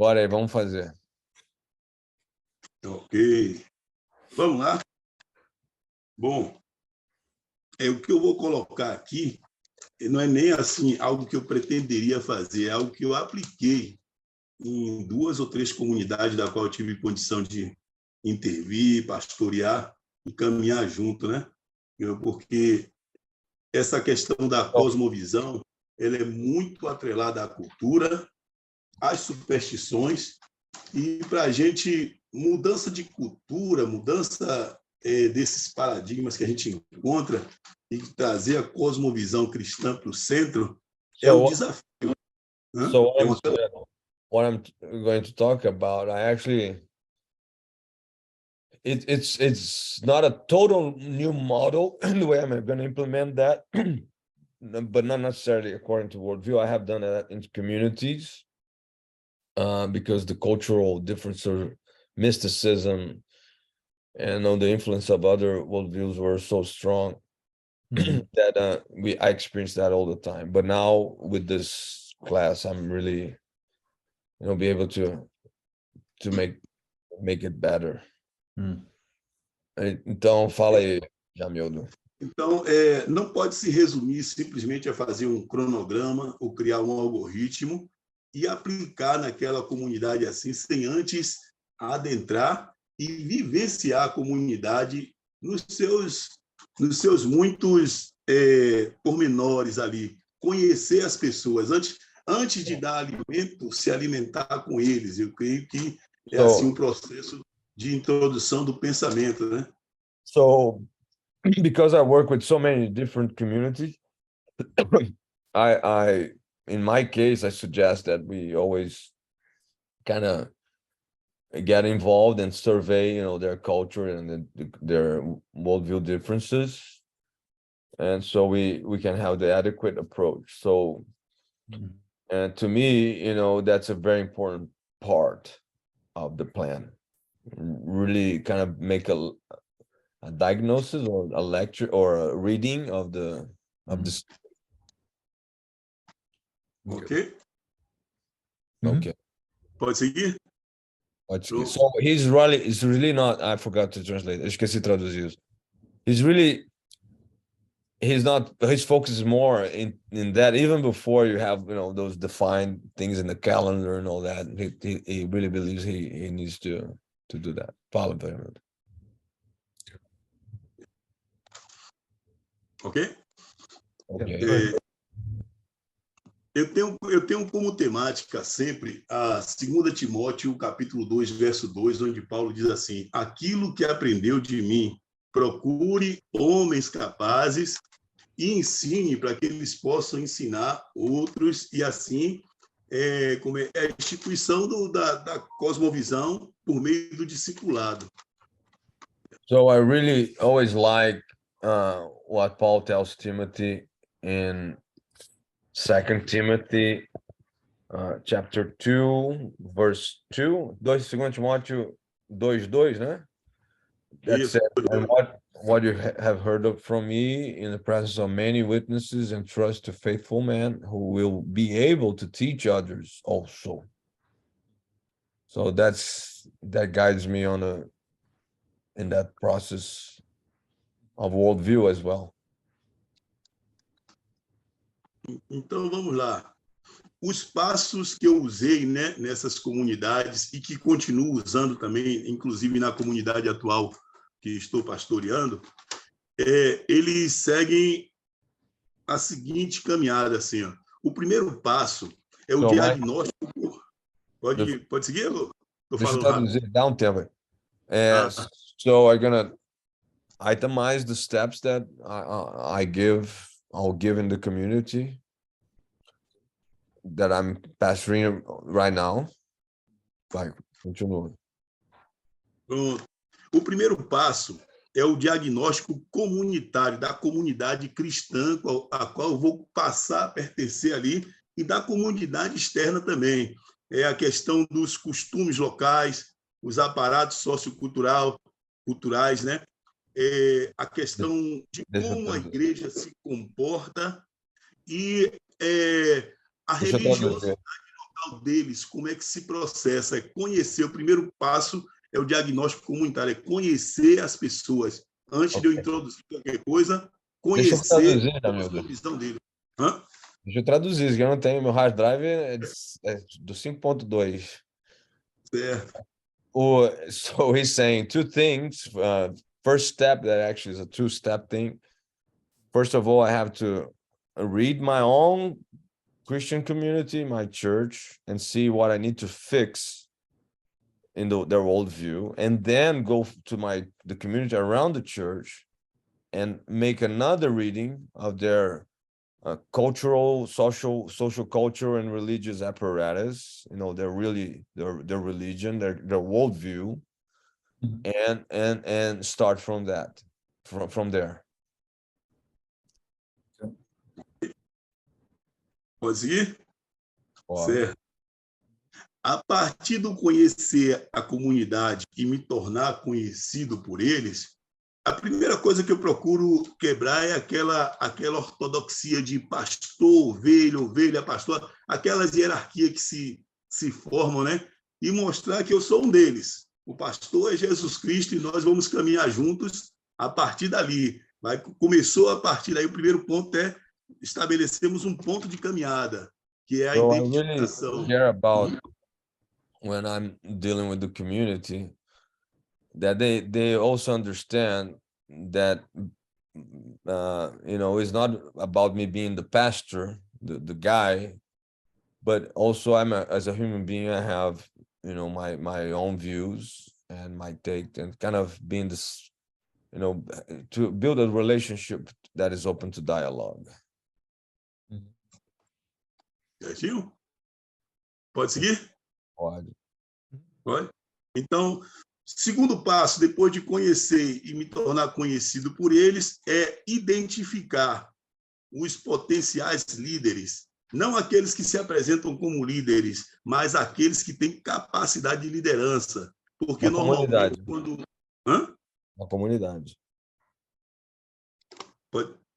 Bora aí, vamos fazer. Ok. Vamos lá? Bom, o que eu vou colocar aqui não é nem assim algo que eu pretenderia fazer, é algo que eu apliquei em 2 ou 3 comunidades da qual eu tive condição de intervir, pastorear e caminhar junto, né? Porque essa questão da cosmovisão, ela é muito atrelada à cultura, às superstições, e para a gente, mudança de cultura, mudança desses paradigmas que a gente encontra e trazer a cosmovisão cristã para o centro é um desafio. So what I'm going to talk about, I actually, it's not a total new model the way I'm going to implement that, but not necessarily according to worldview. I have done that in communities because the cultural difference or mysticism and the influence of other worldviews were so strong that I experienced that all the time. But now with this class, I'm really, be able to make it better. Então, fala aí, Jamildo. Então, não pode se resumir simplesmente a fazer um cronograma ou criar um algoritmo e aplicar naquela comunidade assim, sem antes adentrar e vivenciar a comunidade nos seus muitos pormenores ali, conhecer as pessoas. Antes de dar alimento, se alimentar com eles. Eu creio que é assim um processo de introdução do pensamento, né? So, because I work with so many different communities, I in my case, I suggest that we always kind of get involved and survey, their culture and their worldview differences, and so we can have the adequate approach. So, and to me, that's a very important part of the plan. Really, kind of make a diagnosis or a lecture or a reading of the Ok? Okay. Pode seguir? Pode seguir. So it's really not, I forgot to translate. Eu esqueci de traduzir isso. His focus is more in that, even before you have, those defined things in the calendar and all that. He really believes he needs to do that. Fala, Fernando. Ok? Okay. Eu tenho como temática sempre a 2 Timóteo, capítulo 2, verso 2, onde Paulo diz assim: aquilo que aprendeu de mim, procure homens capazes e ensine para que eles possam ensinar outros, e assim como é a instituição da cosmovisão por meio do discipulado. So I really always like what Paul tells Timothy in 2 Timothy chapter 2, verse 2, 2 Timóteo 2:2, né? That said, and what you have heard of from me in the presence of many witnesses, and trust a faithful man who will be able to teach others also. So that guides me in that process of worldview as well. Então, vamos lá. Os passos que eu usei, né, nessas comunidades e que continuo usando também, inclusive na comunidade atual que estou pastoreando, eles seguem a seguinte caminhada, assim, ó. O primeiro passo é o diagnóstico. Pode seguir? Estou falando rápido. Dá um tempo. So I'm gonna itemize the steps that I'll give in the community that I'm pastoring right now. Vai, continua. Pronto. O primeiro passo é o diagnóstico comunitário da comunidade cristã a qual eu vou passar a pertencer ali, e da comunidade externa também. É a questão dos costumes locais, os aparatos socioculturais, né? A questão de como a igreja se comporta e a religiosidade local deles, como é que se processa, é conhecer. O primeiro passo é o diagnóstico comunitário, é conhecer as pessoas. Antes de eu introduzir qualquer coisa, Deixa eu conhecer traduzir, qual é amigo. a visão dele. Hã? Deixa eu traduzir, que eu não tenho. Meu hard drive é do 5.2. Certo. So he's saying two things. First step, that actually is a two-step thing. First of all, I have to read my own Christian community, my church, and see what I need to fix in their worldview, and then go to the community around the church and make another reading of their cultural, social culture and religious apparatus, their religion, their worldview, and start from that, from there. Pode seguir? Pode. Certo. A partir do conhecer a comunidade e me tornar conhecido por eles, a primeira coisa que eu procuro quebrar é aquela ortodoxia de pastor, ovelha, pastor, aquelas hierarquias que se formam, né? E mostrar que eu sou um deles. O pastor é Jesus Cristo e nós vamos caminhar juntos a partir dali. Começou a partir daí, o primeiro ponto é estabelecermos um ponto de caminhada, que é a So I really identificação. care about, when I'm dealing with the community, that they also understand that it's not about me being the pastor, the guy, but also as a human being, I have my own views and my take, and kind of being this, to build a relationship that is open to dialogue. Certinho? Pode seguir? Pode. Pode? Então, segundo passo, depois de conhecer e me tornar conhecido por eles, é identificar os potenciais líderes, não aqueles que se apresentam como líderes, mas aqueles que têm capacidade de liderança. Porque Na normalmente, comunidade. quando. Hã? Na comunidade.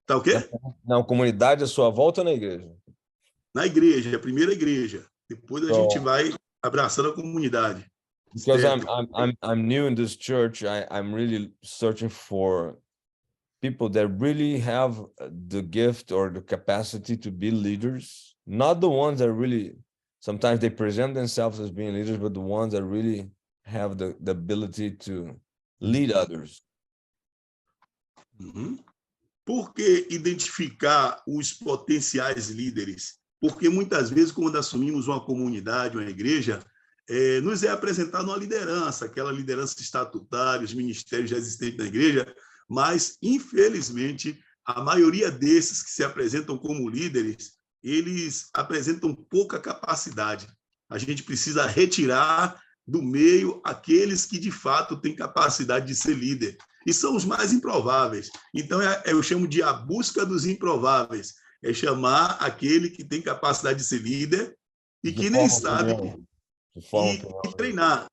Tá o quê? Na comunidade à sua volta ou na igreja? Na igreja, a primeira igreja. Depois a gente vai abraçando a comunidade. Because I'm new in this church, I'm really searching for people that really have the gift or the capacity to be leaders, not the ones that really, sometimes they present themselves as being leaders, but the ones that really have the ability to lead others. Uhum. Por que identificar os potenciais líderes? Porque muitas vezes, quando assumimos uma comunidade, uma igreja, nos é apresentada uma liderança, aquela liderança estatutária, os ministérios já existentes na igreja, mas, infelizmente, a maioria desses que se apresentam como líderes, eles apresentam pouca capacidade. A gente precisa retirar do meio aqueles que, de fato, têm capacidade de ser líder. E são os mais improváveis. Então, eu chamo de a busca dos improváveis. É chamar aquele que tem capacidade de ser líder e que nem sabe e treinar.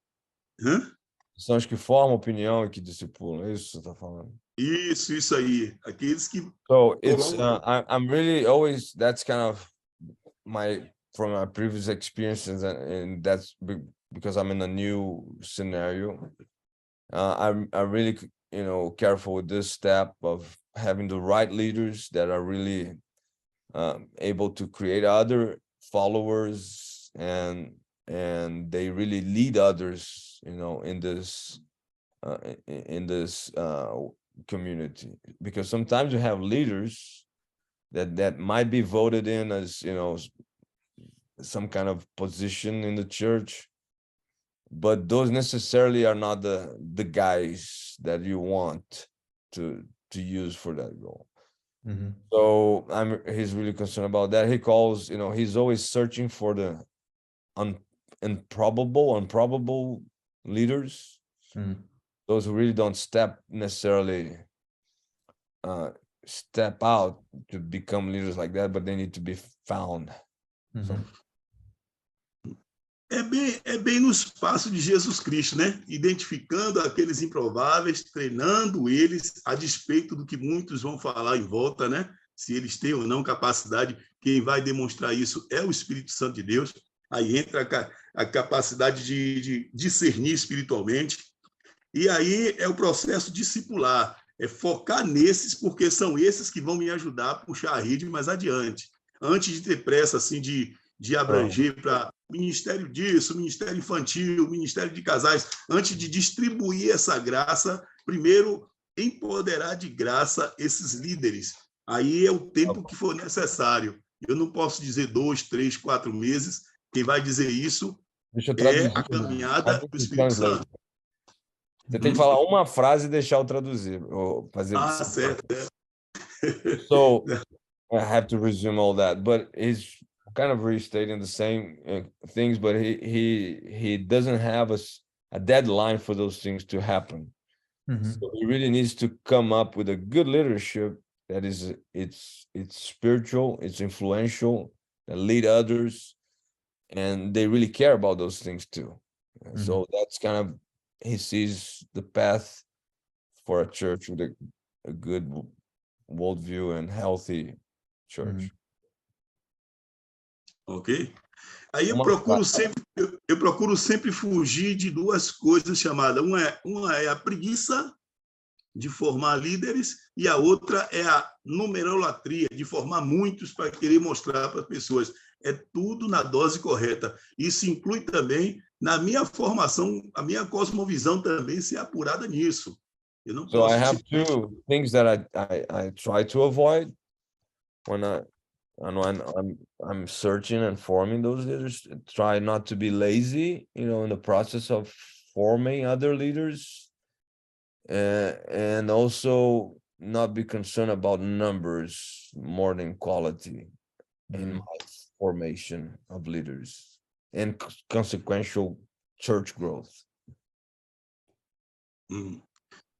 Hã? São os que formam opinião e que discipulam. É isso que você está falando. Isso aí. Aqueles que... So it's I'm really always, that's kind of from my previous experiences, and that's because I'm in a new scenario. I'm really careful with this step of having the right leaders that are really able to create other followers, and they really lead others in this community, because sometimes you have leaders that might be voted in as some kind of position in the church, but those necessarily are not the guys that you want to use for that role. Mm-hmm. So he's really concerned about that. He calls, he's always searching for the improbable leaders. Mm-hmm. Those who really don't necessarily step out to become leaders like that, but they need to be found. Mm-hmm. So, É bem no espaço de Jesus Cristo, né? Identificando aqueles improváveis, treinando eles, a despeito do que muitos vão falar em volta, né? Se eles têm ou não capacidade, quem vai demonstrar isso é o Espírito Santo de Deus. aí entra a capacidade de discernir espiritualmente, e aí é o processo discipular, é focar nesses, porque são esses que vão me ajudar a puxar a rede mais adiante. Antes de ter pressa assim, de abranger para ministério disso, ministério infantil, ministério de casais, antes de distribuir essa graça, primeiro empoderar de graça esses líderes. Aí é o tempo que for necessário. Eu não posso dizer 2, 3, 4 meses. Quem vai dizer isso Deixa eu é traduzir. a caminhada do Espírito Santo. Você tem que falar uma frase e deixar eu traduzir, ou fazer. Certo. So I have to resume all that, but he's kind of restating the same things, but he doesn't have a deadline for those things to happen. So he really needs to come up with a good leadership that is it's spiritual, it's influential, that lead others, and they really care about those things too. So that's kind of, he sees the path for a church with a good worldview and healthy church. Ok? Aí eu procuro sempre fugir de duas coisas chamadas, uma é a preguiça de formar líderes e a outra é a numerolatria, de formar muitos para querer mostrar para as pessoas. É tudo na dose correta. Isso inclui também, na minha formação, a minha cosmovisão também ser apurada nisso. Eu não So posso... I have two things that I try to avoid when I'm searching and forming those leaders. Try not to be lazy, in the process of forming other leaders, and also not be concerned about numbers more than quality in my formation of leaders and consequential church growth.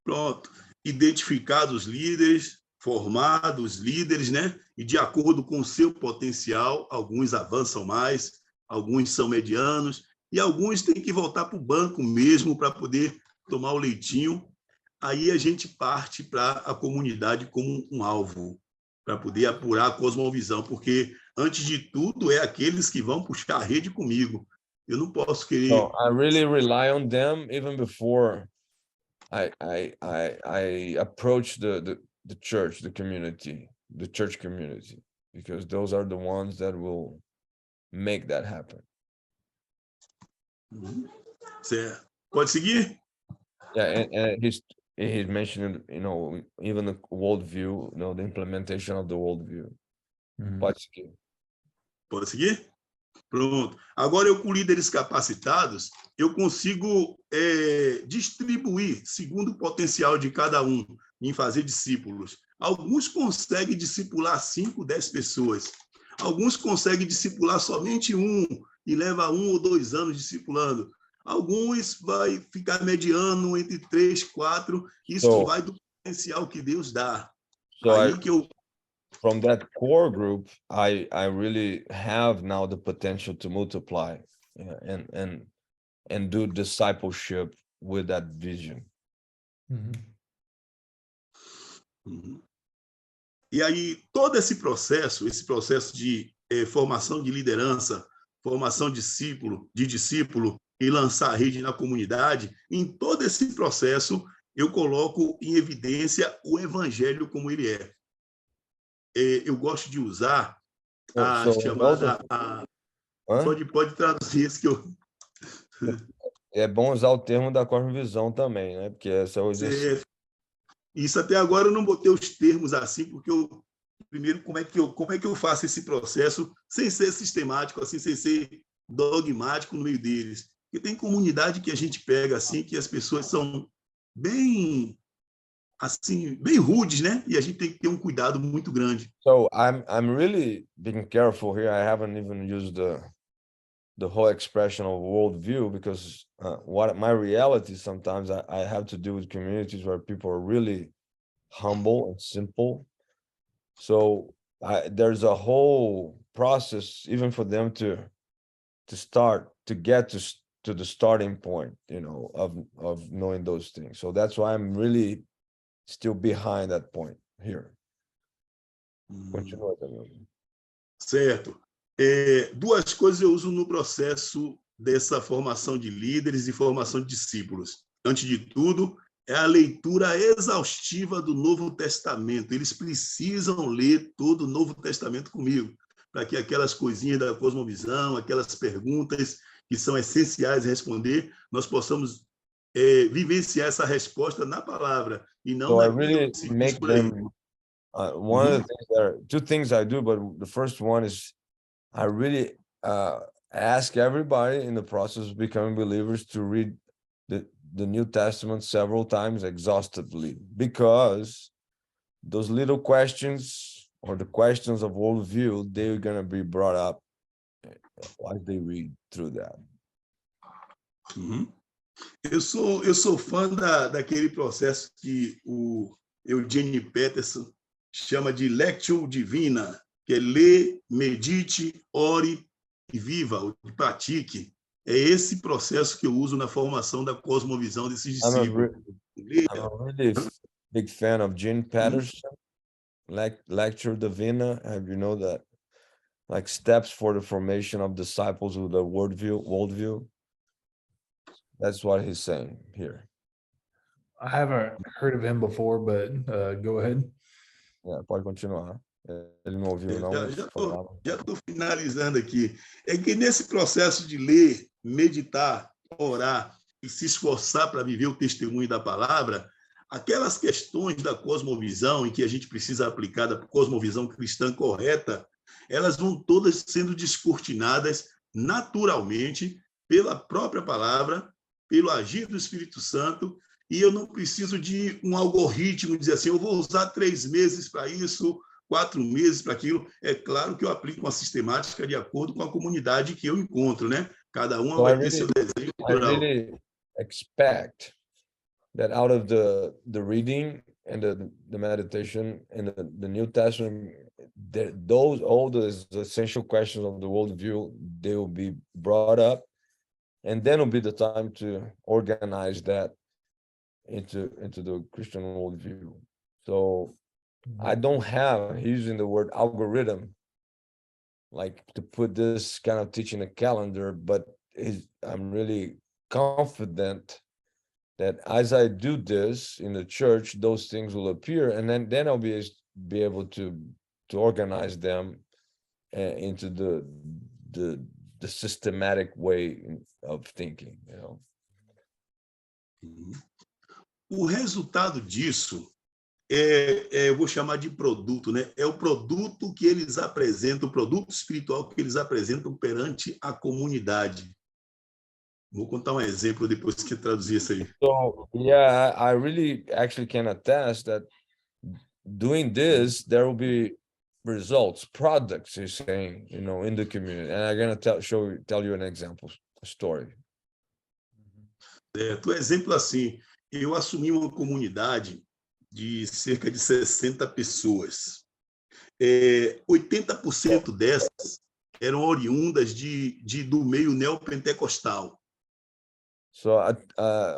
Pronto. Identificados os líderes, formados líderes, né? E de acordo com o seu potencial, alguns avançam mais, alguns são medianos, e alguns têm que voltar para o banco mesmo para poder tomar o leitinho. Aí a gente parte para a comunidade como um alvo, para poder apurar a cosmovisão, porque, antes de tudo, é aqueles que vão puxar a rede comigo. Eu não posso querer... So I really rely on them even before I approach the church, the community, the church community, because those are the ones that will make that happen. Certo. Pode seguir? Yeah, and he's mentioned, even the worldview, the implementation of the worldview. Pode seguir. Pode seguir? Pronto. Agora, eu com líderes capacitados, eu consigo distribuir, segundo o potencial de cada um, em fazer discípulos. Alguns conseguem discipular 5, 10 pessoas. Alguns conseguem discipular somente um e leva 1 ou 2 anos discipulando. Alguns vai ficar mediano entre 3, 4. Isso vai do potencial que Deus dá. Aí que eu... From that core group, I really have now the potential to multiply, and do discipleship with that vision. E aí, todo esse processo de formação de liderança, formação de discípulo e lançar a rede na comunidade, em todo esse processo, eu coloco em evidência o evangelho como ele é. Eu gosto de usar a chamada... Pode traduzir esse que eu... É bom usar o termo da cosmovisão também, né? Porque essa é o exercício. Isso até agora eu não botei os termos assim, porque primeiro, como é que eu faço esse processo sem ser sistemático, assim, sem ser dogmático no meio deles? Porque tem comunidade que a gente pega assim, que as pessoas são bem rudes, né? E a gente tem que ter um cuidado muito grande. So I'm really being careful here. I haven't even used the whole expression of worldview, because what my reality sometimes I have to do with communities where people are really humble and simple. So there's a whole process even for them to get to the starting point, of knowing those things. So that's why I'm really still behind that point here. Continua, Daniel. Certo. Duas coisas eu uso no processo dessa formação de líderes e formação de discípulos. Antes de tudo, é a leitura exaustiva do Novo Testamento. Eles precisam ler todo o Novo Testamento comigo, para que aquelas coisinhas da cosmovisão, aquelas perguntas que são essenciais responder, nós possamos vivenciar essa resposta na palavra e não So I naquilo really que se diz make por aí. them. One of the things two things I do, but the first one is I really ask everybody in the process of becoming believers to read the New Testament several times exhaustively, because those little questions or the questions of worldview, they're going to be brought up as they read through that. Uhum. Eu sou fã daquele processo que o Eugene Peterson chama de lectio divina, que é ler, medite, ore e viva, pratique. É esse processo que eu uso na formação da cosmovisão desses discípulos. I'm a really big fan of Gene Patterson, Lectio Divina. Have you know that? Like steps for the formation of disciples with a worldview. That's what he's saying here. I haven't heard of him before, but go ahead. Pode continuar. Ele não ouviu, não. Já estou finalizando aqui. É que nesse processo de ler, meditar, orar e se esforçar para viver o testemunho da palavra, aquelas questões da cosmovisão em que a gente precisa aplicar da cosmovisão cristã correta, elas vão todas sendo descortinadas naturalmente pela própria palavra, pelo agir do Espírito Santo, e eu não preciso de um algoritmo, dizer assim, eu vou usar 3 meses para isso, 4 meses para aquilo. É claro que eu aplico uma sistemática de acordo com a comunidade que eu encontro, né? Cada uma vai ter seu desenho cultural. I really expect that out of the reading and the meditation and the New Testament, all those essential questions of the worldview, they will be brought up, and then will be the time to organize that into the Christian worldview. So I don't have using the word algorithm, like to put this kind of teaching a calendar, but I'm really confident that as I do this in the church, those things will appear, and then I'll be able to organize them into the systematic way of thinking, you know. O resultado disso eu vou chamar de produto, né? É o produto que eles apresentam, o produto espiritual que eles apresentam perante a comunidade. Vou contar um exemplo depois que traduzir isso aí. So, yeah, I really actually can attest that doing this, there will be results, products, he's saying, you know, in the community. And I'm going to tell you an example, a story. O exemplo assim, eu assumi uma comunidade de cerca de 60 pessoas. 80% dessas eram oriundas do meio neopentecostal. So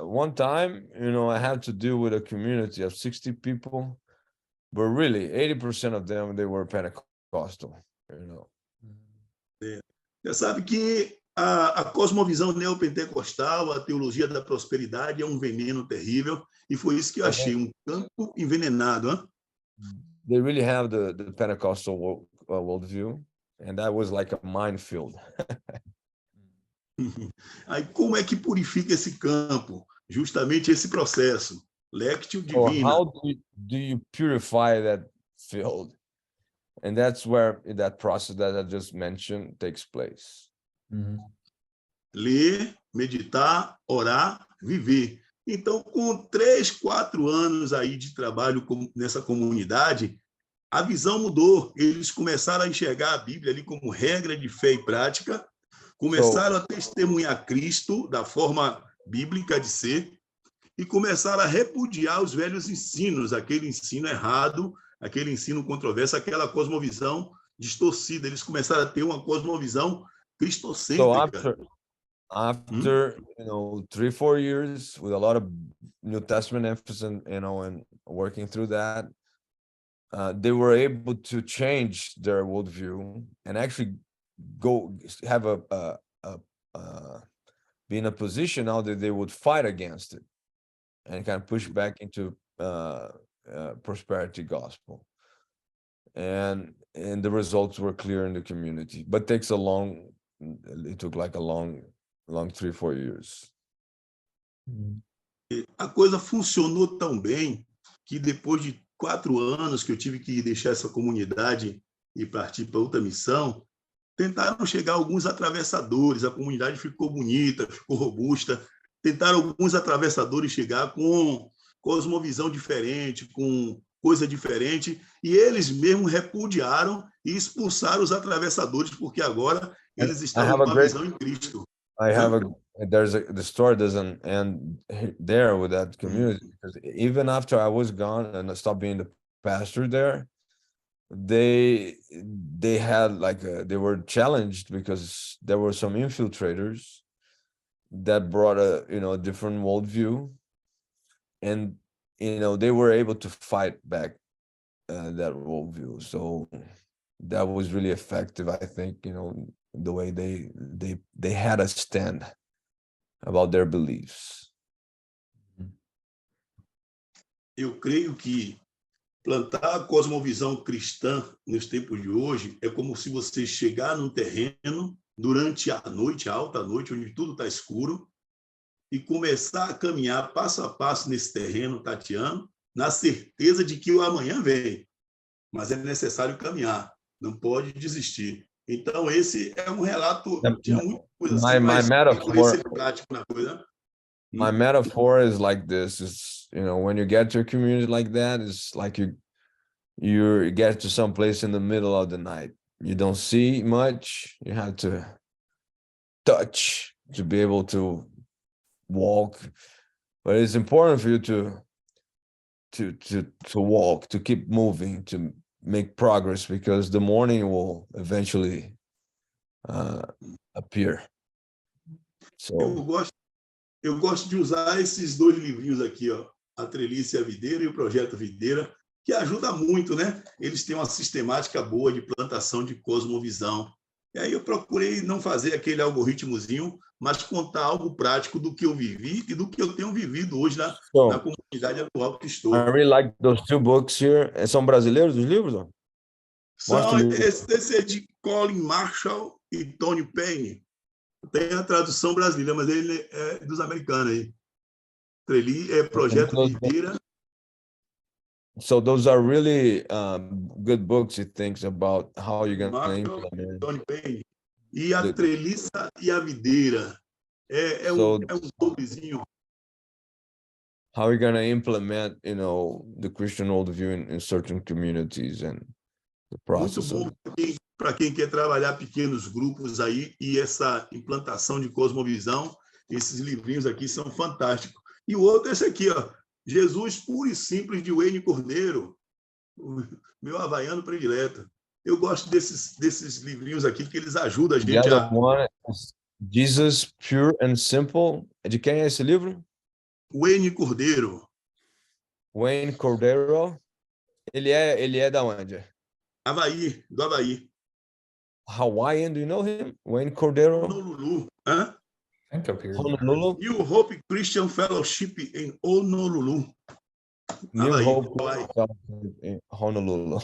one time, you know, I had to deal with a community of 60 people, but really 80% of them, they were Pentecostal, you know. Você sabe que a cosmovisão neopentecostal, a teologia da prosperidade é um veneno terrível, e foi isso que eu achei, um campo envenenado. Hein? They really have the Pentecostal worldview, and that was like a minefield. Aí como é que purifica esse campo? Justamente esse processo, lectio divina. How do you purify that field? And that's where that process that I just mentioned takes place. Mm-hmm. Ler, meditar, orar, viver. Então, com 3, 4 anos aí de trabalho nessa comunidade, a visão mudou. Eles começaram a enxergar a Bíblia ali como regra de fé e prática, começaram a testemunhar Cristo da forma bíblica de ser e começaram a repudiar os velhos ensinos, aquele ensino errado, aquele ensino controverso, aquela cosmovisão distorcida. Eles começaram a ter uma cosmovisão cristocêntrica. So after you know 3, 4 years with a lot of New Testament emphasis, you know, and working through that, they were able to change their worldview and actually go have be in a position now that they would fight against it and kind of push back into prosperity gospel. And the results were clear in the community, but it took like a long 3-4 years. A coisa funcionou tão bem que depois de 4 anos que eu tive que deixar essa comunidade e partir para outra missão, tentaram chegar alguns atravessadores, a comunidade ficou bonita, ficou robusta, tentaram alguns atravessadores chegar com cosmovisão diferente, com coisa diferente, e eles mesmos repudiaram e expulsaram os atravessadores, porque agora eles estão com a visão em Cristo. The story doesn't end there with that community, because even after I was gone and I stopped being the pastor there, they had they were challenged because there were some infiltrators that brought a different worldview, and they were able to fight back that worldview. So that was really effective, I think, the way they had a stand about their beliefs. Eu creio que plantar a cosmovisão cristã nos tempos de hoje é como se você chegar num terreno durante a noite, a alta noite, onde tudo está escuro, e começar a caminhar passo a passo nesse terreno, tateando, na certeza de que o amanhã vem. Mas é necessário caminhar, não pode desistir. Então, esse é um relato, tinha muita coisa assim, mas procurei ser prático na coisa. My metaphor is like this: is when you get to a community like that, it's like you get to some place in the middle of the night. You don't see much. You have to touch to be able to walk, but it's important for you to walk, to keep moving, to make progress, because the morning will eventually appear. So eu gosto de usar esses 2 livrinhos aqui, ó, A Treliça e a Videira e o Projeto Videira, que ajuda muito, né? Eles têm uma sistemática boa de plantação de cosmovisão. E aí eu procurei não fazer aquele algoritmozinho, mas contar algo prático do que eu vivi e do que eu tenho vivido hoje na comunidade atual que estou. I really like those 2 books here. São brasileiros os livros? Não? Esse é de Colin Marshall e Tony Payne. Tem a tradução brasileira, mas ele é dos americanos aí. Projeto Videira. So those are really good books, it thinks, about how you're going to implement. Tony Payne. E a Treliça e a Videira. É um sobrezinho. How you're going to implement, the Christian worldview in certain communities and the process. Muito bom para quem quer trabalhar pequenos grupos aí e essa implantação de cosmovisão. Esses livrinhos aqui são fantásticos. E o outro é esse aqui, ó, Jesus Puro e Simples, de Wayne Cordeiro, meu havaiano predileto. Eu gosto desses livrinhos aqui, que eles ajudam a gente a... Jesus Pure and Simple. De quem é esse livro? Wayne Cordeiro. Wayne Cordeiro. Ele é da onde? Havaí, do Havaí. Hawaiian, do you know him? Wayne Cordeiro? Honolulu. Hã? I think I've heard. Honolulu? New Hope Christian Fellowship em Honolulu. New Havaí, Hope Havaí. in Honolulu.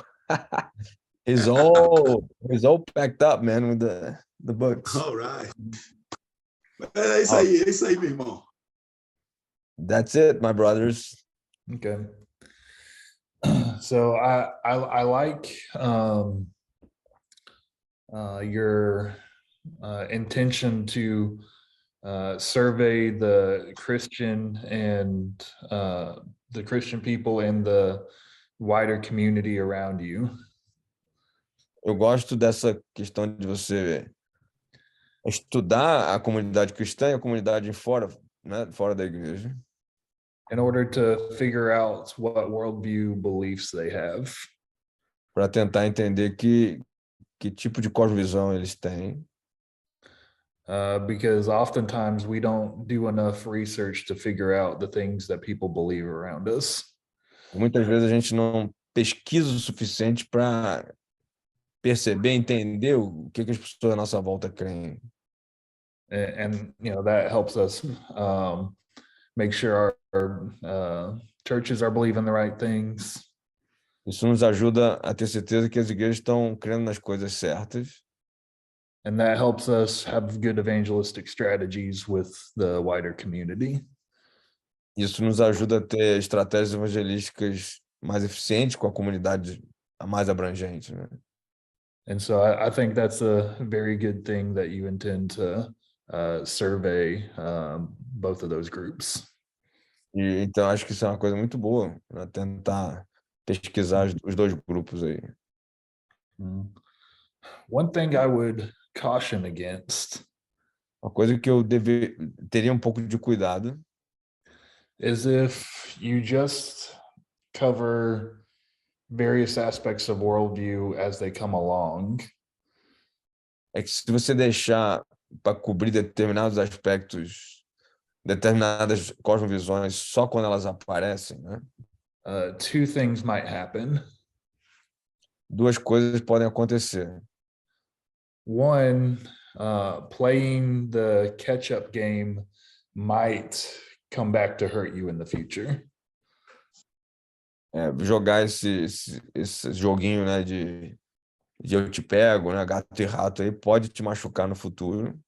He's all packed up, man, with the books. All right. É isso aí, meu irmão. That's it, my brothers. Okay. So I like your intention to survey the Christian and the Christian people in the wider community around you. Eu gosto dessa questão de você estudar a comunidade cristã e a comunidade fora, né, fora da igreja. In order to figure out what worldview beliefs they have. Para tentar entender que tipo de cosmovisão eles têm. Because oftentimes we don't do enough research to figure out the things that people believe around us. Muitas vezes a gente não pesquisa o suficiente para perceber, entender o que as pessoas à nossa volta creem. And that helps us make sure our churches are believing the right things. Isso nos ajuda a ter certeza que as igrejas estão crendo nas coisas certas. And that helps us have good evangelistic strategies with the wider community. Isso nos ajuda a ter estratégias evangelísticas mais eficientes com a comunidade mais abrangente, né? And so I think that's a very good thing that you intend to survey both of those groups. E então acho que isso é uma coisa muito boa, né? Tentar pesquisar os dois grupos aí. One thing I would caution against Uma coisa que eu teria um pouco de cuidado is if you just cover various aspects of worldview as they come along, é que se você deixar para cobrir determinados aspectos, determinadas cosmovisões só quando elas aparecem, né? Two things might happen. Duas coisas podem acontecer. One, playing the catch-up game might come back to hurt you in the future. Jogar esse joguinho, né, de eu te pego, né, gato e rato aí, pode te machucar no futuro.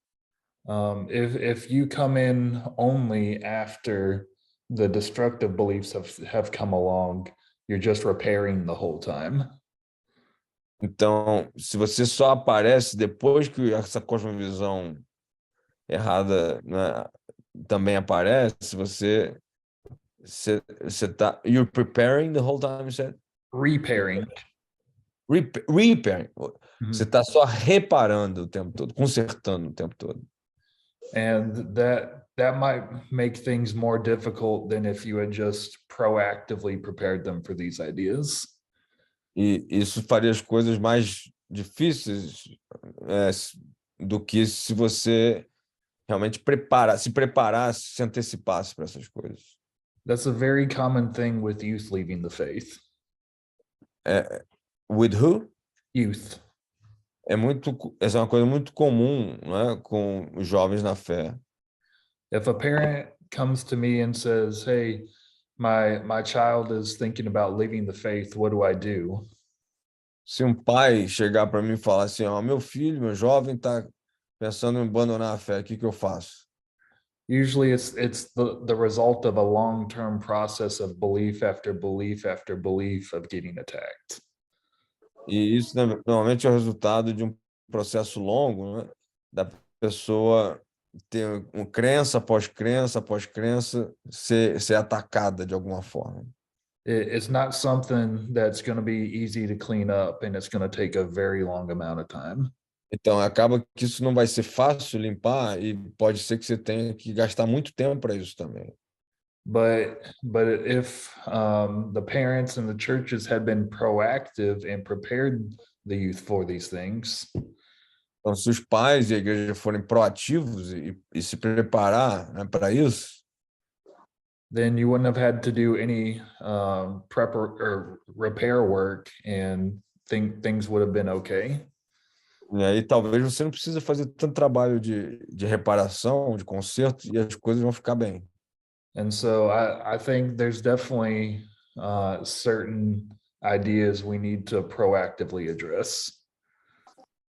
If you come in only after the destructive beliefs have come along, you're just repairing the whole time. Então, se você só aparece depois que essa cosmovisão errada, né, também aparece, você tá... You're preparing the whole time, you said? Repairing. Repairing. Você está só reparando o tempo todo, consertando o tempo todo. And that might make things more difficult than if you had just proactively prepared them for these ideas. E isso faria as coisas mais difíceis do que se você realmente se preparasse, se antecipasse para essas coisas. That's a very common thing with youth leaving the faith. With who? Youth. Essa é uma coisa muito comum, né, com os jovens na fé. If a parent comes to me and says, "Hey, my child is thinking about leaving the faith, what do I do?" Se um pai chegar para mim e falar assim, ó, meu filho, meu jovem está pensando em abandonar a fé, o que eu faço? Usually it's the result of a long-term process of belief after belief after belief of getting attacked. E isso normalmente é o resultado de um processo longo, né, da pessoa ter crença após crença após crença ser atacada de alguma forma. It's not something that's going to be easy to clean up, and it's going to take a very long amount of time. Então, acaba que isso não vai ser fácil limpar e pode ser que você tenha que gastar muito tempo para isso também. But if the parents and the churches had been proactive and prepared the youth for these things, então, se os pais e a igreja forem proativos e se preparar, né, para isso, then you wouldn't have had to do any prep or repair work, and things would have been okay. e aí talvez você não precisa fazer tanto trabalho de reparação, de conserto, e as coisas vão ficar bem. And so I think there's definitely certain ideas we need to proactively address.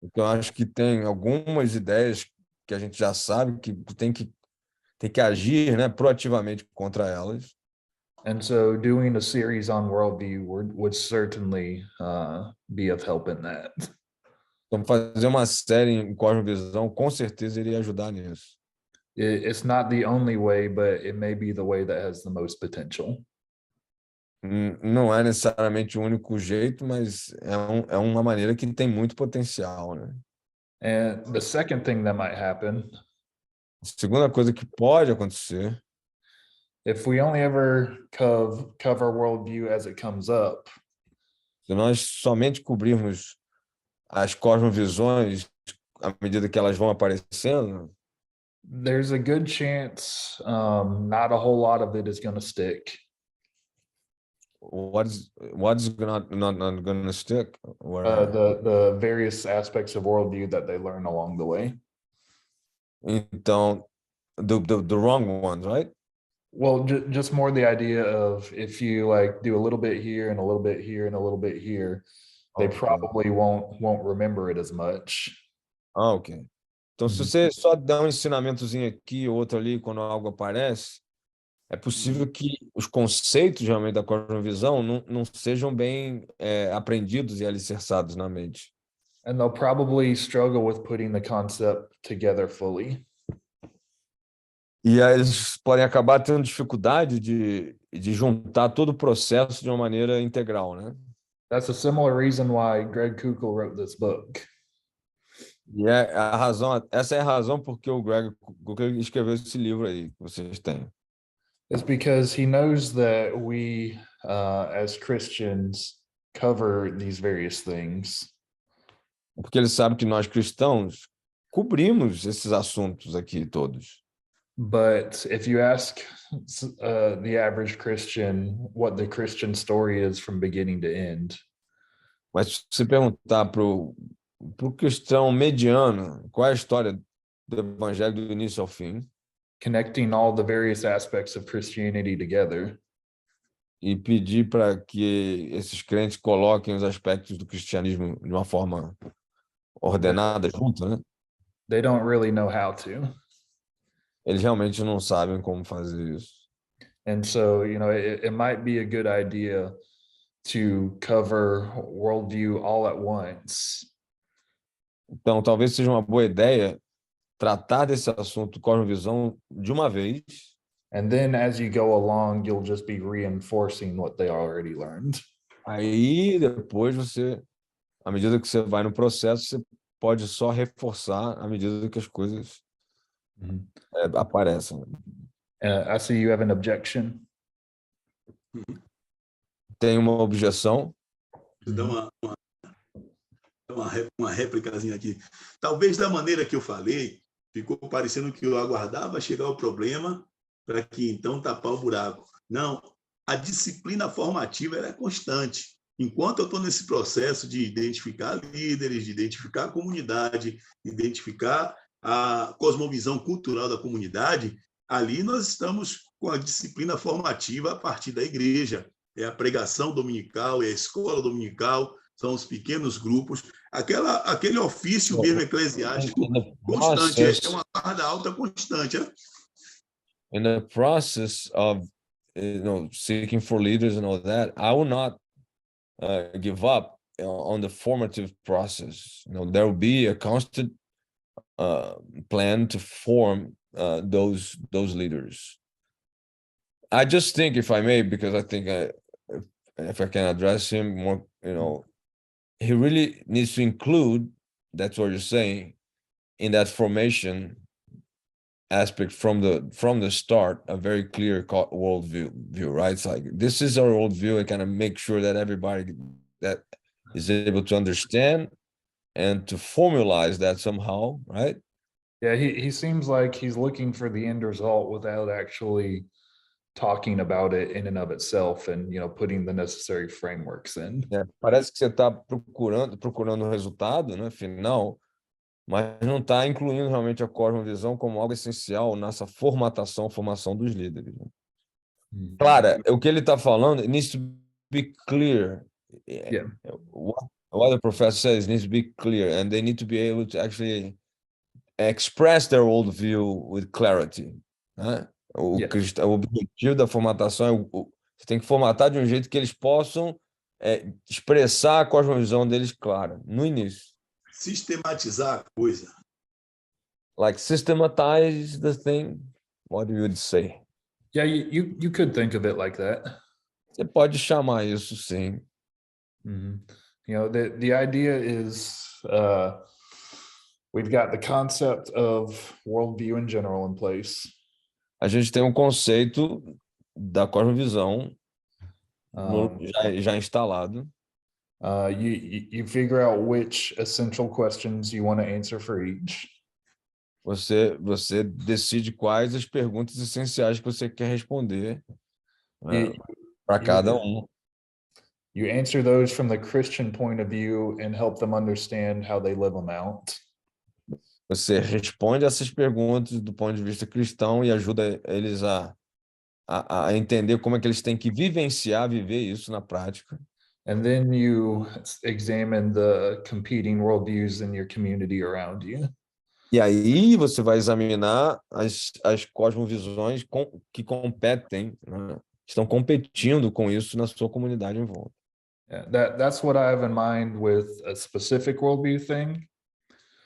Então, acho que tem algumas ideias que a gente já sabe que tem que agir, né, proativamente contra elas. And so doing a series on worldview would certainly be of help in that. Então, fazer uma série em cosmovisão com certeza iria ajudar nisso. It's not the only way, but it may be the way that has the most potential. Não é necessariamente o único jeito, mas é uma maneira que tem muito potencial, né? And the second thing that might happen, A segunda coisa que pode acontecer, if we only ever cover worldview as it comes up, se nós somente cobrirmos as cosmovisões à medida que elas vão aparecendo, there's a good chance not a whole lot of it is going to stick. what's not gonna stick? The various aspects of worldview that they learn along the way. Então, the wrong ones, right? Well, just more the idea of if you like do a little bit here and a little bit here and a little bit here, they Okay. probably won't remember it as much. Ah, ok. Então, se Uhum. você só dá um ensinamentozinho aqui, outro ali, quando algo aparece, é possível que os conceitos realmente da cosmovisão não sejam bem aprendidos e alicerçados na mente. And they'll probably struggle with putting the concept together fully. E aí eles podem acabar tendo dificuldade de juntar todo o processo de uma maneira integral, né? That's a similar reason why Greg Koukl wrote this book. E essa é a razão porque o Greg Koukl escreveu esse livro aí que vocês têm. It's because he knows that we, as Christians, cover these various things. Porque ele sabe que nós cristãos cobrimos esses assuntos aqui todos. But if you ask the average Christian what the Christian story is from beginning to end, Mas se você perguntar para o cristão mediano qual é a história do evangelho do início ao fim, connecting all the various aspects of Christianity together, e pedir para que esses crentes coloquem os aspectos do cristianismo de uma forma ordenada junto, né? they don't really know how to. Eles realmente não sabem como fazer isso. And so, it might be a good idea to cover worldview all at once. Então, talvez seja uma boa ideia tratar desse assunto cosmovisão de uma vez. And then as you go along, you'll just be reinforcing what they already learned. Aí, depois à medida que você vai no processo, você pode só reforçar à medida que as coisas aparecem. I see you have an objection. Tem uma objeção? Dá uma réplicazinha aqui. Talvez da maneira que eu falei, ficou parecendo que eu aguardava chegar o problema para que então tapar o buraco. Não, a disciplina formativa ela é constante. Enquanto eu estou nesse processo de identificar líderes, de identificar a comunidade, identificar a cosmovisão cultural da comunidade, ali nós estamos com a disciplina formativa a partir da igreja. É a pregação dominical, é a escola dominical, são os pequenos grupos, aquele ofício mesmo eclesiástico constante, é uma guarda alta constante. In the process of seeking for leaders and all that, I will not give up on the formative process. There will be a constant plan to form those leaders. I just think, if I may, because I think if I can address him more, he really needs to include, that's what you're saying, in that formation aspect from the start, a very clear worldview, right? It's like, this is our worldview, and kind of make sure that everybody that is able to understand and to formalize that somehow, right? Yeah, he seems like he's looking for the end result without actually talking about it in and of itself and putting the necessary frameworks in. Parece que você está procurando o resultado, né, final, mas não está incluindo realmente a cosmovisão como algo essencial nessa formação dos líderes. Né? Claro, o que ele está falando, it needs to be clear. Yeah. What the professor says needs to be clear, and they need to be able to actually express their worldview with clarity. Né? O objetivo da formatação você tem que formatar de um jeito que eles possam expressar a cosmovisão deles clara, no início. Sistematizar a coisa. Like systematize the thing. What do you say? Yeah, you could think of it like that. Você pode chamar isso, sim. The idea is we've got the concept of worldview in general in place. A gente tem um conceito da cosmovisão já instalado. You figure out which essential questions you want to answer for each. Você decide quais as perguntas essenciais que você quer responder para cada um. You answer those from the Christian point of view and help them understand how they live them out. Você responde essas perguntas do ponto de vista cristão e ajuda eles a entender como é que eles têm que viver isso na prática. And then you examine the competing worldviews in your community around you. E aí você vai examinar as cosmovisões que competem, né? Estão competindo com isso na sua comunidade em volta. Yeah, that's what I have in mind with a specific worldview thing.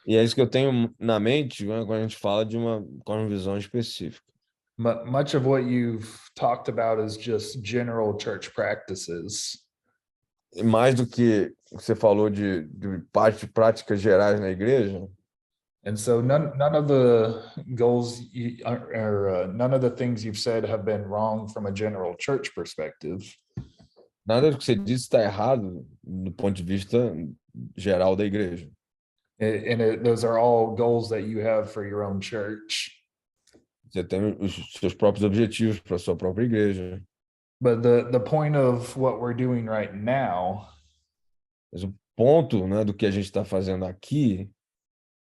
E é isso que eu tenho na mente, né, quando a gente fala de uma cosmovisão específica. But much of what you've talked about is just general church practices. E mais do que você falou de práticas gerais na igreja. And so none of the goals none of the things you've said have been wrong from a general church perspective. Nada do que você disse está errado do ponto de vista geral da igreja. Those are all goals that you have for your own church. Você tem os seus próprios objetivos para a sua própria igreja. But the point of what we're doing right now, mas o ponto, né, do que a gente está fazendo aqui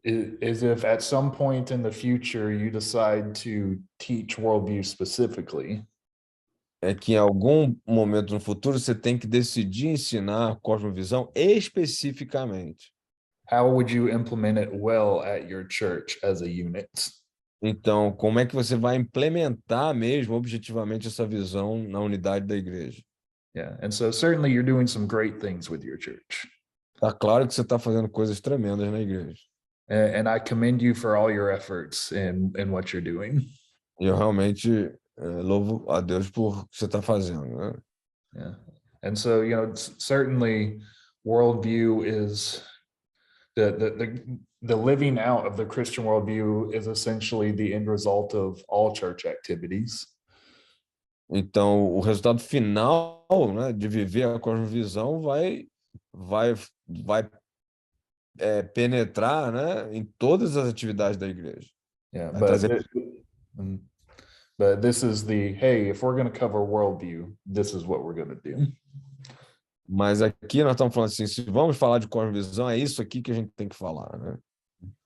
is if at some point in the future you decide to teach worldview specifically, é que em algum momento no futuro você tem que decidir ensinar a cosmovisão especificamente. how would you implement it well at your church as a unit? Então, como é que você vai implementar mesmo objetivamente essa visão na unidade da igreja? Yeah, and so certainly you're doing some great things with your church. Tá claro que você está fazendo coisas tremendas na igreja. And I commend you for all your efforts in what you're doing. E eu realmente louvo a Deus por o que você está fazendo, né? Yeah. And so, certainly worldview is the living out of the Christian worldview is essentially the end result of all church activities. Então, o resultado final, né, de viver a cosmovisão vai penetrar, né, em todas as atividades da igreja. Yeah, Vai but this is hey, if we're going to cover worldview, this is what we're going to do. Mas aqui nós estamos falando assim, se vamos falar de cosmovisão, é isso aqui que a gente tem que falar, né?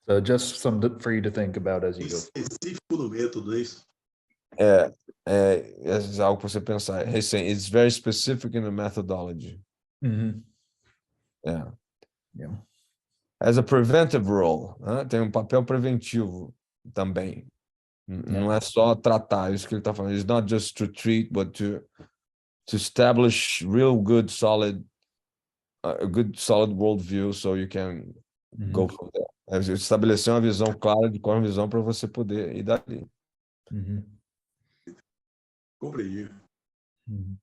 So just something for you to think about as you go. Específico no método, é isso? É algo para você pensar. It's very specific in the methodology. Mm-hmm. Yeah. Yeah. As a preventive role, né? Tem um papel preventivo também. Não é só tratar, isso que ele está falando. It's not just to treat, but to establish real good, solid, a good, solid worldview, so you can go from there. É estabelecer uma visão clara de qual é a visão para você poder ir dali. Mm-hmm. Compreendi. Mm-hmm.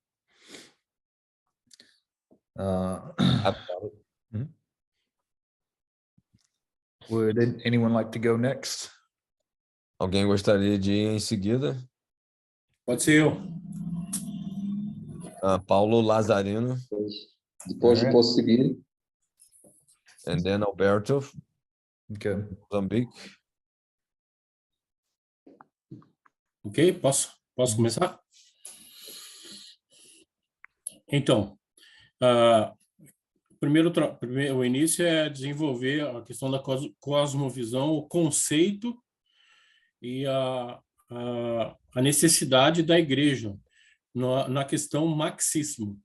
Would anyone like to go next? Alguém gostaria de ir em seguida? Pode ser eu. Paulo Lazarino. Depois eu posso seguir. And then Alberto. Okay. Moçambique. Ok? Posso começar? Então, primeiro o início é desenvolver a questão da cosmovisão, o conceito e a necessidade da igreja na questão marxismo.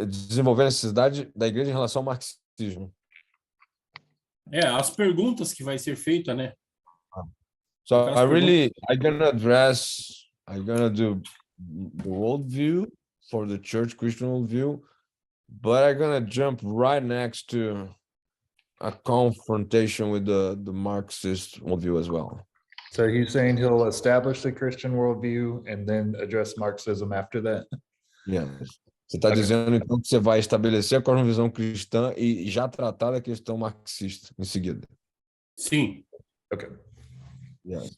Desenvolver a necessidade da igreja em relação ao marxismo. As perguntas que vai ser feita, né? So I'm gonna do the worldview for the church Christian worldview, but I'm gonna jump right next to a confrontation with the Marxist worldview as well. So he's saying he'll establish the Christian worldview and then address Marxism after that? Yes. Você está dizendo, então, que você vai estabelecer a cosmovisão cristã e já tratar da questão marxista em seguida. Sim. Okay. Yes.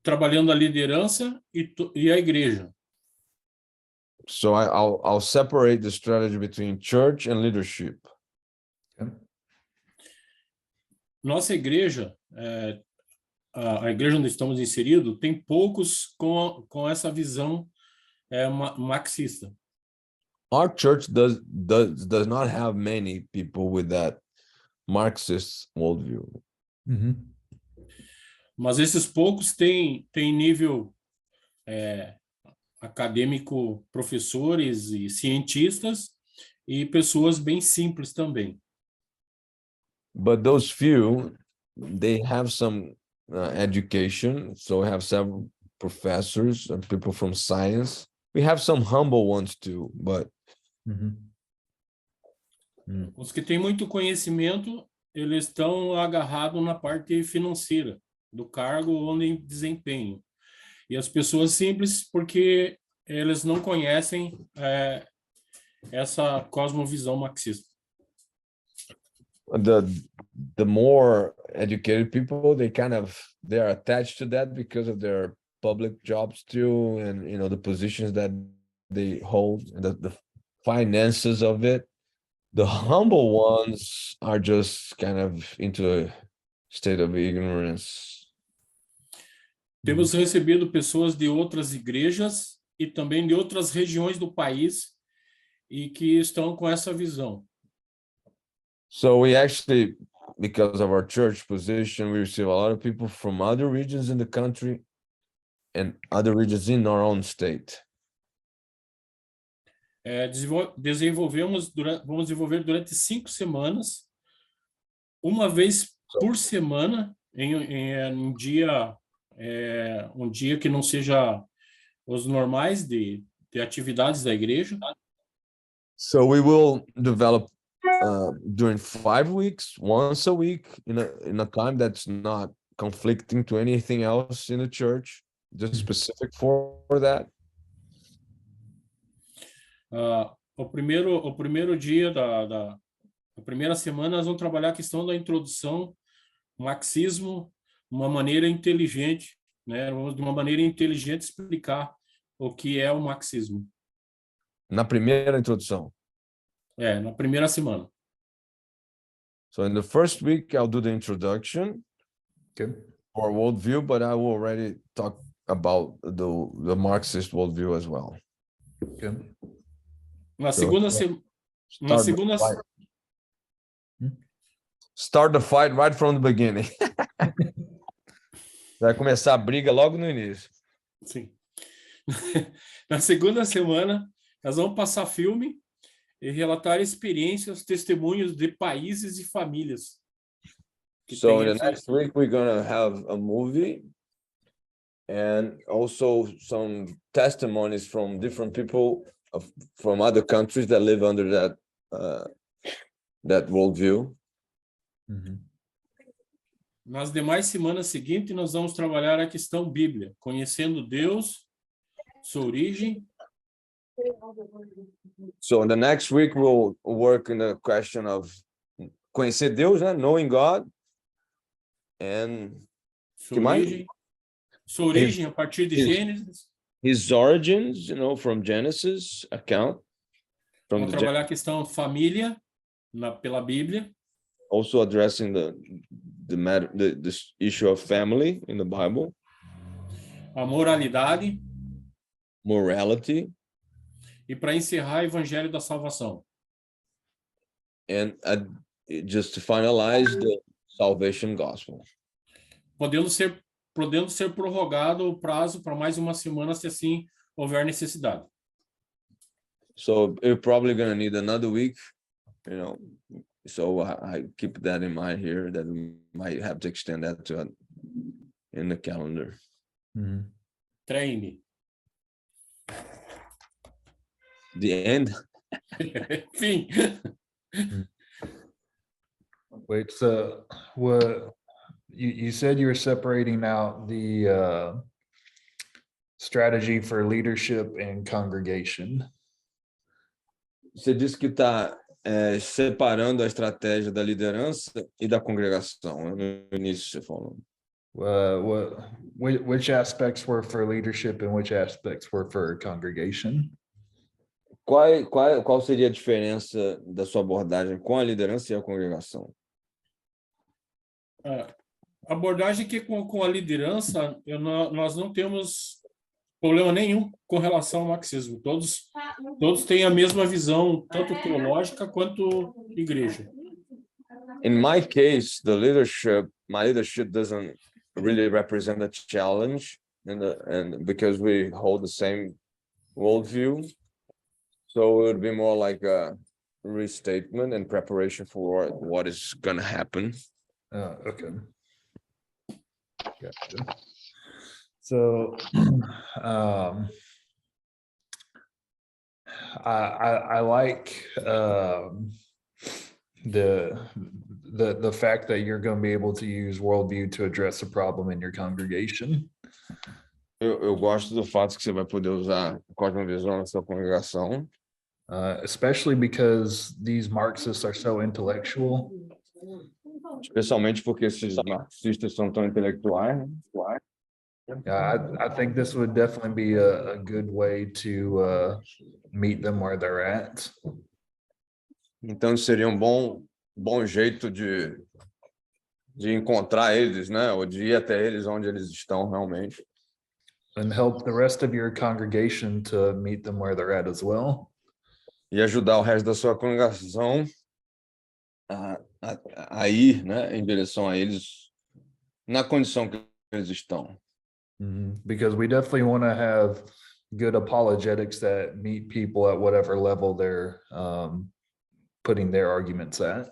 Trabalhando a liderança e a igreja. So I'll separate the strategy between church and leadership. Okay. Nossa igreja, a igreja onde estamos inseridos, tem poucos com essa visão marxista. Our church does not have many people with that Marxist worldview. Mas esses poucos têm nível acadêmico, professores e cientistas, e pessoas bem simples também. But those few, they have some education. So we have several professors and people from science. We have some humble ones too, but Os que têm muito conhecimento, eles estão agarrados na parte financeira do cargo onde desempenham. E as pessoas simples, porque eles não conhecem essa cosmovisão marxista. the more educated people, they are attached to that because of their public jobs too, and the positions that they hold, and the finances of it. The humble ones are just kind of into a state of ignorance. Temos recebido pessoas de outras igrejas e também de outras regiões do país e que estão com essa visão. So we actually, because of our church position, we receive a lot of people from other regions in the country and other regions in our own state. Vamos desenvolver durante 5 semanas, uma vez por semana, em um dia que não seja os normais de atividades da igreja. So we will develop during 5 weeks, once a week, in a time that's not conflicting to anything else in the church, just specific for that. O primeiro dia da primeira semana, nós vamos trabalhar a questão da introdução, marxismo, uma maneira inteligente, né? Vamos de uma maneira inteligente explicar o que é o marxismo. Na primeira introdução. Na primeira semana. So in the first week, I'll do the introduction or worldview, but I will already talk about the Marxist worldview as well. Na segunda semana. Start the fight right from the beginning. Vai começar a briga logo no início. Sim. Na segunda semana, nós vamos passar filme e relatar experiências, testemunhos de países e famílias. So in the next week, we're going to have a movie and also some testimonies from different people from other countries that live under that worldview. Nas demais semanas seguintes, nós vamos trabalhar a questão Bíblia, conhecendo Deus, sua origem. So in the next week, we'll work in the question of conhecer Deus, né? Knowing God, and sua origem a partir de Gênesis. His origins, from Genesis account. Vamos trabalhar a questão família pela Bíblia. Also addressing the issue of family in the Bible. A moralidade. Morality. E para encerrar, Evangelho da Salvação. And just to finalize the salvation gospel. Podendo ser prorrogado o prazo para mais uma semana, se assim houver necessidade. So you're probably going to need another week, so I keep that in mind here, that we might have to extend that in the calendar. Treine. The end. Fim. Wait, so what you said you were separating out the strategy for leadership and congregation. Você disse que está separando a estratégia da liderança e da congregação. No início você falou. Which aspects were for leadership and which aspects were for congregation? Qual seria a diferença da sua abordagem com a liderança e a congregação? A abordagem que com a liderança, nós não temos problema nenhum com relação ao marxismo. Todos têm a mesma visão, tanto teológica quanto igreja. In my case, my leadership doesn't really represent a challenge, and because we hold the same worldview, so it would be more like a restatement and preparation for what is going to happen. Okay. Gotcha. So, I like the fact that you're going to be able to use worldview to address a problem in your congregation. Eu gosto do fato que você vai poder usar a cosmovisão na sua congregação. Especially because these Marxists are so intellectual. Especialmente porque esses marxistas são tão intelectuais. I think this would definitely be a good way to meet them where they're at. Então seria um bom jeito de encontrar eles, né? Ou de ir até eles onde eles estão realmente. And help the rest of your congregation to meet them where they're at as well. E ajudar o resto da sua congregação a ir, né, em direção a eles na condição que eles estão. Because we definitely want to have good apologetics that meet people at whatever level they're putting their arguments at.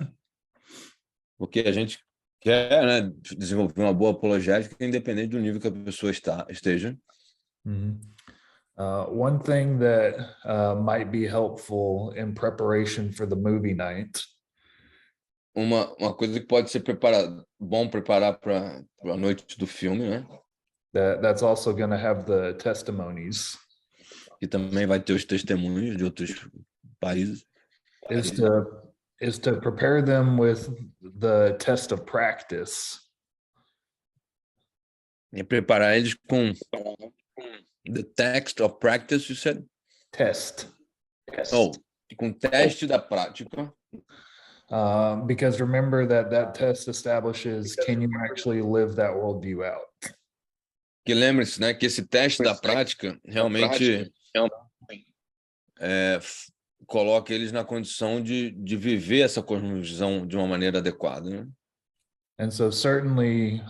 Porque a gente quer, né, desenvolver uma boa apologética independente do nível que a pessoa esteja. One thing that might be helpful in preparation for the movie night. Uma coisa que pode ser bom preparar para a noite do filme, né? That's also going to have the testimonies. E também vai ter os testemunhos de outros países. Is to prepare them with the test of practice. E preparar eles com the text of practice, you said? Test. Oh, com teste da prática. Because remember that test establishes, can you actually live that worldview out? Que lembre-se, né, que esse teste da prática realmente coloca eles na condição de viver essa cosmovisão de uma maneira adequada, né? And so certainly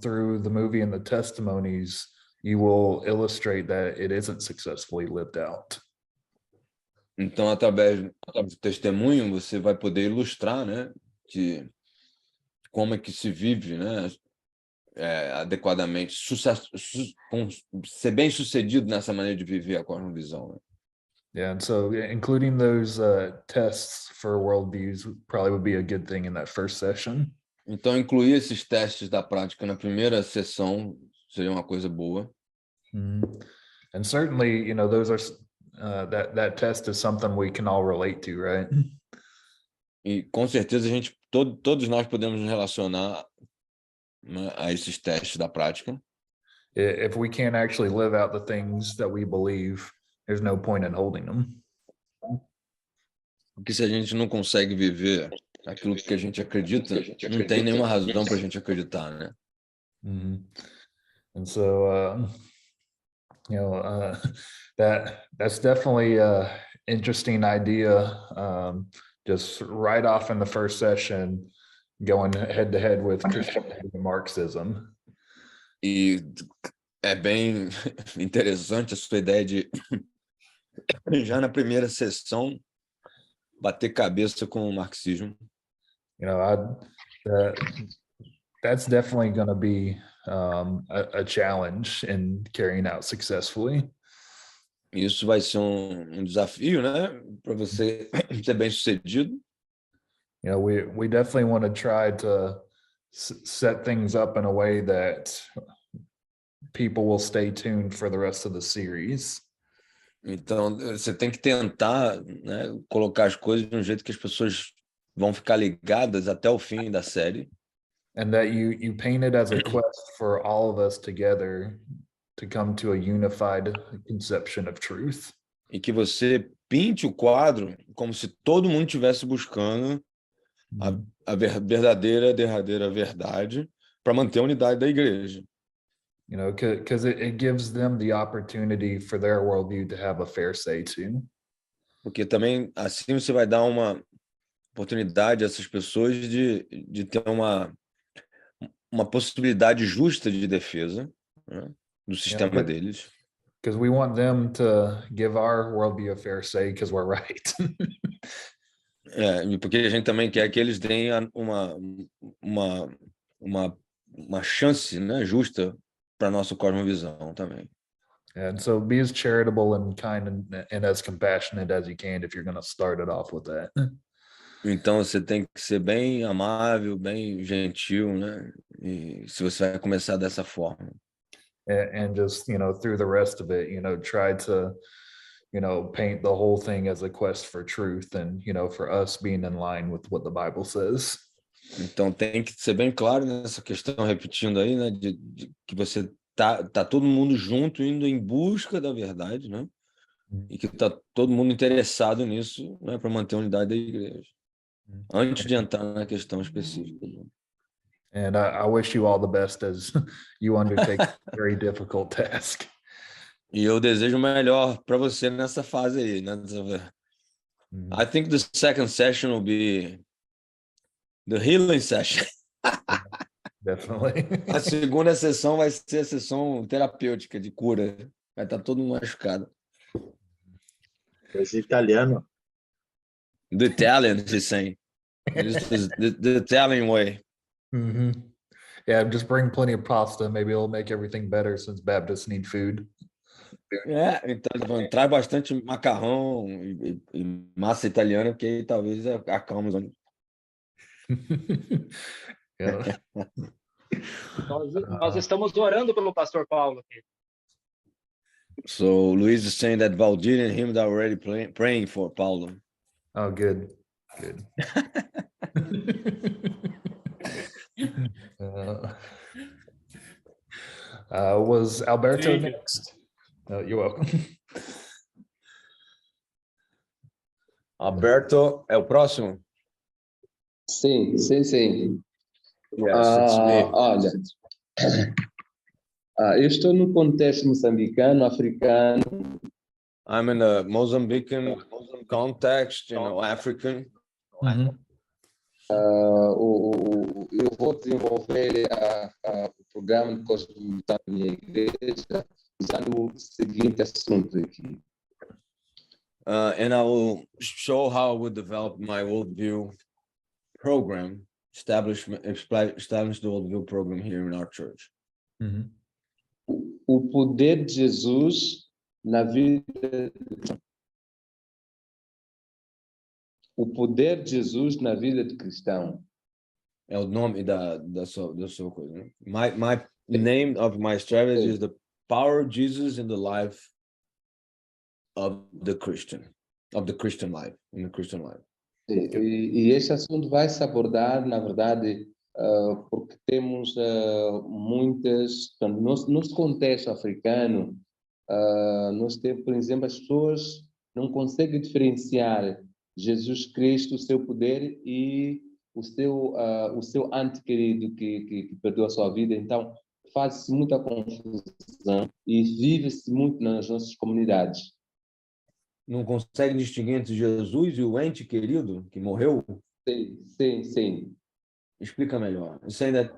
through the movie and the testimonies, you will illustrate that it isn't successfully lived out. Então, através do testemunho, você vai poder ilustrar, né, que como é que se vive, né, adequadamente, ser bem sucedido nessa maneira de viver a cosmovisão, né? Yeah, and so including those tests for worldviews probably would be a good thing in that first session. Então, incluir esses testes da prática na primeira sessão seria uma coisa boa. And certainly, you know, those are that test is something we can all relate to, right? E com certeza todos nós podemos nos relacionar, né, a esses testes da prática. If we can't actually live out the things that we believe, there's no point in holding them. Porque se a gente não consegue viver aquilo que a gente acredita, não tem nenhuma razão para a gente acreditar, né? And so, you know, that's definitely an interesting idea. Just right off in the first session, going head to head with Christianity and Marxism. E é bem interessante a sua ideia de já na primeira sessão bater cabeça com o marxismo. You know, that's definitely going to be a challenge in carrying out successfully. Isso vai ser desafio, né, para você ser bem sucedido. You know, we definitely want to try to set things up in a way that people will stay tuned for the rest of the series. Então, você tem que tentar, né, colocar as coisas de um jeito que as pessoas vão ficar ligadas até o fim da série. And that you paint it as a quest for all of us together to come to a unified conception of truth. E que você pinte o quadro como se todo mundo estivesse buscando a verdadeira, derradeira verdade para manter a unidade da igreja. You know, because it gives them the opportunity for their worldview to have a fair say too. Porque também assim você vai dar uma oportunidade a essas pessoas de ter uma possibilidade justa de defesa, né, do sistema deles. Because we want them to give our worldview a fair say because we're right. Porque a gente também quer que eles deem uma chance, né, justa para nossa cosmovisão também. And so be as charitable and kind and as compassionate as you can if you're going to start it off with that. Então você tem que ser bem amável, bem gentil, né? E se você vai começar dessa forma. And just, you know, through the rest of it, you know, try to, you know, paint the whole thing as a quest for truth and, you know, for us being in line with what the Bible says. Então tem que ser bem claro nessa questão, repetindo aí, né, de que você tá todo mundo junto indo em busca da verdade, né? E que tá todo mundo interessado nisso, né, para manter a unidade da igreja. Antes de entrar na questão específica. And I wish you all the best as you undertake a very difficult task. E eu desejo o melhor para você nessa fase aí, né? I think the second session will be the healing session. Definitely. A segunda sessão vai ser a sessão terapêutica de cura. Vai estar todo mundo machucado. Esse italiano. The Italian, he's saying. This is the Italian way. Mm-hmm. Yeah, just bring plenty of pasta. Maybe it'll make everything better since Baptists need food. Então traz bastante macarrão e massa italiana, porque aí talvez acalme os ânimos. Yeah. Nós estamos orando pelo pastor Paulo aqui. So Luis is saying that Valdir and him are already praying for Paulo. Oh, good. Good. Was Alberto next? You're welcome. Alberto é o próximo? Sim. Yes, it's me. Olha, eu estou no contexto moçambicano, africano. I'm in a Mozambican context, African. Mm-hmm. Eu vou desenvolver o programa de cosmovisão da minha igreja usando o seguinte assunto aqui. And I will show how I would develop my worldview program, establish the worldview program here in our church. Mm-hmm. O poder de Jesus na vida. O poder de Jesus na vida de cristão. É o nome da sua coisa, né? My name of my strategy is the power of Jesus in the life of the Christian life, in the Christian life. E este assunto vai se abordar, na verdade, porque temos muitas, no contexto africano, nós temos, por exemplo, as pessoas não conseguem diferenciar Jesus Cristo, o seu poder e o seu antequerido que perdeu a sua vida. Então, faz-se muita confusão e vive-se muito nas nossas comunidades. Não consegue distinguir entre Jesus e o ente querido que morreu? Sim. Explica melhor. You're saying that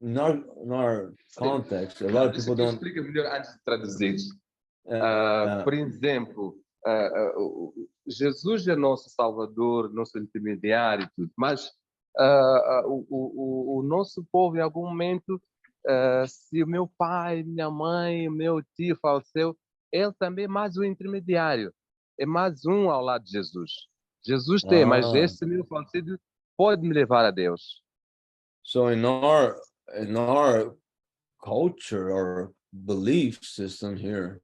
in our context, a lot of people don't. Explica melhor antes de traduzir. Por exemplo, Jesus é nosso Salvador, nosso intermediário e tudo, mas o nosso povo, em algum momento, se o meu pai, minha mãe, o meu tio faleceu, ele também é mais um intermediário, é mais um ao lado de Jesus. Jesus tem, mas esse meu falecido pode me levar a Deus. So in our culture or belief system here,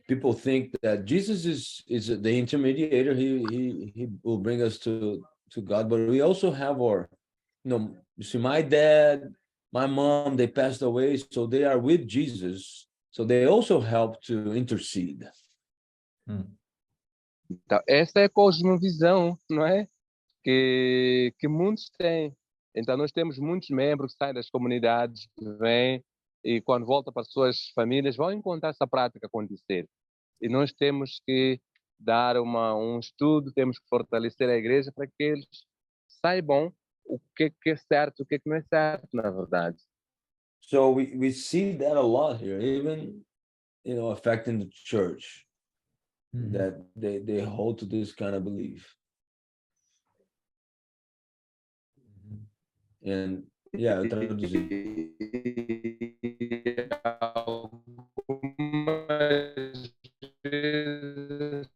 people think that Jesus is the intermediator. He will bring us to God, but we also have you see, my dad, my mom, they passed away, so they are with Jesus, so they also help to intercede. Então, essa é a cosmovisão, não é? Que muitos têm. Então, nós temos muitos membros que saem das comunidades, que vêm e, quando voltam para as suas famílias, vão encontrar essa prática acontecer. E nós temos que dar um estudo, temos que fortalecer a igreja para que eles saibam o que é certo, o que não é certo, na verdade. So we see that a lot here, even, affecting the church, that they hold to this kind of belief. And yeah, eu traduzi. Algumas vezes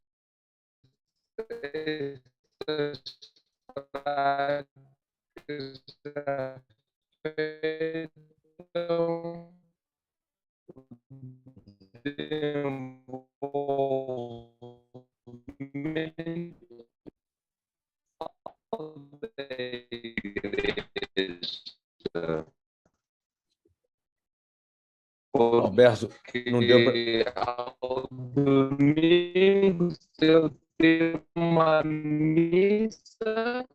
essas práticas afetam desenvolvimento da igreja. Alberto, não deu para. Porque ao domingo, se eu ter uma missa,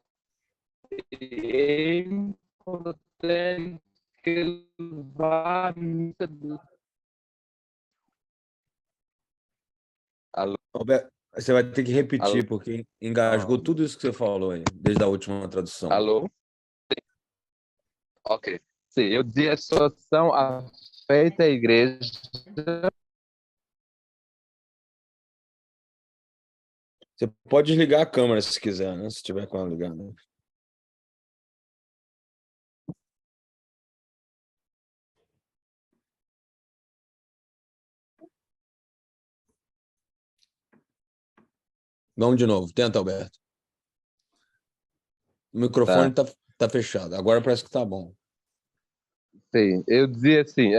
é importante que ele vá à missa do... Alô? Alberto, você vai ter que repetir, Alô? porque engasgou tudo isso que você falou aí, desde a última tradução. Alô? Ok. Sim, eu dizia a situação afeta a igreja. Você pode desligar a câmera se quiser, né? Se tiver com ela ligada. Vamos de novo. Tenta, Alberto. O microfone tá fechado. Agora parece que tá bom. Sim, eu dizia assim,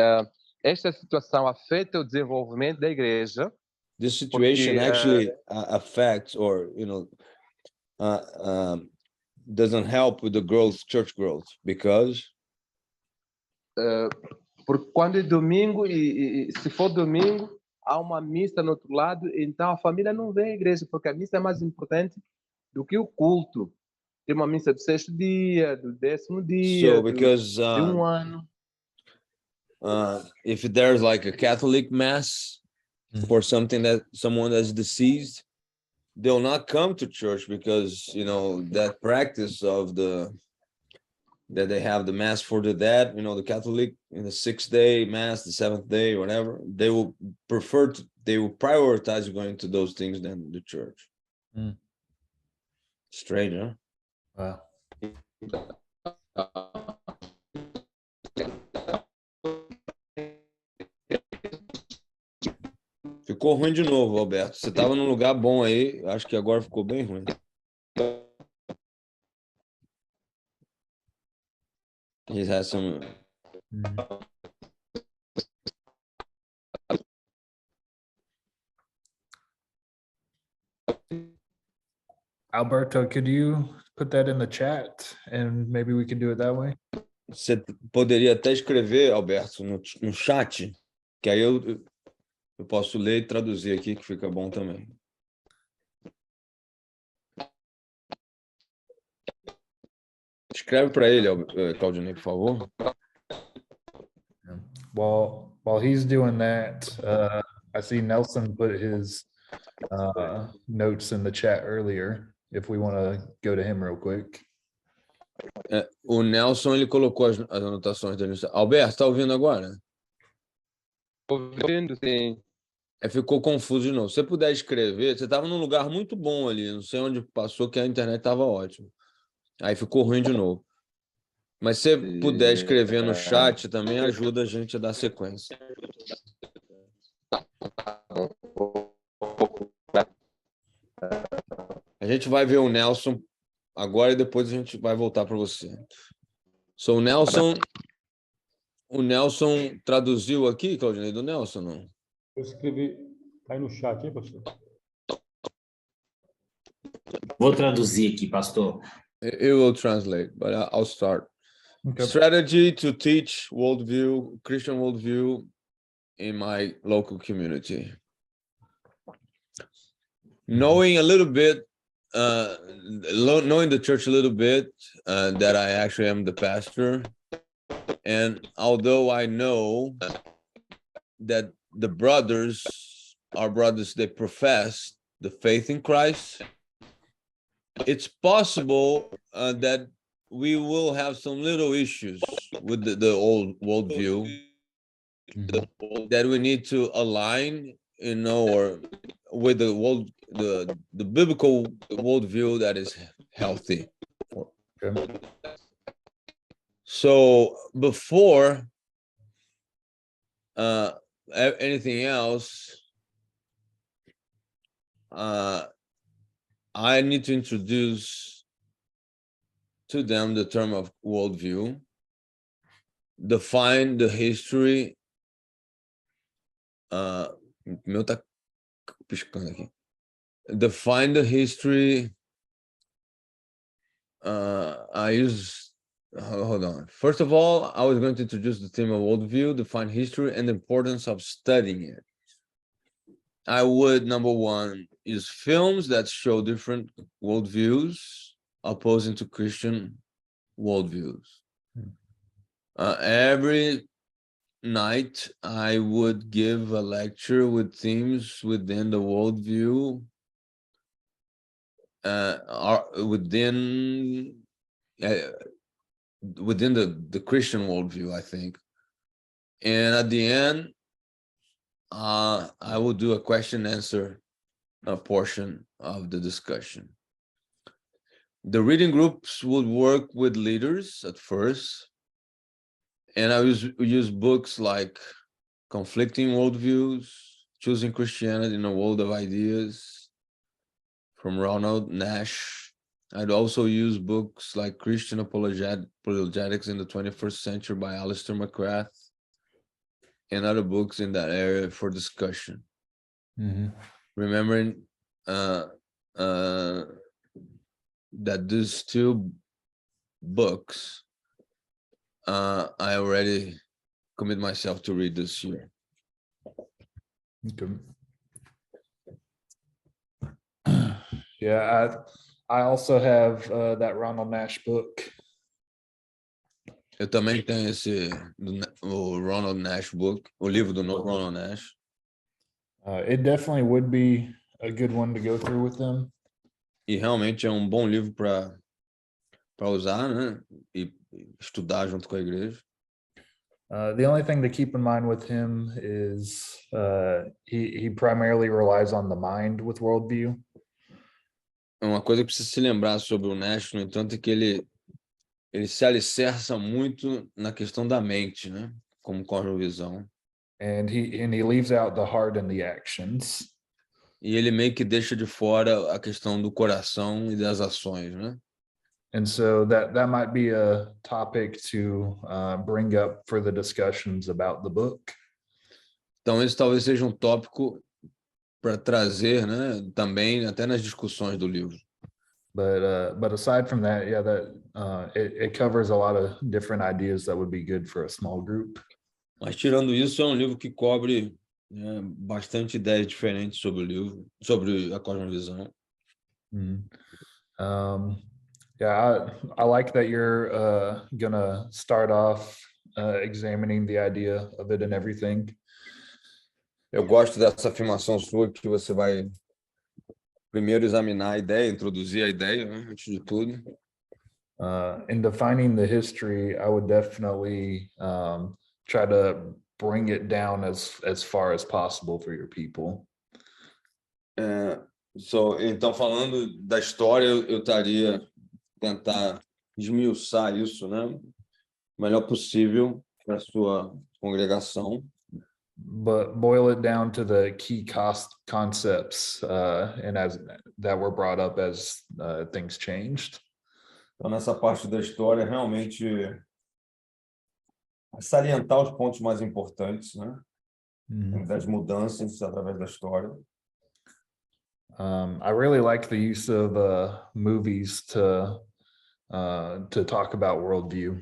esta situação afeta o desenvolvimento da igreja. This situation Porque, actually affects or, doesn't help with the growth, church growth, because porque quando é domingo e se for domingo, há uma missa no outro lado, então a família não vem à igreja, porque a missa é mais importante do que o culto. Tem uma missa do 6º dia, do 10º dia, because de ano. if there's like a Catholic mass for something that someone that's deceased, they'll not come to church because that practice of that they have the mass for the dead, the Catholic in the 6th day mass, the 7th day, whatever, they will prioritize going to those things than the church. Strange, huh? Wow. Ficou ruim de novo, Alberto. Você estava num lugar bom aí, acho que agora ficou bem ruim. He's had some. Alberto, could you put that in the chat and maybe we can do it that way? Você poderia até escrever, Alberto, no chat, que aí eu posso ler e traduzir aqui, que fica bom também. Escreve para ele, Claudinei, por favor. While he's doing that, I see Nelson put his notes in the chat earlier. If we want to go to him real quick. O Nelson, ele colocou as anotações dele. Alberto, está ouvindo agora? Ouvindo, sim. Ficou confuso de novo. Se você puder escrever, você estava num lugar muito bom ali, não sei onde passou, que a internet estava ótima. Aí ficou ruim de novo. Mas se você puder escrever no chat, também ajuda a gente a dar sequência. A gente vai ver o Nelson agora e depois a gente vai voltar para você. So, o Nelson traduziu aqui, Claudinei, do Nelson, não? Eu escrevi, tá aí no chat, hein, pastor? Vou traduzir aqui, pastor. It will translate, but I'll start. Okay. Strategy to teach Christian worldview in my local community. Knowing a little bit knowing the church a little bit, that I actually am the pastor, and although I know that the our brothers, they profess the faith in Christ, it's possible that we will have some little issues with the old worldview that we need to align, or with the biblical worldview that is healthy. Okay. So before anything else, I need to introduce to them the term of worldview, define the history. Meu tá piscando aqui. Define the history. I use, hold on. First of all, I was going to introduce the theme of worldview, define history, and the importance of studying it. I would, number one, use films that show different worldviews opposing to Christian worldviews. Every night, I would give a lecture with themes within the worldview, within the Christian worldview, I think. And at the end, I will do a question answer portion of the discussion. The reading groups would work with leaders at first, and I use books like Conflicting Worldviews, Choosing Christianity in a World of Ideas from Ronald Nash. I'd also use books like Christian Apologetics in the 21st Century by Alistair McGrath, and other books in that area for discussion. Remembering that these two books I already commit myself to read this year. Okay. Yeah, I also have that Ronald Nash book. Eu também tenho o Ronald Nash book, o livro do Ronald Nash. It definitely would be a good one to go through with them. E realmente é um bom livro para usar, né? E estudar junto com a igreja. The only thing to keep in mind with him is he primarily relies on the mind with worldview. Uma coisa que precisa se lembrar sobre o Nash, no entanto, é que ele se alicerça muito na questão da mente, né? Como cosmovisão. And he leaves out the heart and the actions. E ele meio que deixa de fora a questão do coração e das ações, né? And so that might be a topic to bring up for the discussions about the book. Então esse talvez seja um tópico para trazer, né? Também até nas discussões do livro. But aside from that, yeah, it covers a lot of different ideas that would be good for a small group. Mas tirando isso, é um livro que cobre, né, bastante ideias diferentes sobre o livro, sobre a cosmovisão. Yeah, I like that you're gonna start off examining the idea of it and everything. Eu gosto dessa afirmação sua que você vai primeiro examinar a ideia, introduzir a ideia, né, antes de tudo. In defining the history, I would definitely try to bring it down as far as possible for your people. Então, falando da história, eu estaria tentar esmiuçar isso, né, o melhor possível para a sua congregação. But boil it down to the key concepts and as that were brought up as things changed. Então, nessa parte da história, realmente salientar os pontos mais importantes, né? Das mudanças através da história. I really like the use of movies to talk about worldview.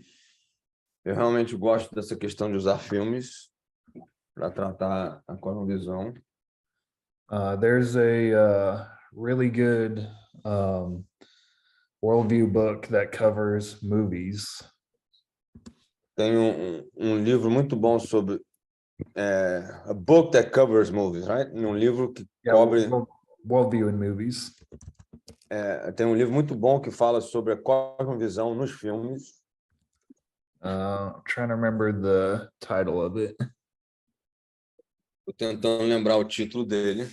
Eu realmente gosto dessa questão de usar filmes para tratar a cosmovisão. There's a really good worldview book that covers movies. Tem um livro muito bom sobre a book that covers movies, right? Um livro que cobre. Worldview in movies. Tem um livro muito bom que fala sobre a cosmovisão nos filmes. I'm trying to remember the title of it. Tô tentando lembrar o título dele.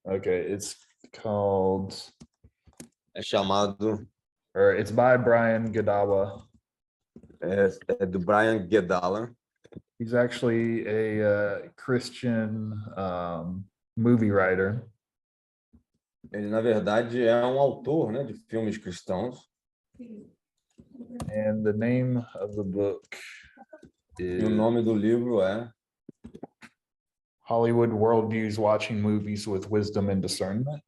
Okay, it's called, É chamado. or it's by Brian Godawa. É do Brian Guedala. He's actually a Christian movie writer. Ele, na verdade, é um autor, né, de filmes cristãos. And the name of the book E o is nome do livro é Hollywood Worldviews Watching Movies with Wisdom and Discernment.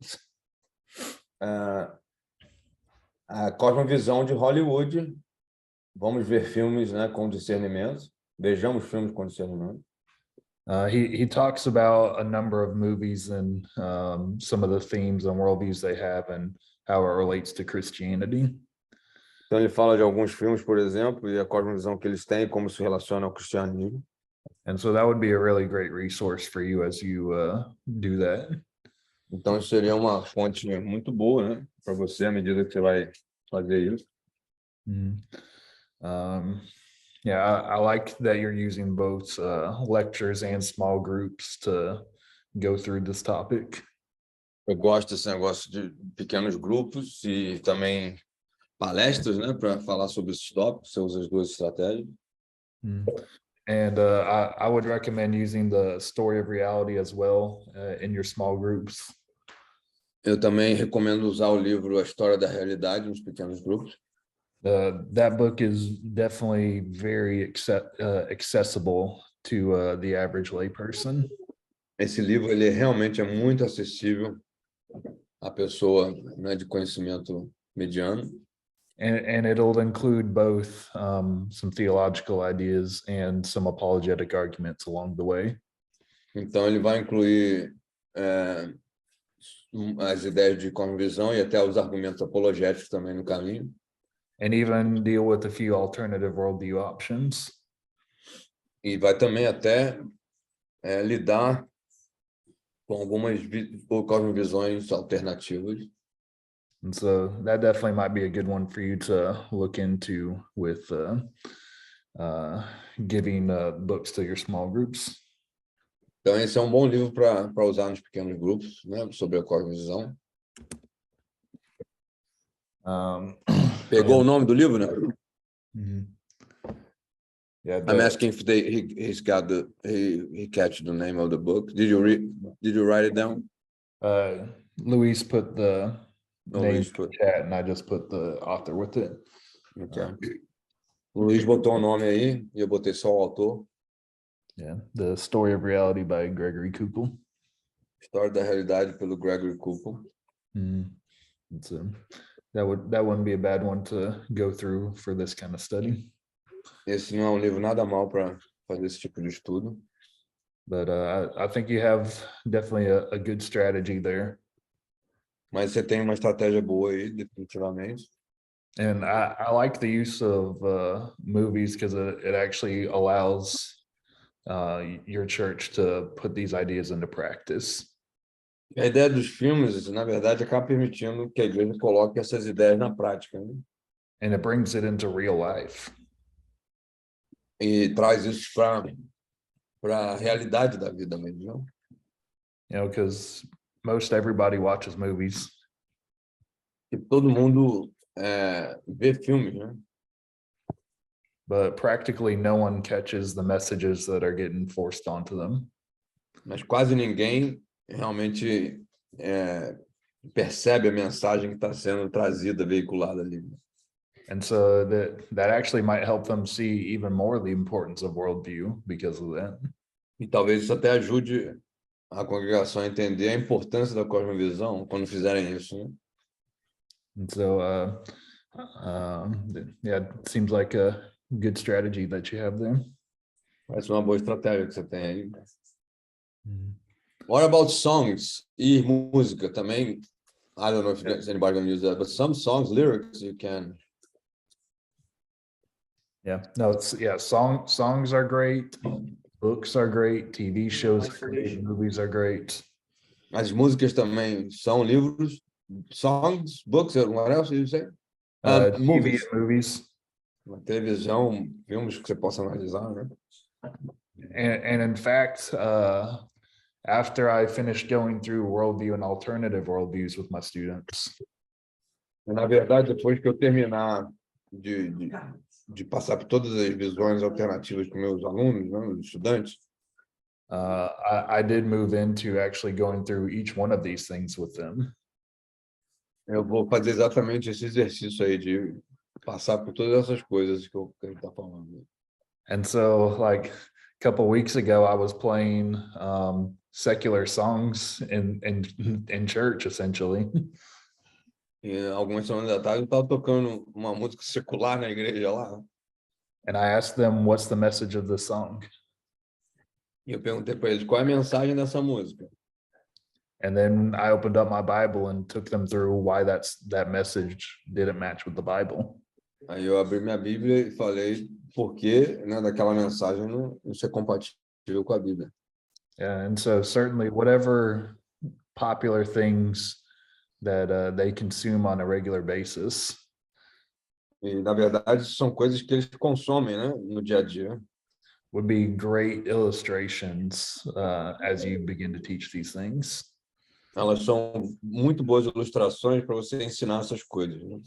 A cosmovisão de Hollywood. Vamos ver filmes, né, com discernimento. Vejamos filmes com discernimento. He talks about a number of movies and some of the themes and worldviews they have and how it relates to Christianity. Então ele fala de alguns filmes, por exemplo, e a cosmovisão que eles têm, como se relaciona ao cristianismo. And so that would be a really great resource for you as you do that. Então isso seria uma fonte muito boa, né, para você à medida que você vai fazer isso. Yeah, I like that you're using both lectures and small groups to go through this topic. Eu gosto desse negócio de pequenos grupos e também palestras, né, para falar sobre esses tópicos. Você usa as duas estratégias. And I would recommend using the story of reality as well in your small groups. Eu também recomendo usar o livro A História da Realidade nos pequenos grupos. That book is definitely very accessible to the average layperson. Esse livro ele realmente é muito acessível à pessoa, né, de conhecimento mediano. And it'll include both some theological ideas and some apologetic arguments along the way. Então ele vai incluir as ideias de cosmovisão e até os argumentos apologéticos também no caminho. And even deal with a few alternative worldview options. E vai também até lidar com algumas cosmovisões alternativas. And so that definitely might be a good one for you to look into with giving books to your small groups. Então esse é um bom livro para usar nos pequenos grupos, né, sobre a cosmovisão. Pegou o nome do livro, né? Yeah, I'm asking if he's got he catch the name of the book. Did you write it down? Luis put the name Luis in the chat and I just put the author with it. Okay. O Luiz botou o nome aí e eu botei só o autor. Yeah, The Story of Reality by Gregory Kukul. História da Realidade pelo Gregory Kukul. So that wouldn't be a bad one to go through for this kind of study. Esse não é um livro nada mal para fazer esse tipo de estudo. But I think you have definitely a good strategy there. Mas você tem uma estratégia boa aí, definitivamente. And I like the use of movies because it actually allows your church to put these ideas into practice. A ideia dos filmes, na verdade, acaba permitindo que a igreja coloque essas ideias na prática, né? And it brings it into real life. E traz isso para a realidade da vida mesmo, não? You know, because most everybody watches movies. E todo mundo vê filmes, né? But practically no one catches the messages that are getting forced onto them. Mas quase ninguém realmente percebe a mensagem que está sendo trazida, veiculada ali. And so that actually might help them see even more the importance of worldview because of that. E talvez isso até ajude a congregação a entender a importância da cosmovisão quando fizerem isso, né? And so, yeah, it seems like a good strategy that you have there. Parece uma boa estratégia que você tem aí. What about songs? E música também? I don't know if anybody's gonna use that, but some songs lyrics you can. Yeah, no, songs are great, books are great, TV shows are great, movies are great. As músicas também são livros, songs, books, what else did you say? TV Movies. and movies. Uma televisão, filmes que você possa analisar, né? And in fact, after I finished going through worldview and alternative worldviews with my students, Na verdade, depois que eu terminar de passar por todas as visões alternativas com meus alunos, né, os estudantes, I did move into actually going through each one of these things with them. eu vou fazer exatamente esse exercício aí de passar por todas essas coisas que ele está falando. And so, like a couple weeks ago, I was playing secular songs in church, essentially. E algumas semanas atrás eu estava tocando uma música secular na igreja lá. And I asked them, "What's the message of the song?" E eu perguntei para eles qual é a mensagem dessa música. And then I opened up my Bible and took them through why that message didn't match with the Bible. Aí eu abri minha Bíblia e falei por que, né, daquela mensagem não ser compatível com a Bíblia. Yeah, and so certainly whatever popular things that they consume on a regular basis. E na verdade são coisas que eles consomem, né, no dia a dia. Would be great illustrations as you begin to teach these things. Elas são muito boas ilustrações para você ensinar essas coisas, né?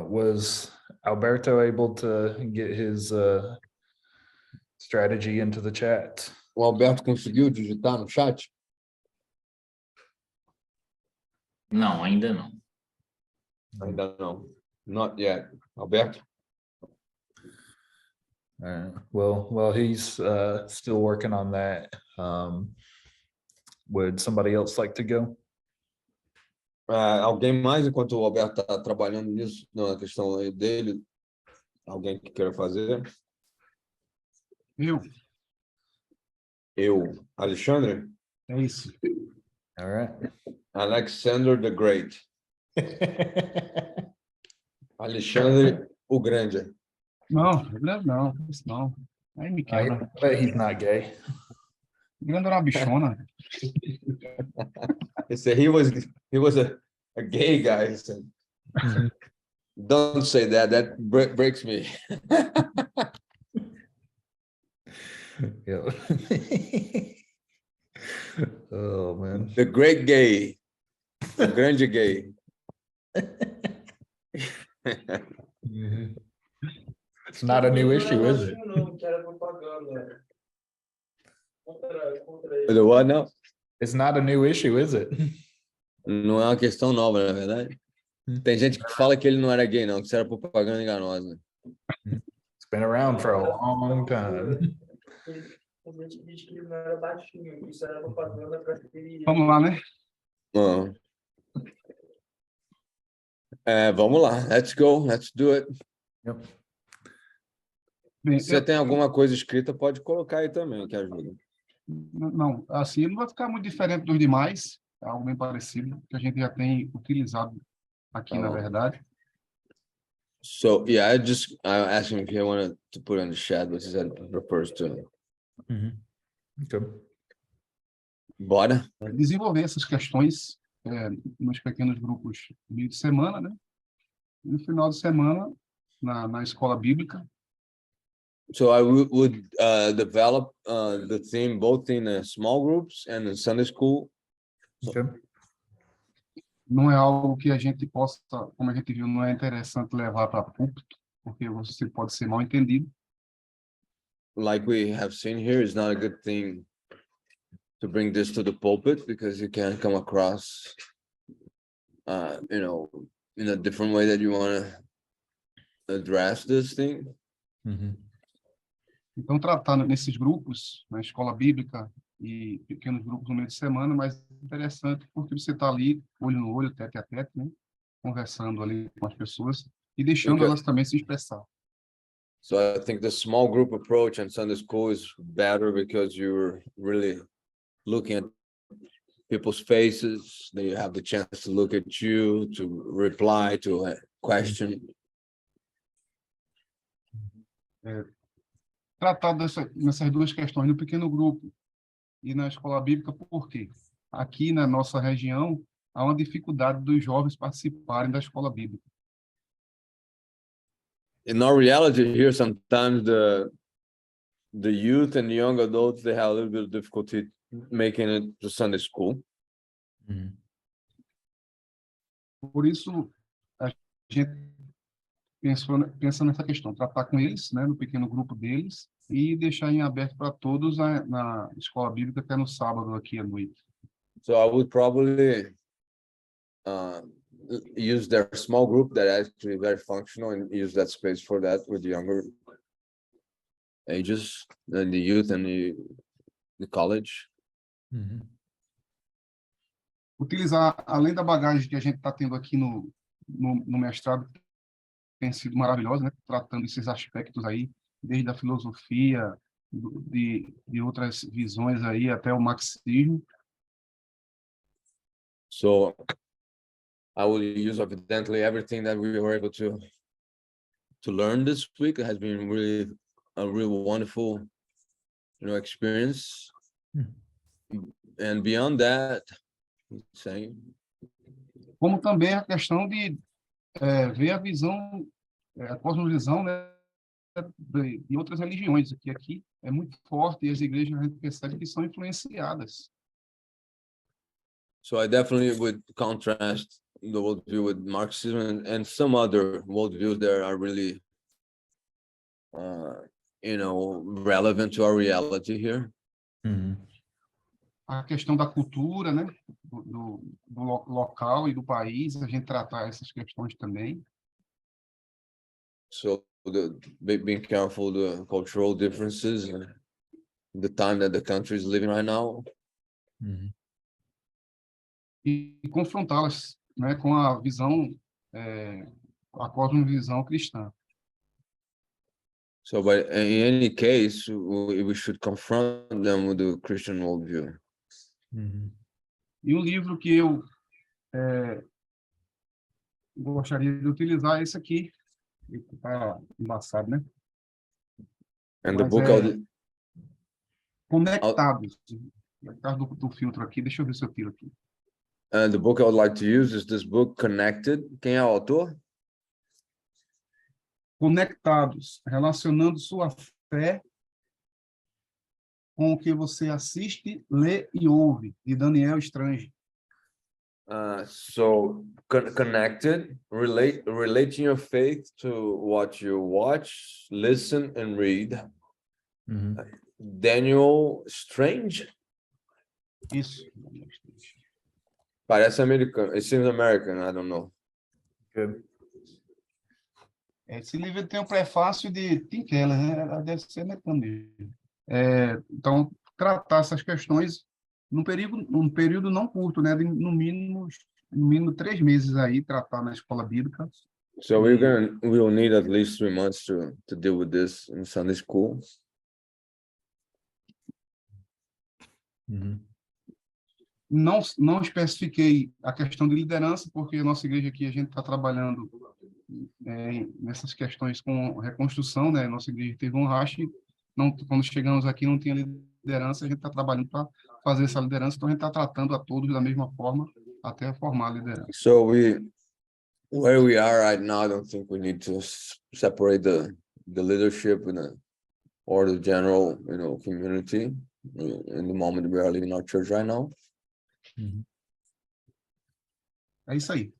Was Alberto able to get his strategy into the chat? O Alberto conseguiu digitar no chat? Não, ainda não. Ainda não. Not yet. Alberto? Well, he's still working on that. Would somebody else like to go? Alguém mais, enquanto o Alberto está trabalhando nisso, na questão aí dele? Alguém que queira fazer? Eu. Alexandre? É isso. All right. Alexander the Great. Alexandre o Grande. Não, não, isso não. Aí me quebra. But he's not gay. Grande era uma bichona. He said he was a gay guy. He said, don't say that. That breaks me. Yeah. Oh man. The great gay. The grande gay. It's not a new issue, is it? The what now? It's not a new issue, is it? Não é uma questão nova, na verdade. Tem gente que fala que ele não era gay, não, que isso era propaganda enganosa. It's been around for a long time. Vamos lá, né? Vamos lá. Let's go. Let's do it. Yep. Bem, Se você tem alguma coisa escrita, pode colocar aí também, que ajuda. não, assim, não vai ficar muito diferente dos demais. É algo bem parecido, que a gente já tem utilizado aqui, na verdade. So, yeah, I asked him if he wanted to put on the chat, but he said it refers to. Okay. Bora. Desenvolver essas questões nos pequenos grupos no meio de semana, né? E no final de semana, na escola bíblica. So I would develop the theme both in small groups and in Sunday school. Okay. Não é algo que a gente possa, como a gente viu, não é interessante levar para púlpito, porque você pode ser mal entendido. Like we have seen here, it's not a good thing to bring this to the pulpit because you can come across, in a different way that you want to address this thing. Então, tratando nesses grupos, na escola bíblica e pequenos grupos no meio de semana, mas interessante porque você está ali, olho no olho, tete a tete, né? Conversando ali com as pessoas e deixando elas também se expressar. So I think the small group approach in Sunday school is better because you're really looking at people's faces. They have the chance to look at you, to reply to a question. Tratar nessas duas questões no pequeno grupo e na escola bíblica, por quê? Aqui na nossa região, há uma dificuldade dos jovens participarem da escola bíblica. In our reality here, sometimes the youth and the young adults, they have a little bit of difficulty making it to Sunday school. Por isso, a gente pensa nessa questão, tratar com eles, né, no pequeno grupo deles, e deixar em aberto para todos na escola bíblica, que é no sábado aqui à noite. So I would probably use their small group that is actually very functional and use that space for that with the younger ages, and the youth and the college. Utilizar, além da bagagem que a gente está tendo aqui no mestrado, que tem sido maravilhosa, né, tratando esses aspectos aí, desde a filosofia, de outras visões aí, até o marxismo. So I will use evidently everything that we were able to learn this week. It has been really a real wonderful, experience. And beyond that, saying. Como também a questão de ver a visão, a cosmovisão, né, de outras religiões, que aqui é muito forte e as igrejas a gente percebe que são influenciadas. So I definitely would contrast the worldview with Marxism and some other worldviews that are really, relevant to our reality here. A questão da cultura, né, do local e do país, a gente tratar essas questões também. So being careful the cultural differences and the time that the country is living right now. E confrontá-las, né, com a visão, a cosmovisão cristã. So, but in any case, we should confront them with the Christian worldview. E um livro que eu gostaria de utilizar é esse aqui, que está embaçado, né? And the Mas book Conectados. Por causa do filtro aqui, deixa eu ver se eu tiro aqui. the book I would like to use is this book, Connected. Quem é o autor? Conectados, relacionando sua fé com o que você assiste, lê e ouve, de Daniel Strange. So connected, relating your faith to what you watch, listen, and read. Daniel Strange. Isso. Parece americano. It seems American. I don't know. Good. Esse livro tem um prefácio de Tim Keller, né? Ela deve ser americano mesmo. Então, tratar essas questões num período não curto, né? No mínimo 3 meses aí, tratar na escola bíblica. So we will need at least 3 months to deal with this in Sunday school. Não especifiquei a questão de liderança, porque a nossa igreja aqui, a gente está trabalhando nessas questões com reconstrução, né? Nossa igreja teve um racha, quando chegamos aqui não tinha liderança, a gente está trabalhando para fazer essa liderança, então a gente está tratando a todos da mesma forma até formar a liderança. So where we are right now, I don't think we need to separate the leadership or the general, community in the moment we are living our church right now. É isso aí.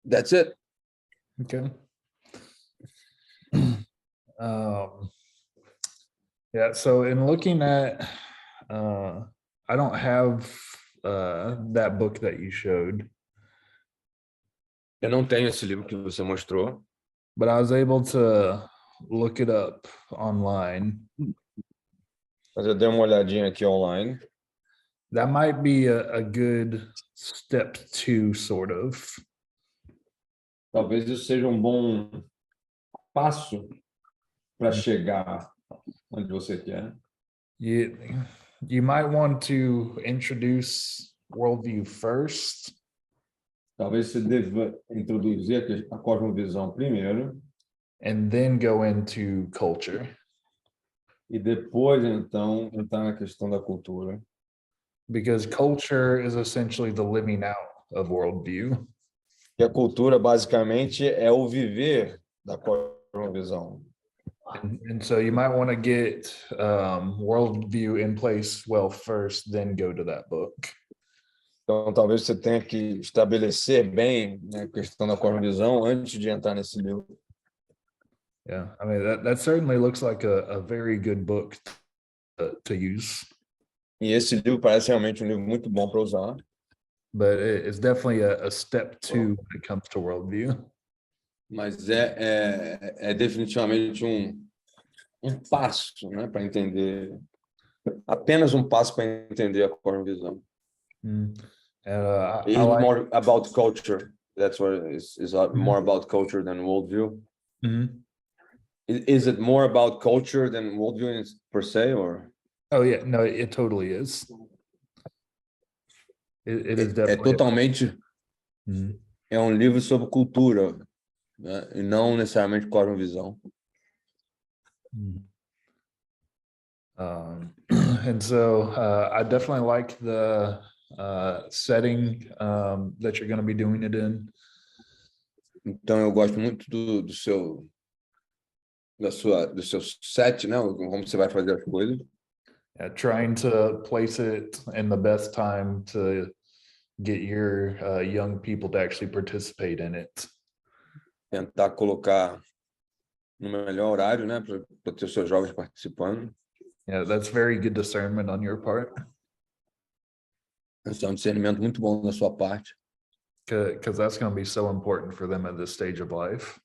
That's it. Okay. Yeah, so in looking at, I don't have that book that you showed. Eu não tenho esse livro que você mostrou. But I was able to look it up online. Mas eu dei uma olhadinha aqui online. That might be a good step 2, sort of. Talvez isso seja um bom passo para chegar onde você quer. You might want to introduce worldview first. Talvez você deva introduzir a cosmovisão primeiro. And then go into culture. E depois, então, entrar na questão da cultura. Because culture is essentially the living out of worldview. E a cultura, basicamente, é o viver da cosmovisão. And so you might want to get worldview in place well first, then go to that book. Então, talvez você tenha que estabelecer bem, né, a questão da cosmovisão antes de entrar nesse livro. Yeah, I mean, that certainly looks like a very good book to use. E esse livro parece realmente um livro muito bom para usar. But it's definitely a step two when it comes to worldview. Mas é definitivamente um passo, né, para entender, apenas um passo para entender a cosmovisão. It's more about culture. That's what it is. It's more about culture than worldview. Is it more about culture than worldview per se, or? Oh yeah, no, it totally is. It is definitely. É totalmente. É um livro sobre cultura, né? E não necessariamente cosmovisão. And so I definitely like the setting that you're going to be doing it in. Então eu gosto muito do seu set, né? Como você vai fazer as coisas. Trying to place it in the best time to get your young people to actually participate in it. Tentar colocar no melhor horário, né? Para ter os seus jovens participando. Yeah, that's very good discernment on your part. Esse é um discernimento muito bom da sua parte. Because that's going to be so important for them at this stage of life.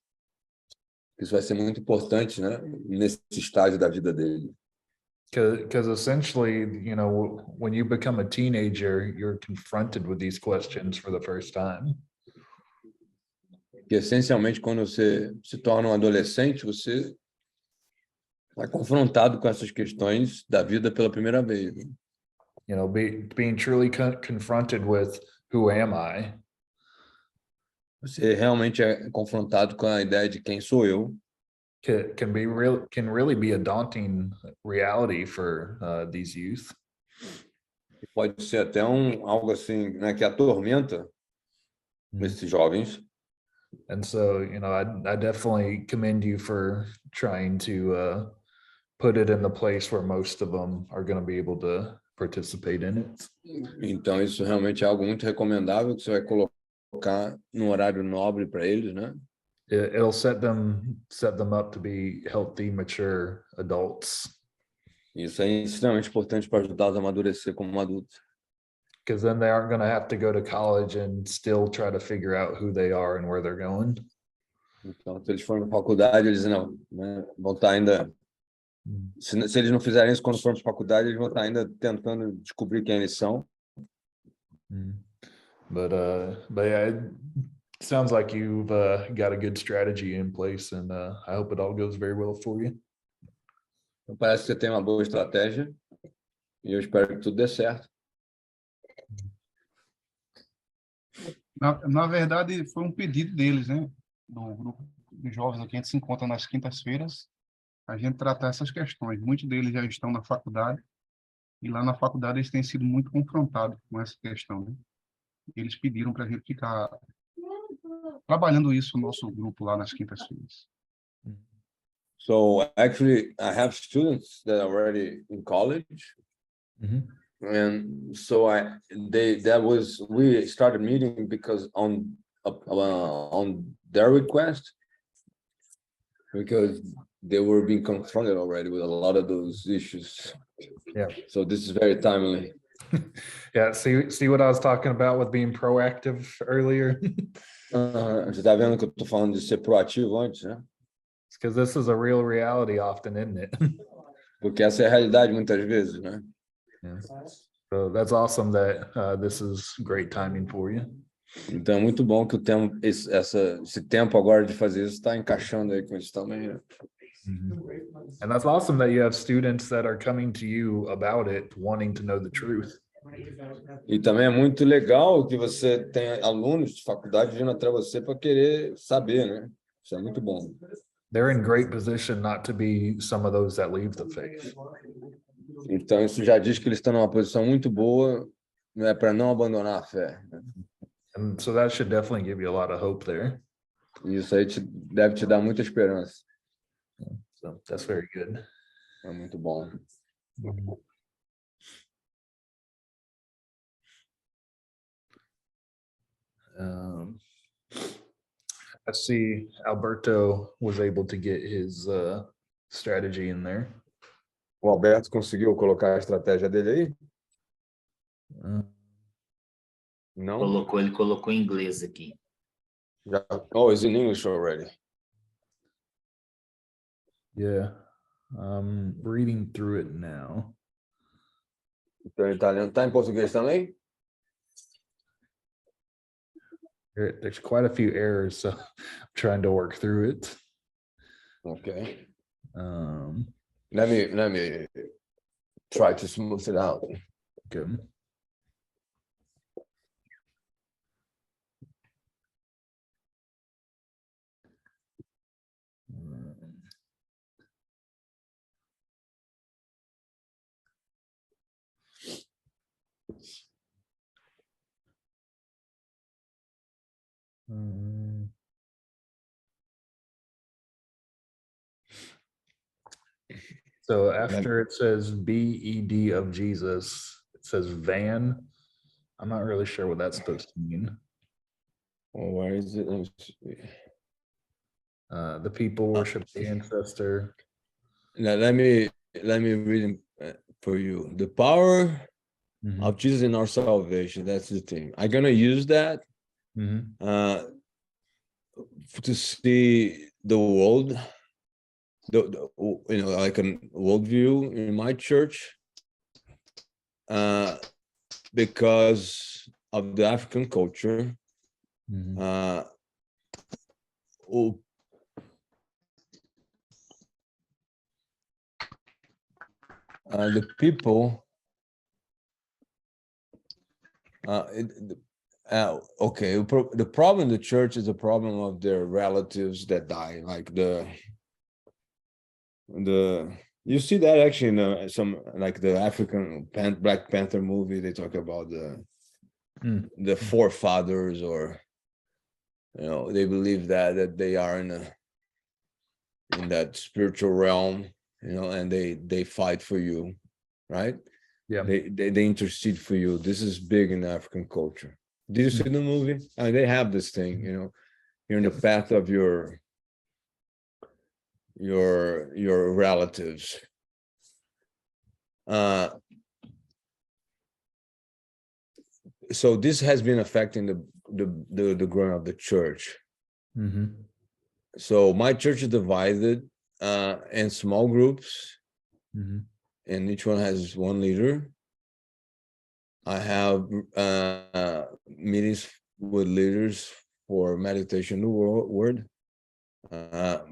Isso vai ser muito importante, né? Nesse estágio da vida dele. Because essentially, you know, when you become a teenager, you're confronted with these questions for the first time. Que essencialmente, quando você se torna um adolescente, você é confrontado com essas questões da vida pela primeira vez. You know, being truly confronted with who am I? Você realmente é confrontado com a ideia de quem sou eu. Can really be a daunting reality for these youth. Pode ser até algo assim, né, que atormenta esses jovens. And so, you know, I definitely commend you for trying to put it in the place where most of them are going to be able to participate in it. Então isso realmente é algo muito recomendável que você vai colocar no horário nobre para eles, né? It'll set them up to be healthy, mature adults. Isso é extremamente importante para ajudá-los a amadurecer como adultos. Because then they aren't going to have to go to college and still try to figure out who they are and where they're going. Então, se eles forem para a faculdade, eles não, né, vão estar ainda. Se eles não fizerem isso quando forem para a faculdade, eles vão estar ainda tentando descobrir quem eles são. But yeah, it sounds like you've got a good strategy in place, and I hope it all goes very well for you. Então, parece que você tem uma boa estratégia e eu espero que tudo dê certo. Na verdade, foi um pedido deles, né? Do grupo de jovens aqui, a gente se encontra nas quintas-feiras, a gente tratar essas questões. Muitos deles já estão na faculdade, e lá na faculdade eles têm sido muito confrontados com essa questão, né? Eles pediram para a gente ficar trabalhando isso no nosso grupo lá nas quintas-feiras. So actually, I have students that are already in college. And so we started meeting because on their request, because they were being confronted already with a lot of those issues. Yeah. So this is very timely. Yeah. See what I was talking about with being proactive earlier. Você está vendo que eu estou falando de ser proativo antes, né? Because this is a real reality often, isn't it? Porque essa é a realidade muitas vezes, né? Yeah. So that's awesome that this is great timing for you. Então é muito bom que esse tempo agora de fazer isso está encaixando aí com isso também, né? And that's awesome that you have students that are coming to you about it, wanting to know the truth. E também é muito legal que você tenha alunos de faculdade vindo atrás você para querer saber, né? Isso é muito bom. They're in great position not to be some of those that leave the faith. Então, isso já diz que eles estão numa posição muito boa, né, para não abandonar a fé. And so that should definitely give you a lot of hope there. E isso aí deve te dar muita esperança. So that's very good. É muito bom. I see Alberto was able to get his strategy in there. O Alberto conseguiu colocar a estratégia dele aí? Não? Ele colocou em inglês aqui. Já, oh, it's in English already. Yeah, I'm reading through it now. Então, em italiano. Tá em português também? There's quite a few errors, so I'm trying to work through it. Okay. Let me try to smooth it out. Good. So after it says BED of Jesus, it says van. I'm not really sure what that's supposed to mean. Oh, where is it? Let me see. The people worship the ancestor. Now, let me read it for you. The power of Jesus in our salvation. That's the thing. I'm gonna use that to see the world, like a worldview in my church, because of the African culture. The people, okay, the problem in the church is the problem of their relatives that die, like the you see that actually in some, like the African Black Panther movie. They talk about the forefathers, or they believe that they are in that spiritual realm, and they fight for you, right? Yeah. They intercede for you. This is big in African culture. Did you see the movie? I mean, they have this thing, you're in the path of your relatives. So this has been affecting the growing of the church. So my church is divided in small groups, and each one has one leader. I have meetings with leaders for meditation, the word,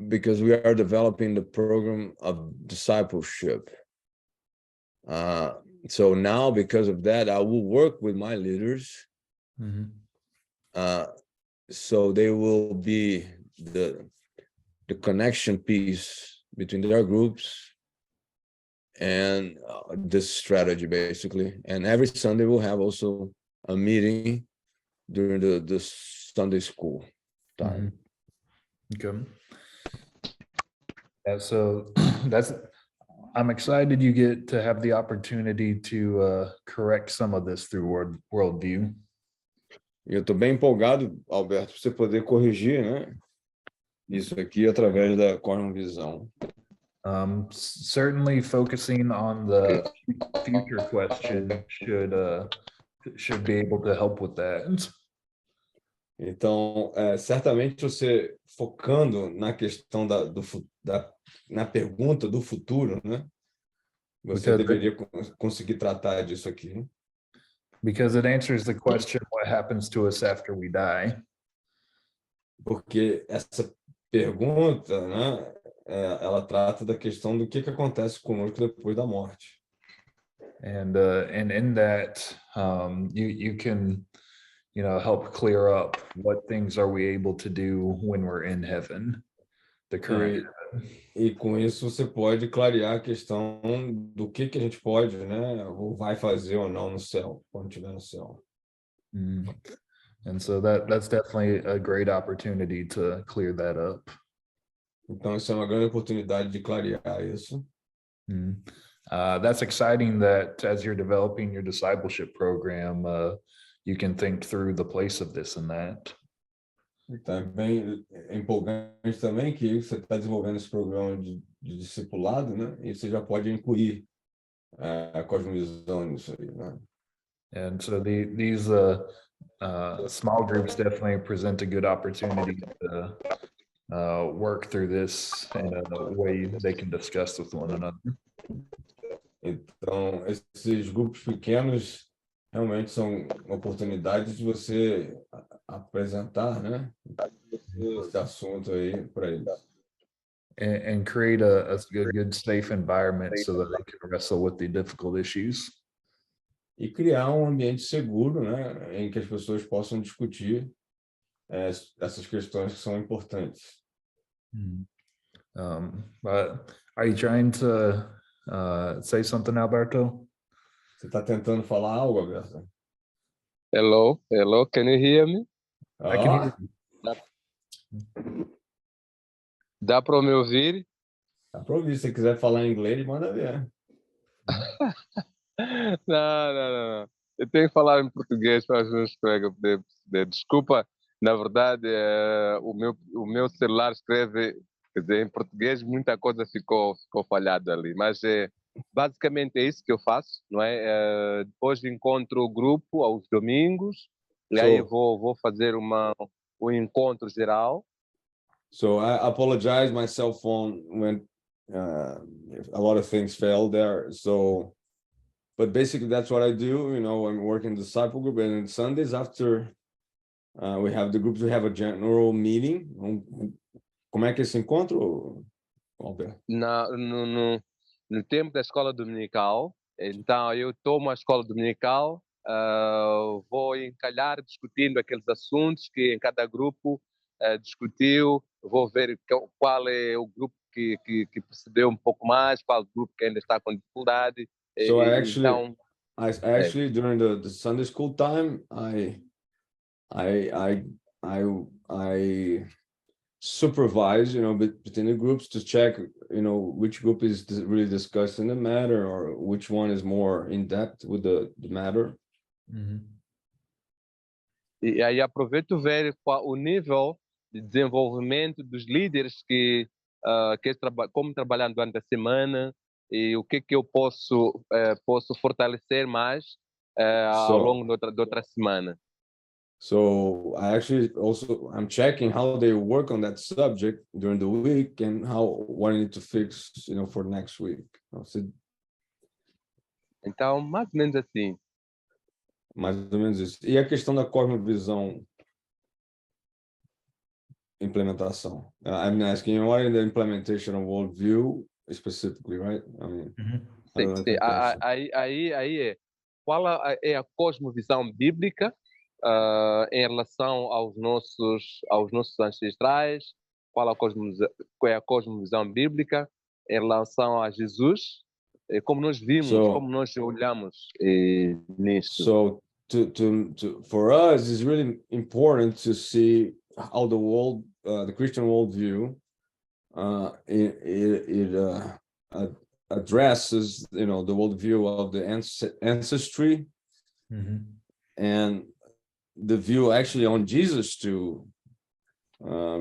because we are developing the program of discipleship. So now, because of that, I will work with my leaders. So they will be the connection piece between their groups and this strategy, basically. And every Sunday we'll have also a meeting during the Sunday school time. Okay. Yeah, so I'm excited you get to have the opportunity to correct some of this through worldview. E eu estou bem empolgado, Alberto, para você poder corrigir, né? Isso aqui através da cosmovisão. Certainly focusing on the future question should be able to help with that. Então, certamente você focando na questão na pergunta do futuro, né? Você deveria conseguir tratar disso aqui. Because it answers the question, what happens to us after we die? Porque essa pergunta, né, ela trata da questão do que acontece conosco depois da morte. And in that, you can, help clear up what things are we able to do when we're in heaven, the current. E com isso você pode clarear a questão do que a gente pode, né, ou vai fazer ou não no céu, quando estiver no céu. And so that's definitely a great opportunity to clear that up. Então, isso é uma grande oportunidade de clarear isso. That's exciting that as you're developing your discipleship program, you can think through the place of this and that. Então, é bem empolgante também que você está desenvolvendo esse programa de discipulado, né? E você já pode incluir a cosmovisão nisso aí, né? And so these small groups definitely present a good opportunity to work through this in a way they can discuss with one another. Então, esses grupos pequenos realmente são oportunidades de você apresentar, né, esse assunto aí para eles. And create a good safe environment so that they can wrestle with the difficult issues. E criar um ambiente seguro, né, em que as pessoas possam discutir essas questões que são importantes. But are you trying to say something, Alberto? Você está tentando falar algo, Alberto? Hello, can you hear me? I can hear you. Dá para me ouvir? Dá para ouvir. Se você quiser falar em inglês, manda ver. Não. Eu tenho que falar em português para os meus colegas poderem perceber. Desculpa, na verdade, o meu celular escreve, quer dizer, em português, muita coisa ficou falhada ali. Mas basicamente é isso que eu faço, não é? Depois encontro o grupo aos domingos, e aí vou fazer um encontro geral. So I apologize, my cell phone went, a lot of things failed there. So, but basically that's what I do. I'm working the disciple group, and on Sundays after we have the groups, we have a general meeting. Como é que é esse encontro, Albert? No tempo da escola dominical, então eu tomo a escola dominical, vou encalhar discutindo aqueles assuntos que em cada grupo discutiu, vou ver qual é o grupo que percebeu um pouco mais, qual grupo que ainda está com dificuldade. So I actually during the Sunday school time, I supervise, between the groups to check, which group is really discussing the matter or which one is more in depth with the matter. E aí aproveito ver qual o nível de desenvolvimento dos líderes que como trabalhando durante a semana e o que eu posso fortalecer mais ao longo de outra semana. So I actually I'm checking how they work on that subject during the week and what I need to fix, for next week. Então, mais ou menos assim. Mais ou menos isso. E a questão da cosmovisão implementação? I'm asking you what in the implementation of worldview specifically, right? I mean, sim. Aí é qual é a cosmovisão bíblica em relação aos nossos ancestrais, qual é a cosmovisão bíblica em relação a Jesus, como nós vimos, como nós olhamos nisso. So for us, it's really important to see how the Christian worldview, it addresses, the worldview of the ancestry, and the view actually on Jesus too,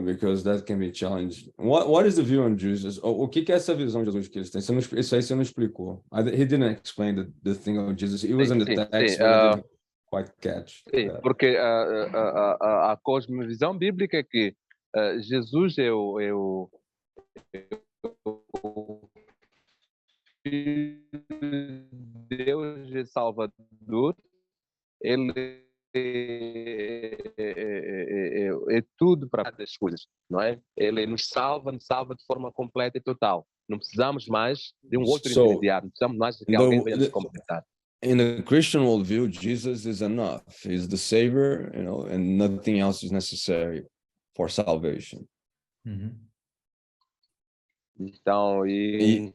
because that can be challenged. What is the view on Jesus? O que é essa visão de Jesus que eles têm? Isso aí você não explicou. He didn't explain the thing of Jesus. It was in the text, but I didn't quite catch. Porque a cosmovisão bíblica é que Jesus é o Deus é Salvador, ele é é tudo para as coisas, não é? Ele nos salva de forma completa e total. Não precisamos mais de um outro So, intermediário, não precisamos mais de que alguém venha nos completar. In the Christian worldview, Jesus is enough. He's the savior, you know, and nothing else is necessary for salvation. Então, E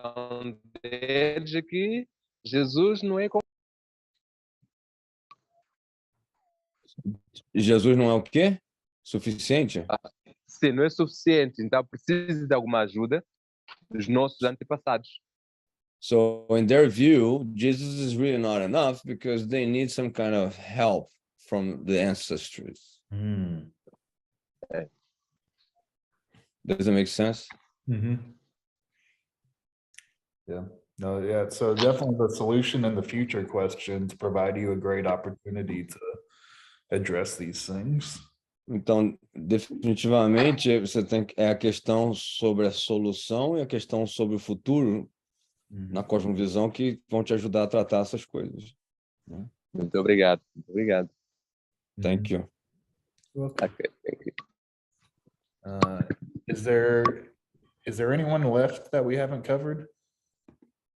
quando deles é que Jesus não é Jesus não é o quê? Suficiente? sim, não é suficiente, então precisa de alguma ajuda dos nossos antepassados. So in their view, Jesus is really not enough because they need some kind of help from the ancestors. Does that make sense? Yeah. No, yeah. So definitely the solution and the future questions provide you a great opportunity to address these things. Então, definitivamente, você tem a questão sobre a solução e a questão sobre o futuro na cosmovisão que vão te ajudar a tratar essas coisas. Muito obrigado. Muito obrigado. Thank you. Okay, thank you. Is there anyone left that we haven't covered?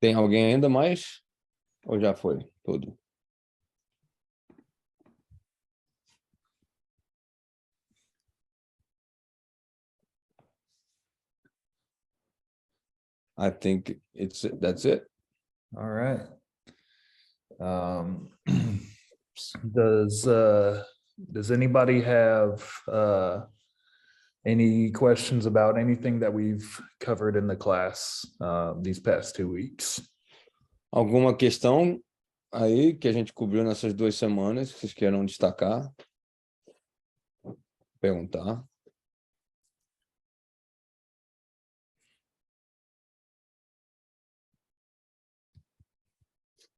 Tem alguém ainda mais? Ou já foi tudo? I think that's it. All right. Does anybody have any questions about anything that we've covered in the class these past 2 weeks? Alguma questão aí que a gente cobriu nessas 2 semanas que vocês queiram destacar? Perguntar?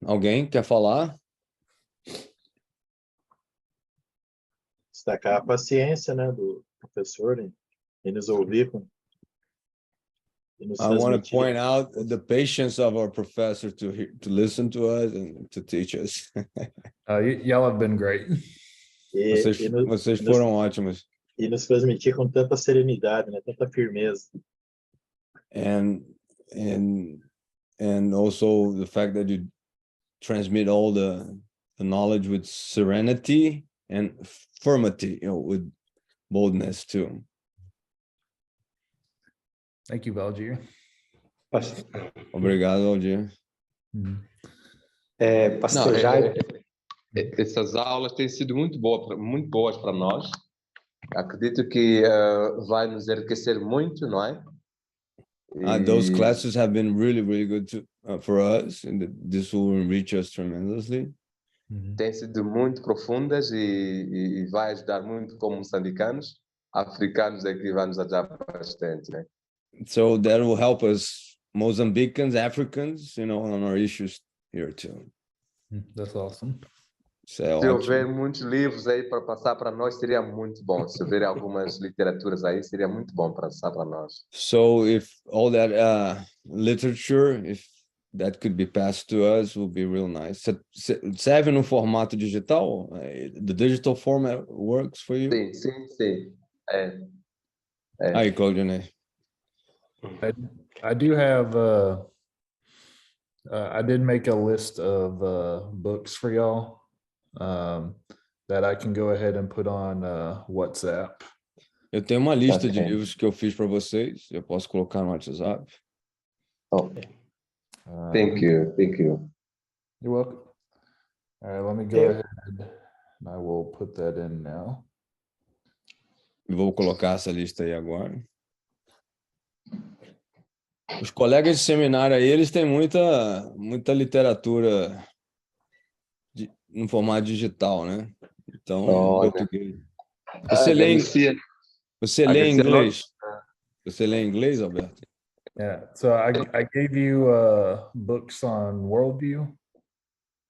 Alguém quer falar? Destacar a paciência, né, do professor em nos ouvir e nos I want to transmitir. point out the patience of our professor to listen to us and to teach us. Y'all have been great. Vocês foram ótimos. E nos transmitir com tanta serenidade, né, tanta firmeza. And also the fact that you transmit all the knowledge with serenity and firmity, you know, with boldness too. Thank you, Valdir. Obrigado, Valdir. Pastor Jair, Essas aulas têm sido muito boas para nós. Acredito que vai nos enriquecer muito, não é? Those classes have been really, really good for us, and this will enrich us tremendously. Têm sido muito profundas e vai ajudar muito como moçambicanos. Africanos é que vai nos ajudar bastante, né? So that will help us, Mozambicans, Africans, you know, on our issues here too. That's awesome. Isso é Se ótimo. houver muitos livros aí para passar para nós, seria muito bom. Se houver algumas literaturas aí, seria muito bom para passar para nós. So if all that literature, if that could be passed to us, would be real nice. Serve no formato digital? The digital format works for you? Sim. Aí, Claudinei. I do have I did make a list of books for y'all that I can go ahead and put on WhatsApp. Eu tenho uma lista de livros que eu fiz para vocês. Eu posso colocar no WhatsApp. Thank you. You're welcome. All right, let me go ahead and I will put that in now. Vou colocar essa lista aí agora. Os colegas de seminário aí, eles têm muita literatura no formato digital, né? Então, português. Você lê em inglês? Você lê em inglês, Alberto? Yeah, so I gave you books on worldview.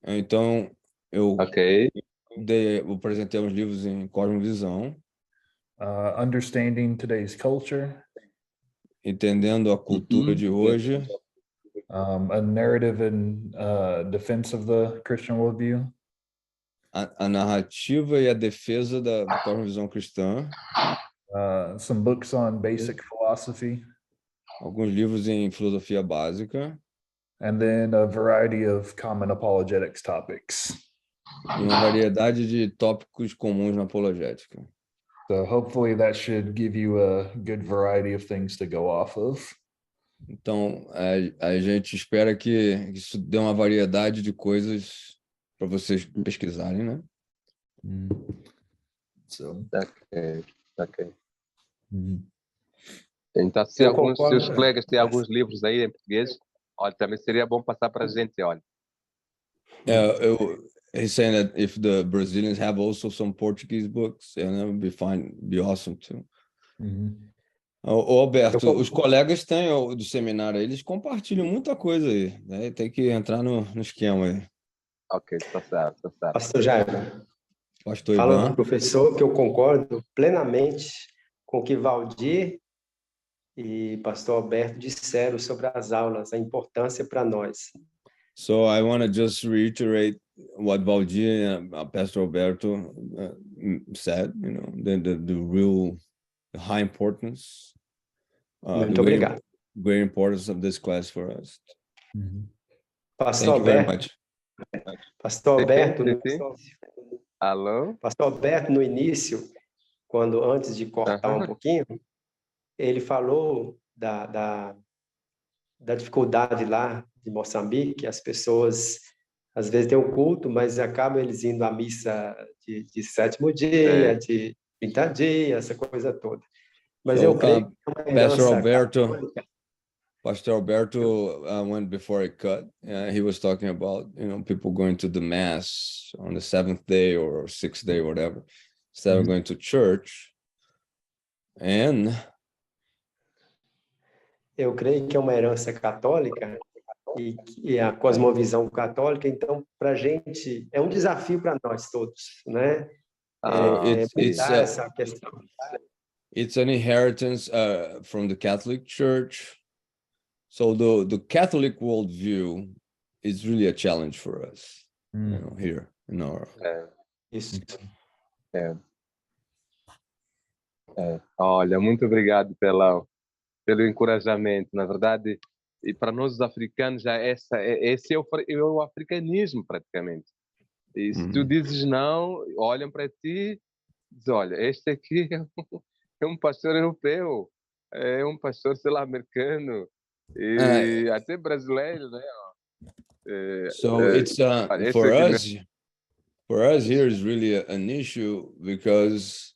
Então, eu Ok. apresentei uns livros em cosmovisão. Understanding today's culture. Entendendo a cultura de hoje. A narrative in defense of the Christian worldview. A narrativa e a defesa da cosmovisão cristã. Some books on basic philosophy. Alguns livros em filosofia básica. And then a variety of common apologetics topics. E uma variedade de tópicos comuns na apologética. So hopefully that should give you a good variety of things to go off of. Então, a gente espera que isso dê uma variedade de coisas para vocês pesquisarem, né? So, Ok. Então, se os colegas têm alguns livros aí em português, olha, também seria bom passar para a gente, olha. He's saying that if the Brazilians have also some Portuguese books, and that would be fine, be awesome too. Ô, Alberto, os colegas têm do seminário, eles compartilham muita coisa aí, né? Tem que entrar no esquema aí. Ok, tá certo. Pastor Jaime, Pastor fala Ivan. do professor que eu concordo plenamente com o que Valdir e pastor Alberto disseram sobre as aulas, a importância para nós. So I want to just reiterate what Valdir and Pastor Alberto said, you know, the real high importance, Muito obrigado. great importance of this class for us. Pastor Thank you very Alberto, much. Pastor Alberto, Alô? Pastor Alberto, no início, antes de cortar um pouquinho, ele falou da dificuldade lá de Moçambique, as pessoas às vezes têm um culto, mas acabam eles indo à missa de sétimo dia, de 30 dias, essa coisa toda. Mas eu creio que é uma herança Pastor Alberto, when before he cut, he was talking about, you know, people going to the mass on the 7th day or 6th day, whatever, instead of going to church. And eu creio que é uma herança católica e a cosmovisão católica, então, para a gente, é um desafio para nós todos, né? Essa questão. It's an inheritance from the Catholic Church. So the Catholic worldview is really a challenge for us, you know, here in our... Isso. Olha, muito obrigado pelo encorajamento. Na verdade, e para nós os africanos, esse é o africanismo praticamente. E se tu dizes não, olham para ti e dizem, olha, este aqui é um pastor europeu, é um pastor, sei lá, americano, e até brasileiro, né? So it's for us here is really an issue because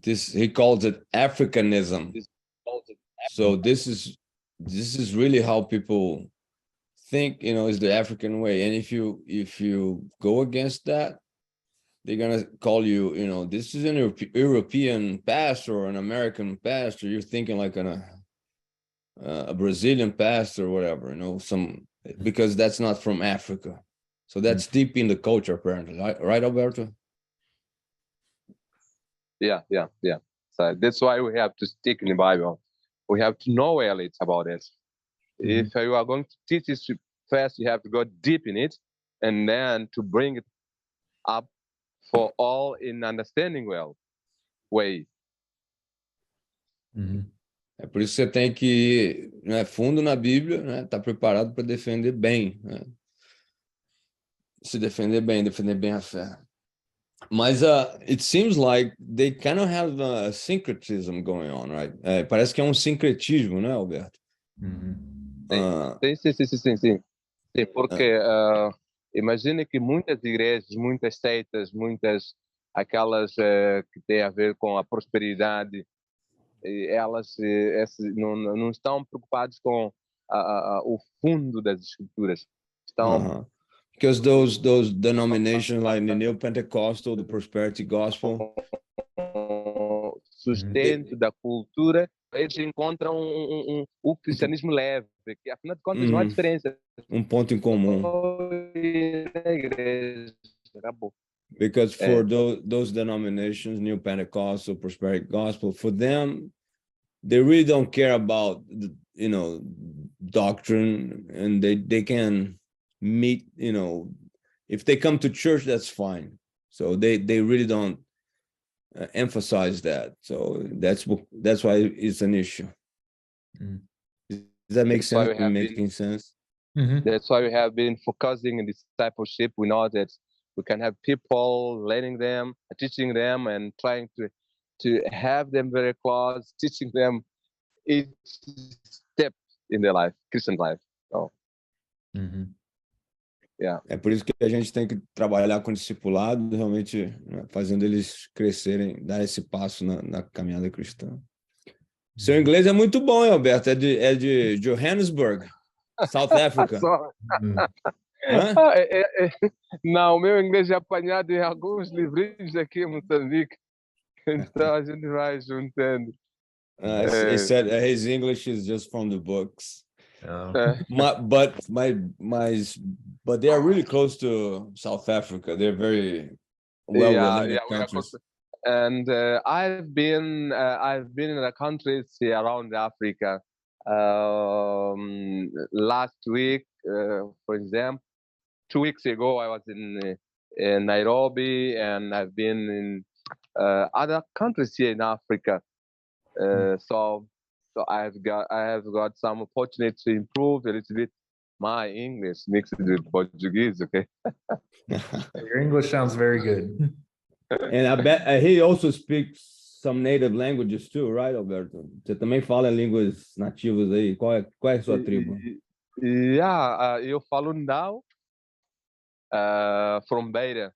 he calls it Africanism. So this is really how people think, you know, is the African way. And if you go against that, they're gonna call you, you know, this is an European pastor or an American pastor. You're thinking like a Brazilian pastor or whatever, you know, because that's not from Africa. So that's deep in the culture, apparently, right, Alberto? Yeah. So that's why we have to stick in the Bible. We have to know a little about it. If you are going to teach it first, you have to go deep in it, and then to bring it up for all in understanding way. É por isso que você tem que ir, né, fundo na Bíblia, né, tá preparado para defender bem, né? Se defender bem a fé. Mas it seems like they kind of have a syncretism going on, right? Parece que é um sincretismo, né, Alberto? Sim, porque imagine que muitas igrejas, muitas seitas, muitas aquelas que têm a ver com a prosperidade, elas não estão preocupadas com o fundo das escrituras. Estão because those denominations like the Neo Pentecostal, the Prosperity Gospel, sustento da cultura, eles encontram o cristianismo leve, que afinal de contas não há diferença. Ponto em comum. Na igreja, acabou. Because for those denominations, New Pentecostal, Prosperity Gospel, for them, they really don't care about doctrine, and they can meet, if they come to church, that's fine. So they really don't emphasize that. So that's why it's an issue. Does that make That's why sense? we have Making sense? That's why we have been focusing in discipleship. We know that we can have people learning them, teaching them, and trying to have them very close, teaching them each step in their life, Christian life. So, yeah. É por isso que a gente tem que trabalhar com discipulado, realmente, né, fazendo eles crescerem, dar esse passo na caminhada cristã. Seu inglês é muito bom, hein, Alberto? É de Johannesburg, South Africa. Hã? Não, meu inglês é apanhado em alguns livrinhos aqui em Moçambique. Então a gente vai juntando. He said his English is just from the books. But they are really close to South Africa. They're very well-related countries. And I've been in the countries around Africa. Last week, for example, 2 weeks ago, I was in Nairobi, and I've been in other countries here in Africa. So I have got some opportunity to improve a little bit my English mixed with Portuguese. Okay. Your English sounds very good. And I bet he also speaks some native languages too, right, Alberto? Você também fala línguas nativas aí? Qual é a sua tribo? Yeah, eu falo now from Beira.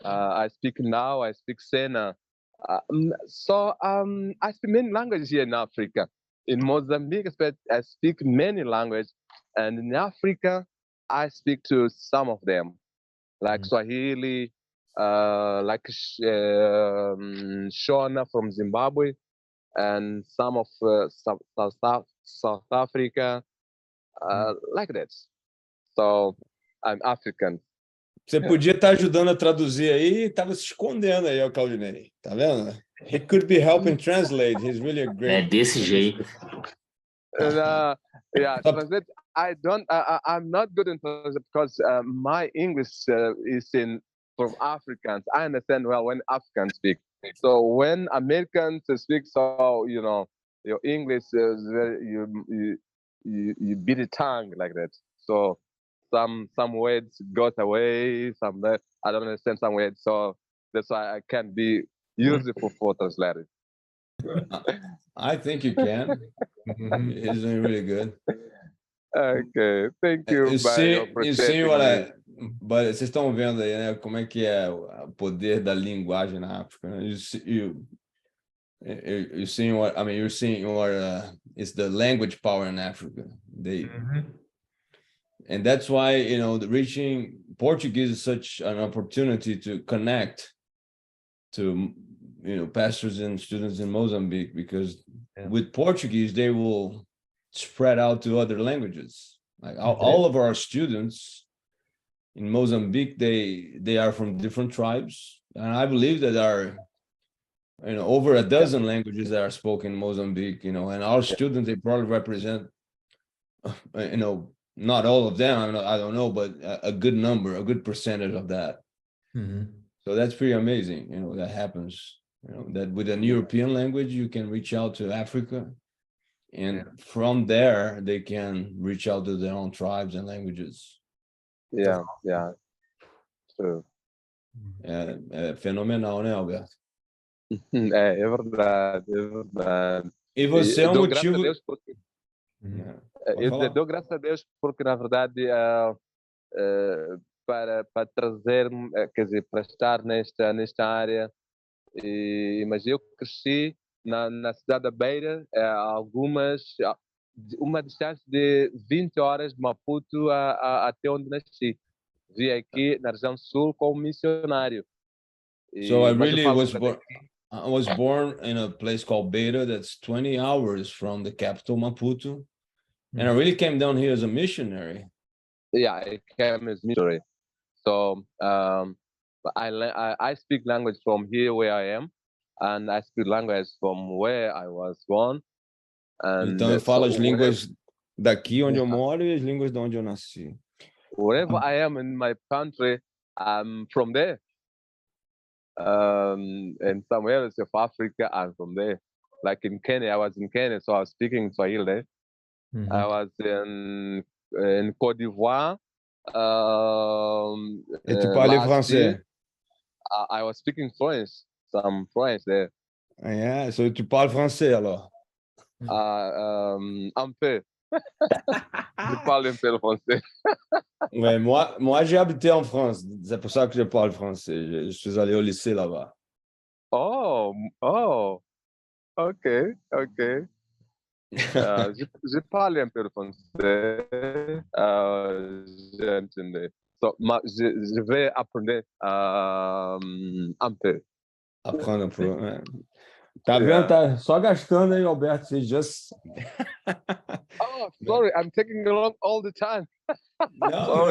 I speak now, I speak Sena. I speak many languages here in Africa. In Mozambique, I speak many languages, and in Africa, I speak to some of them, like Swahili, like Shona from Zimbabwe, and some of South Africa, like that. So I'm African. Você podia estar ajudando a traduzir aí e estava se escondendo aí, o Claudinei. Tá vendo? He could be helping translate. He's really a great. É desse jeito. Yeah, translate. I'm not good in translate because my English is from Africans. I understand well when Africans speak. So when Americans speak, so your English is very, you beat the tongue like that. So some words got away, I don't understand some words, so that's why I can't be useful for translating. I think you can. It's doing really good. Okay, thank you. You see but vocês estão vendo aí, né? Como é que é o poder da linguagem na África? Né? You're seeing what I mean. You're seeing it's the language power in Africa. And that's why, the reaching Portuguese is such an opportunity to connect to, pastors and students in Mozambique, because with Portuguese, they will spread out to other languages. Like all of our students in Mozambique, they are from different tribes. And I believe that there are, over a dozen languages that are spoken in Mozambique, and our students, they probably represent, not all of them, I don't know, but a good number, a good percentage of that. So that's pretty amazing, that happens, that with an European language, you can reach out to Africa, and from there, they can reach out to their own tribes and languages. Yeah, true. É fenomenal, né, Alberto? É verdade, é verdade. E você é um motivo... Eu dou graças a Deus porque, na verdade, para trazer, quer dizer, para estar nesta área, mas eu cresci na cidade da Beira, uma distância de 20 horas de Maputo até onde nasci. Vi aqui na região sul como missionário. So I was born in a place called Beira that's 20 hours from the capital, Maputo. And I really came down here as a missionary. Yeah, I came as missionary. So I speak language from here where I am, and I speak language from where I was born. And Então eu falo as so línguas daqui onde eu moro e as línguas de onde eu nasci. wherever I am in my country, I'm from there. And somewhere else of Africa, I'm from there. Like in Kenya, I was in Kenya, so I was speaking Swahili. I was in Côte d'Ivoire. Et tu parlais Last français? year, I was speaking French, some French there. Yeah, so tu parles français alors? Un peu. Je parle un peu le français. Ouais, moi j'ai habité en France, c'est pour ça que je parle français. Je suis allé au lycée là-bas. Oh, ok. Je parle un peu le français. J'entendais. So, je vais apprendre un peu. Apprendre un peu. Ouais. Tá vendo? Tá só gastando aí, Alberto. Você just... Oh, sorry, I'm taking along all the time. Não,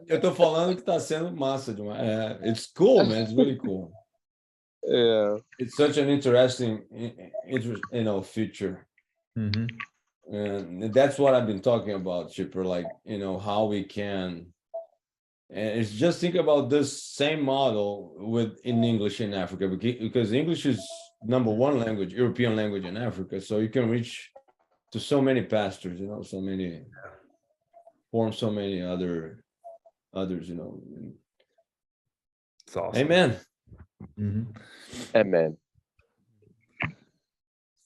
eu tô falando que tá sendo massa demais. It's cool, man. It's really cool. Yeah. It's such an interesting, future. Mm-hmm. And that's what I've been talking about, Chipper. Like, how we can. And it's just think about this same model in English in Africa, because English is number one language, European language in Africa. So you can reach to so many pastors, so many, form so many others, It's awesome. Amen. Mm-hmm. Amen.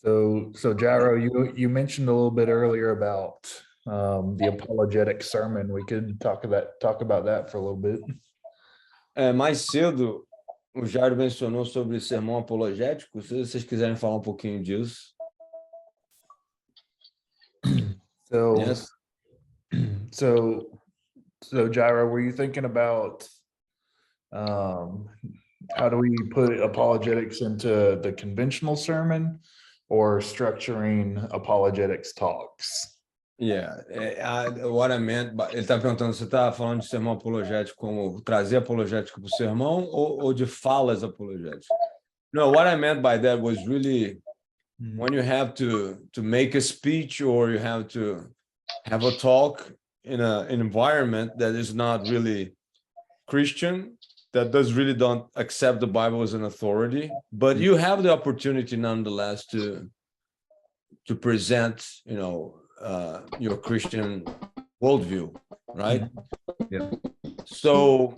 So Jairo, you mentioned a little bit earlier about the apologetic sermon. We could talk about that for a little bit. Mais cedo, o Jairo mencionou sobre sermão apologético. Se vocês quiserem falar um pouquinho disso. So, yes. so Jairo, were you thinking about how do we put apologetics into the conventional sermon or structuring apologetics talks? Yeah, what I meant, ele está perguntando, você está falando de sermão apologético como trazer apologético para o sermão ou de falas apologéticas? No, what I meant by that was really when you have to make a speech or you have to have a talk in an environment that is not really Christian, that don't accept the Bible as an authority, but you have the opportunity nonetheless to present, your Christian worldview, right? Yeah. So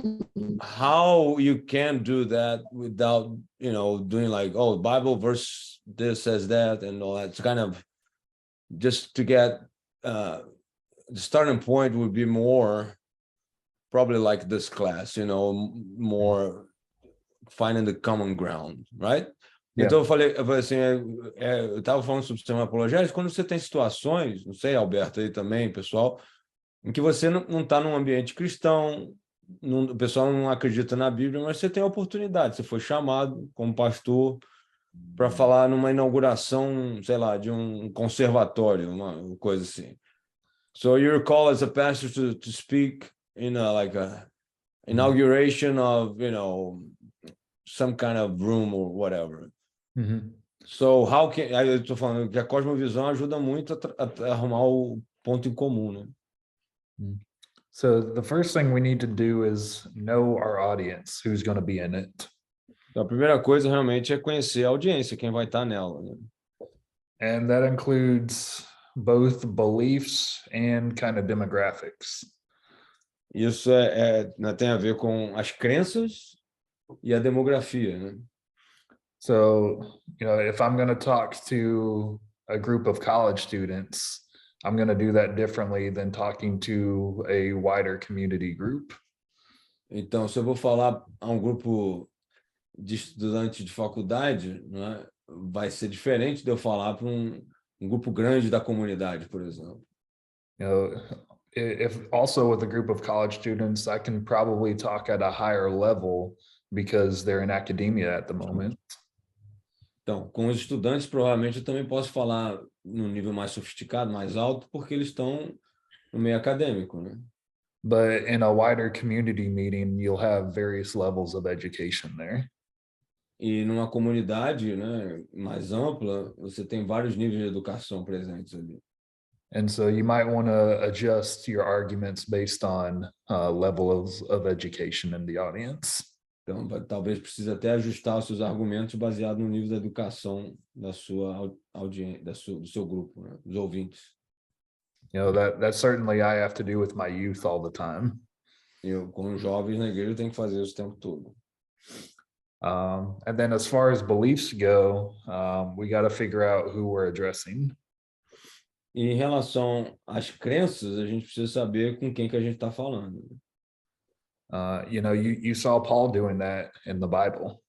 how you can do that without, doing like, oh, Bible verse this says that and all that. It's kind of just to get the starting point would be more probably like this class, more finding the common ground, right? Yeah. Então eu falei assim, eu estava falando sobre o sistema apologético, quando você tem situações, não sei, Alberto aí também, pessoal, em que você não está num ambiente cristão, o pessoal não acredita na Bíblia, mas você tem a oportunidade, você foi chamado como pastor para falar numa inauguração, sei lá, de um conservatório, uma coisa assim. So you're called as a pastor to speak in a inauguration of, some kind of room or whatever. Mm-hmm. So how can, aí eu estou falando que a cosmovisão ajuda muito a arrumar o ponto em comum, né? So the first thing we need to do is know our audience, who's going to be in it. Então, a primeira coisa realmente é conhecer a audiência, quem vai estar nela, né? And that includes both beliefs and kind of demographics. Isso tem a ver com as crenças e a demografia, né? So, if I'm going to talk to a group of college students, I'm going to do that differently than talking to a wider community group. Então, se eu vou falar a um grupo de estudantes de faculdade, né, vai ser diferente de eu falar para um grupo grande da comunidade, por exemplo. If also with a group of college students, I can probably talk at a higher level because they're in academia at the moment. Então, com os estudantes, provavelmente eu também posso falar num nível mais sofisticado, mais alto, porque eles estão no meio acadêmico, né? But in a wider community meeting, you'll have various levels of education there. E numa comunidade, né, mais ampla, você tem vários níveis de educação presentes ali. And so you might want to adjust your arguments based on levels of education in the audience. Então, talvez precise até ajustar os seus argumentos baseado no nível da educação da sua audiência, do seu grupo, né, dos ouvintes. You know, that certainly I have to do with my youth all the time. Eu, como jovens na igreja, tenho que fazer isso o tempo todo. And then as far as beliefs go, we got to figure out who we're addressing. E em relação às crenças, a gente precisa saber com quem que a gente está falando. You know, you saw Paul doing that in the Bible.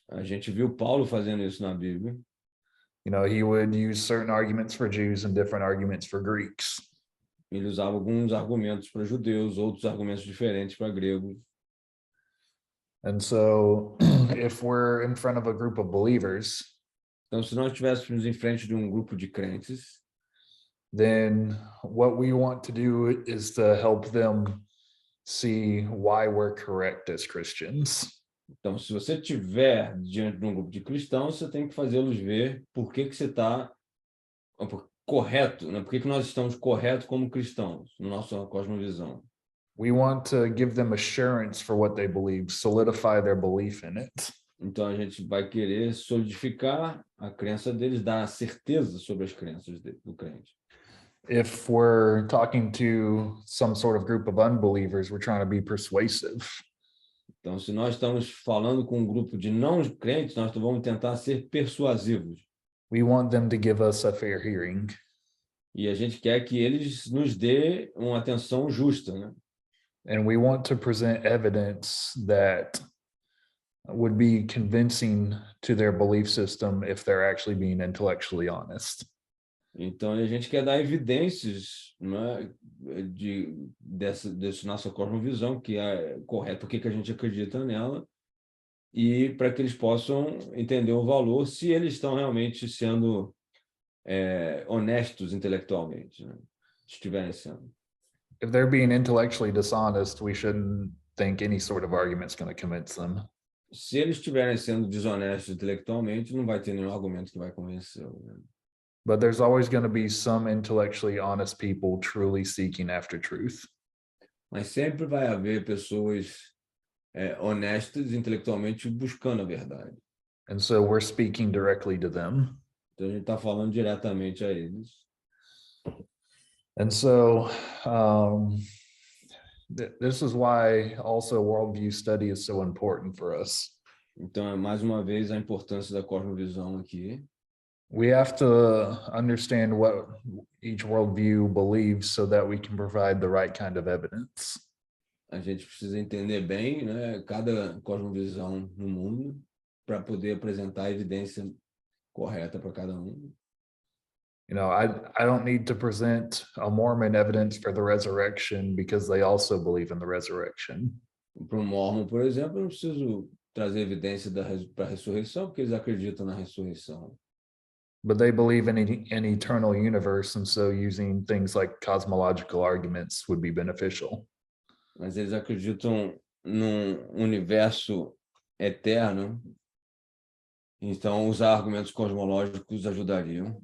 A gente viu Paulo fazendo isso na Bíblia. You know, he would use certain arguments for Jews and different arguments for Greeks. Ele usava alguns argumentos para judeus, outros argumentos diferentes para gregos. And so if we're in front of a group of believers, então se nós estivéssemos em frente de um grupo de crentes, then what we want to do is to help them see why we're correct as Christians. Então, se você estiver diante de um grupo de cristãos, você tem que fazê-los ver por que você está correto, né? Por que nós estamos corretos como cristãos, na nossa cosmovisão. We want to give them assurance for what they believe, solidify their belief in it. Então, a gente vai querer solidificar a crença deles, dar certeza sobre as crenças do crente. If we're talking to some sort of group of unbelievers, we're trying to be persuasive. Então, se nós estamos falando com um grupo de não crentes, nós vamos tentar ser persuasivos. We want them to give us a fair hearing. E a gente quer que eles nos dê uma atenção justa, né? And we want to present evidence that would be convincing to their belief system if they're actually being intellectually honest. Então, a gente quer dar evidências, né, dessa nossa cosmovisão, que é correta, o que a gente acredita nela, e para que eles possam entender o valor, se eles estão realmente sendo honestos intelectualmente, né? Se estiverem sendo. If they're being intellectually dishonest, we shouldn't think any sort of argument's going to convince them. Se eles estiverem sendo desonestos intelectualmente, não vai ter nenhum argumento que vai convencê-los, né? But there's always going to be some intellectually honest people truly seeking after truth. Mas sempre vai haver pessoas honestas intelectualmente buscando a verdade. And so we're speaking directly to them. Então a gente está falando diretamente a eles. And so this is why also worldview study is so important for us. Então, mais uma vez, a importância da cosmovisão aqui. We have to understand what each worldview believes so that we can provide the right kind of evidence. A gente precisa entender bem, né, cada cosmovisão no mundo para poder apresentar a evidência correta para cada um. You know, I don't need to present a Mormon evidence for the resurrection because they also believe in the resurrection. Para um Mormon, por exemplo, eu não preciso trazer evidência para a ressurreição, porque eles acreditam na ressurreição. But they believe in an eternal universe, and so using things like cosmological arguments would be beneficial. Mas eles acreditam num universo eterno, então usar argumentos cosmológicos ajudariam.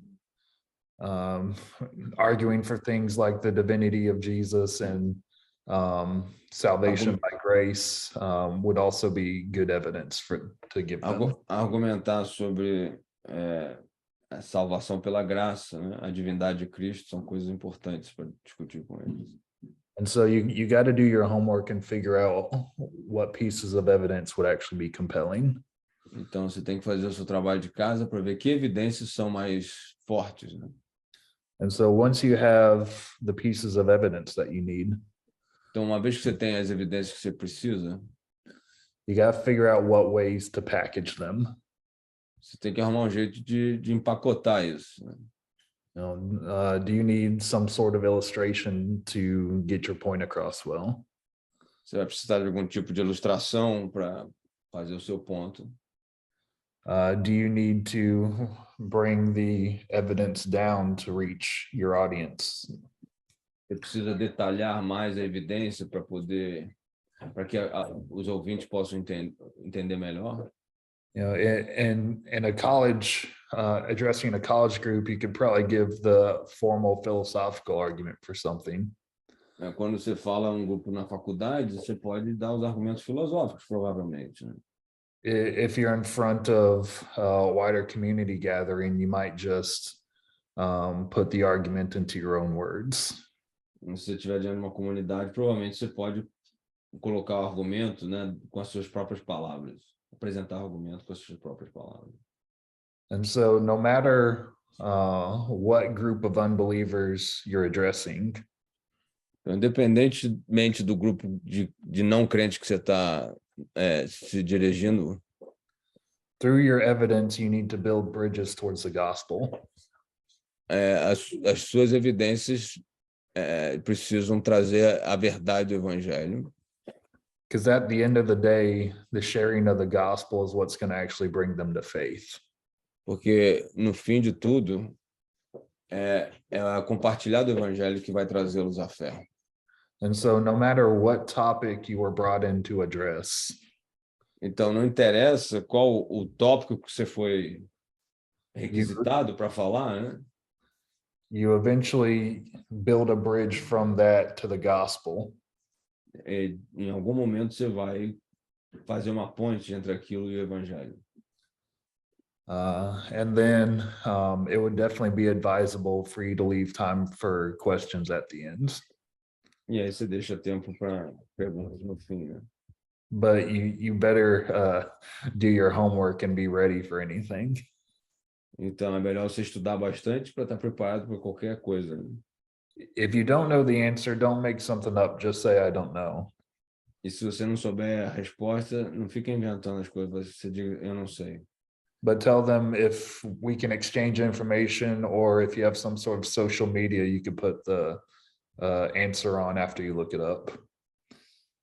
Arguing for things like the divinity of Jesus and salvation by grace would also be good evidence to give them. Argumentar sobre a salvação pela graça, né? A divindade de Cristo são coisas importantes para discutir com eles. And so you got to do your homework and figure out what pieces of evidence would actually be compelling. Então você tem que fazer o seu trabalho de casa para ver que evidências são mais fortes, né? And so once you have the pieces of evidence that you need, então uma vez que você tem as evidências que você precisa, you got to figure out what ways to package them. Você tem que arrumar um jeito de empacotar isso, né? Do you need some sort of illustration to get your point across well? Você vai precisar de algum tipo de ilustração para fazer o seu ponto. Do you need to bring the evidence down to reach your audience? Você precisa detalhar mais a evidência para que os ouvintes possam entender melhor. You know, in a college, addressing a college group, you could probably give the formal philosophical argument for something. Quando você fala um grupo na faculdade, você pode dar os argumentos filosóficos, provavelmente, né? If you're in front of a wider community gathering, you might just put the argument into your own words. Se você estiver diante de uma comunidade, provavelmente você pode colocar o argumento, né, com as suas próprias palavras, apresentar o argumento com as suas próprias palavras. And so no matter what group of unbelievers you're addressing, Então, independentemente do grupo de não crentes que você está se dirigindo, through your evidence, you need to build bridges towards the gospel. As suas evidências precisam trazer a verdade do evangelho. Because at the end of the day, the sharing of the gospel is what's going to actually bring them to faith. Porque no fim de tudo, é compartilhar do evangelho que vai trazê-los à fé. And so no matter what topic you were brought in to address, então não interessa qual o tópico que você foi requisitado para falar, né? You eventually build a bridge from that to the gospel. Em algum momento você vai fazer uma ponte entre aquilo e o evangelho. And then it would definitely be advisable for you to leave time for questions at the end. E aí você deixa tempo para perguntas no fim, né? But you better do your homework and be ready for anything. Então é melhor você estudar bastante para estar preparado para qualquer coisa, né? If you don't know the answer, don't make something up. Just say I don't know. E se você não souber a resposta, não fica inventando as coisas. Você diga eu não sei. But tell them if we can exchange information, or if you have some sort of social media, you could put the answer on after you look it up.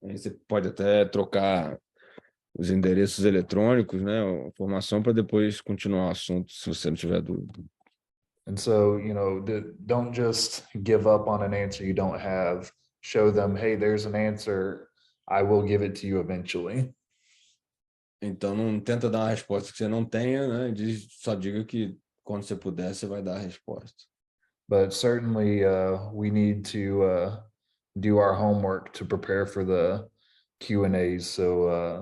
Aí você pode até trocar os endereços eletrônicos, né? A informação para depois continuar o assunto, se você não tiver dúvida. And so, you know, don't just give up on an answer you don't have. Show them, hey, there's an answer. I will give it to you eventually. Então não tenta dar uma resposta que você não tenha, né? Só diga que quando você puder, você vai dar a resposta. But certainly we need to do our homework to prepare for the Q&As so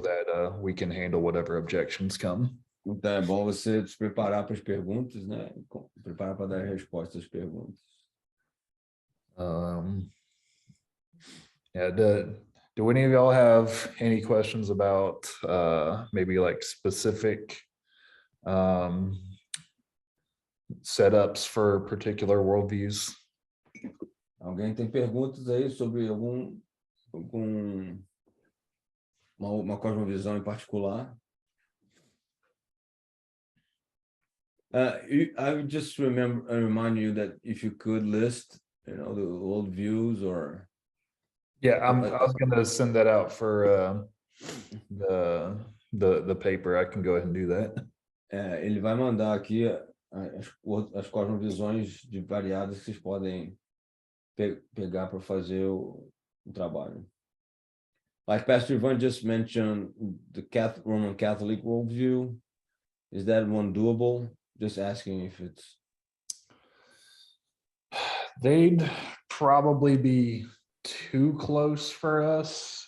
that we can handle whatever objections come. Então é bom você se preparar para as perguntas, né? Preparar para dar respostas às perguntas. Do any of y'all have any questions about maybe like specific setups for particular worldviews? Alguém tem perguntas aí sobre uma cosmovisão em particular? I would just remind you that if you could list, you know, the old views or. Yeah, I was going to send that out for the paper. I can go ahead and do that. Ele vai mandar aqui as cosmovisões variadas que vocês podem pegar para fazer o trabalho. Like Pastor Ivan just mentioned, the Roman Catholic worldview. Is that one doable? Just asking if it's. They'd probably be too close for us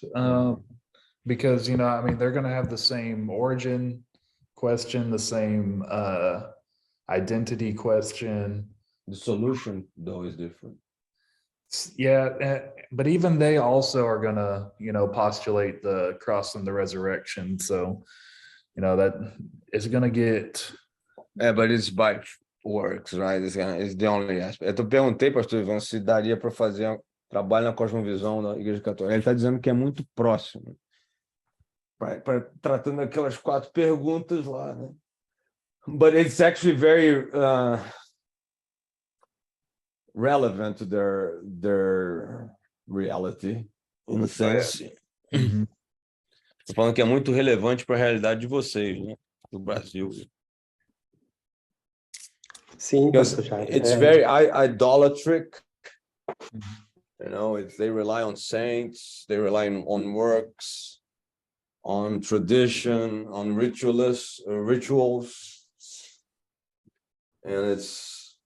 because, you know, I mean, they're going to have the same origin question, the same identity question. The solution, though, is different. Yeah, but even they also are going to, you know, postulate the cross and the resurrection. So, you know, that is going to get. Yeah, but it's by works, right? It's the only aspect. Eu perguntei, pastor Ivan, se daria para fazer trabalho na cosmovisão da Igreja Católica. Ele está dizendo que é muito próximo. Tratando aquelas 4 perguntas lá, né? But it's actually very relevant to their reality, in a sense. Estou falando que é muito relevante para a realidade de vocês, né? Do Brasil. Sim, it's very idolatric. You know, they rely on saints, they rely on works. on tradition, on rituals, and it's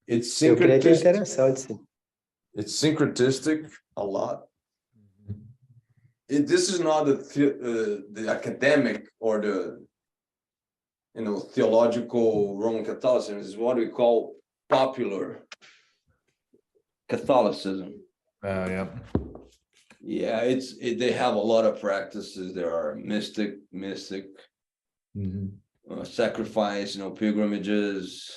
Eu creio que é syncretistic. interessante, sim. It's syncretistic a lot. This is not the academic or the theological Roman Catholicism. It's what we call popular Catholicism. Yeah. Yeah, they have a lot of practices. There are mystic, sacrifice, pilgrimages,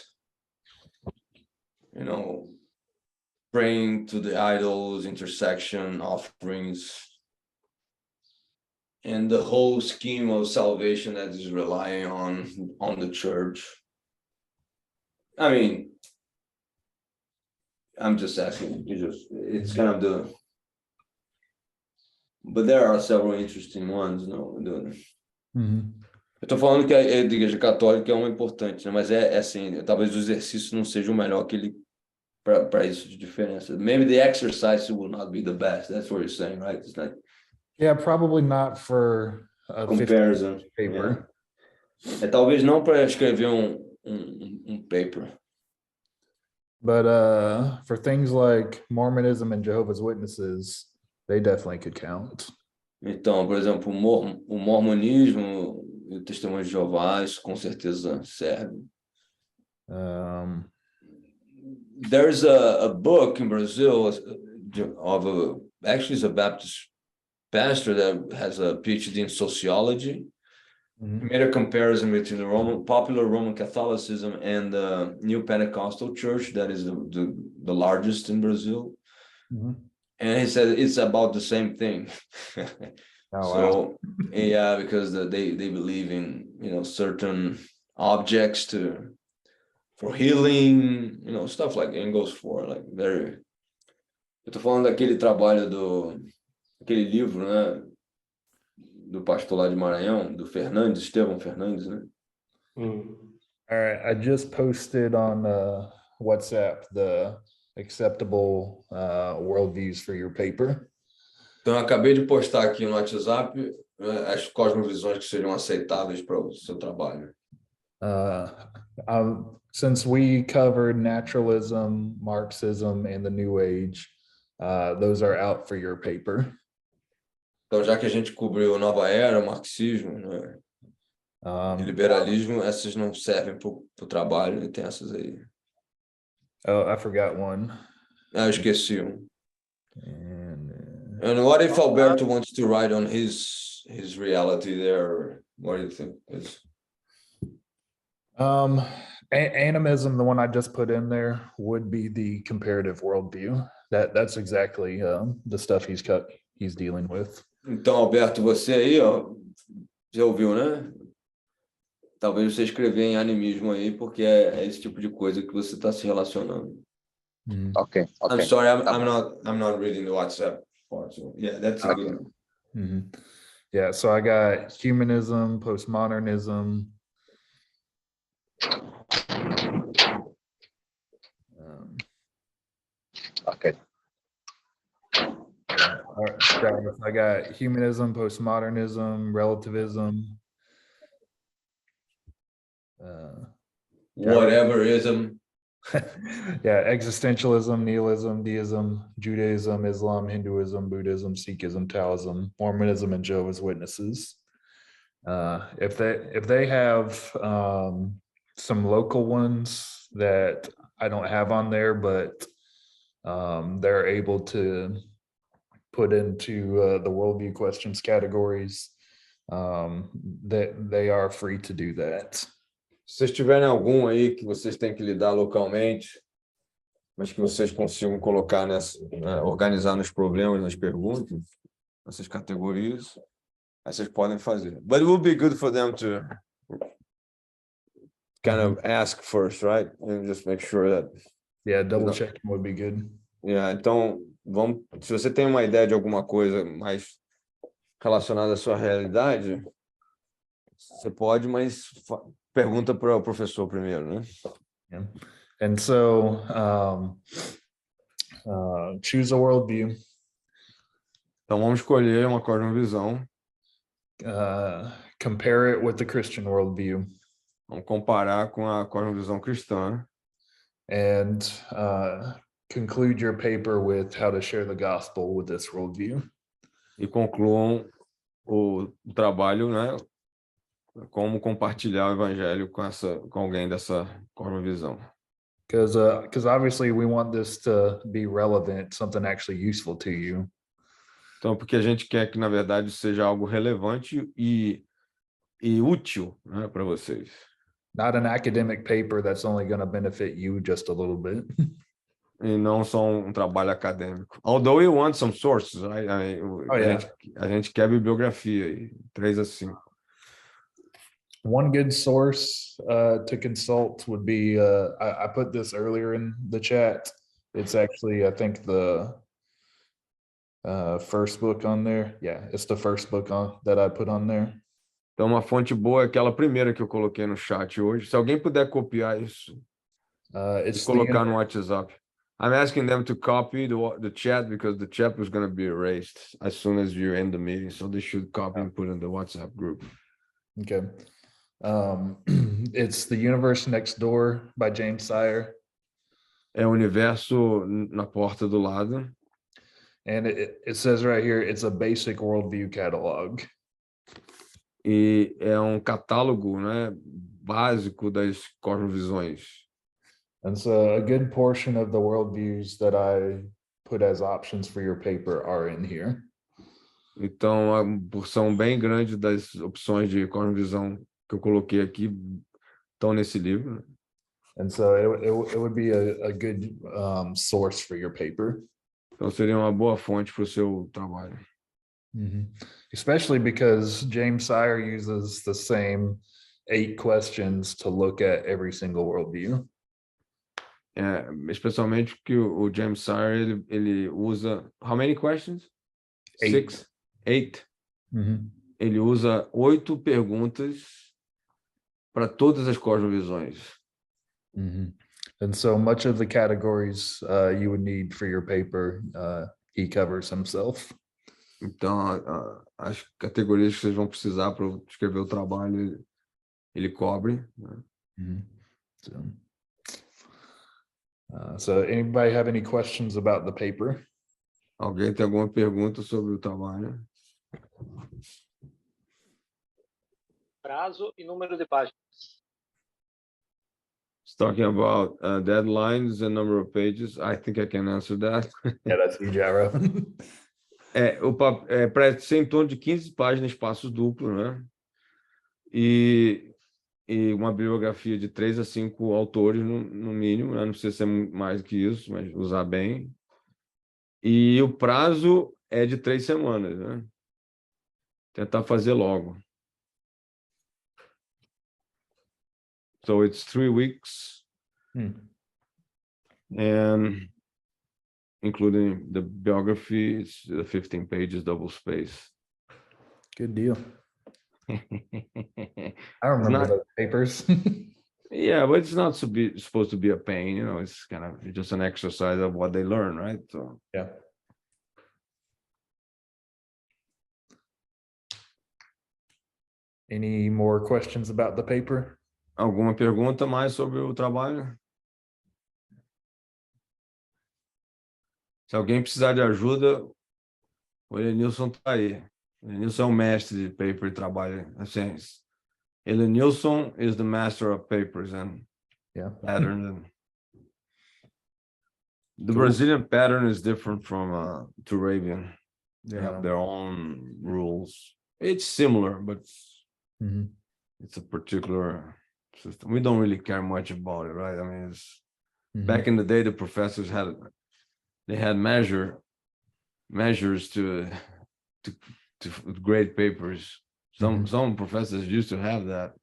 praying to the idols, intercession, offerings, and the whole scheme of salvation that is relying on the church. I mean, I'm just asking. It's kind of but there are several interesting ones, Eu tô falando que a Igreja Católica é uma importante, né? Mas é assim, talvez o exercício não seja o melhor que ele para isso de diferença. Maybe the exercise will not be the best. That's what you're saying, right? It's like probably not for a comparison paper. Yeah. Talvez não para escrever um paper. But for things like Mormonism and Jehovah's Witnesses, they definitely could count. Então, por exemplo, o mormonismo e o testemunho de Jeová, isso com certeza serve. There's a book in Brazil of actually it's a Baptist pastor that has a PhD in sociology. He made a comparison between the popular Roman Catholicism and the New Pentecostal Church, that is the largest in Brazil. And he said it's about the same thing. Wow. Yeah, because they believe in certain objects for healing, stuff like that, and goes for like very. Eu tô falando daquele trabalho aquele livro, né, do pastor lá de Maranhão, do Estevão Fernandes, né? All right, I just posted on WhatsApp the acceptable worldviews for your paper. Então, eu acabei de postar aqui no WhatsApp as cosmovisões que seriam aceitáveis para o seu trabalho. Since we covered naturalism, Marxism, and the New Age, those are out for your paper. Então, já que a gente cobriu Nova Era, marxismo, né, e liberalismo, essas não servem para o trabalho, e tem essas aí. Oh, I forgot one. Eu esqueci um. And what if Alberto wants to write on his reality there? What do you think? Animism, the one I just put in there, would be the comparative worldview. That's exactly the stuff he's dealing with. Então, Alberto, você aí, ó, já ouviu, né? Talvez você escrever em animismo aí, porque é esse tipo de coisa que você está se relacionando. Okay. I'm sorry, I'm not reading the WhatsApp part. So yeah, that's a good one. Yeah, so I got humanism, postmodernism. Okay. All right, I got humanism, postmodernism, relativism. Whateverism. Yeah, existentialism, nihilism, deism, Judaism, Islam, Hinduism, Buddhism, Sikhism, Taoism, Mormonism, and Jehovah's Witnesses. If they have some local ones that I don't have on there, but they're able to put into the worldview questions categories, that they are free to do that. Se vocês tiverem algum aí que vocês têm que lidar localmente, mas que vocês consigam colocar organizar nos problemas, nas perguntas, nessas categorias, aí vocês podem fazer. But it would be good for them to kind of ask first, right? And just make sure that. Yeah, double checking would be good. Yeah, então, se você tem uma ideia de alguma coisa mais relacionada à sua realidade, você pode, mas pergunta para o professor primeiro, né? Yeah. And so choose a worldview. Então vamos escolher uma cosmovisão. Compare it with the Christian worldview. Vamos comparar com a cosmovisão cristã. And conclude your paper with how to share the gospel with this worldview. E concluam o trabalho, né? Como compartilhar o evangelho com alguém dessa cosmovisão. Because obviously we want this to be relevant, something actually useful to you. Então, porque a gente quer que, na verdade, seja algo relevante e útil, né, para vocês. Not an academic paper that's only going to benefit you just a little bit. E não só um trabalho acadêmico. Although we want some sources, right? A gente quer bibliografia, 3 a 5. One good source to consult would be, I put this earlier in the chat. It's actually, I think, the first book on there. Yeah, it's the first book that I put on there. Então, uma fonte boa é aquela primeira que eu coloquei no chat hoje. Se alguém puder copiar isso e colocar no WhatsApp. I'm asking them to copy the chat because the chat was going to be erased as soon as you end the meeting. So they should copy and put in the WhatsApp group. Okay. It's The Universe Next Door by James Sire. É o Universo na Porta do Lado. And it says right here, it's a basic worldview catalog. E é catálogo, né, básico das cosmovisões. And so a good portion of the worldviews that I put as options for your paper are in here. Então, a porção bem grande das opções de cosmovisão que eu coloquei aqui estão nesse livro. And so it would be a good source for your paper. Então, seria uma boa fonte para o seu trabalho. Mm-hmm. Especially because James Sire uses the same 8 questions to look at every single worldview. Especialmente porque o James Sire ele usa how many questions? 8. 8. Mm-hmm. Ele usa 8 perguntas para todas as cosmovisões. Mm-hmm. And so much of the categories you would need for your paper, he covers himself. Então, as categorias que vocês vão precisar para escrever o trabalho, ele cobre. Né? Mm-hmm. So anybody have any questions about the paper? Alguém tem alguma pergunta sobre o trabalho? Prazo e número de páginas. It's talking about deadlines and number of pages. I think I can answer that. Yeah, that's you, Jaro. Para ser em torno de 15 páginas, espaço duplo, né? E uma bibliografia de 3 a 5 autores, no mínimo, né? Não precisa ser mais que isso, mas usar bem. E o prazo é de 3 semanas, né? Tentar fazer logo. So it's 3 weeks. And including the biography, it's 15 pages, double space. Good deal. I remember those papers. Yeah, but it's not supposed to be a pain, you know, it's kind of just an exercise of what they learn, right? So yeah. Any more questions about the paper? Alguma pergunta mais sobre o trabalho? Se alguém precisar de ajuda, o Elenilson está aí. O Elenilson é o mestre de paper e trabalho na ciência. Elenilson is the master of papers and patterns. The Brazilian pattern is different from Turabian. They have their own rules. It's similar, but it's a particular system. We don't really care much about it, right? I mean, back in the day, the professors had measures to grade papers. Some professors used to have that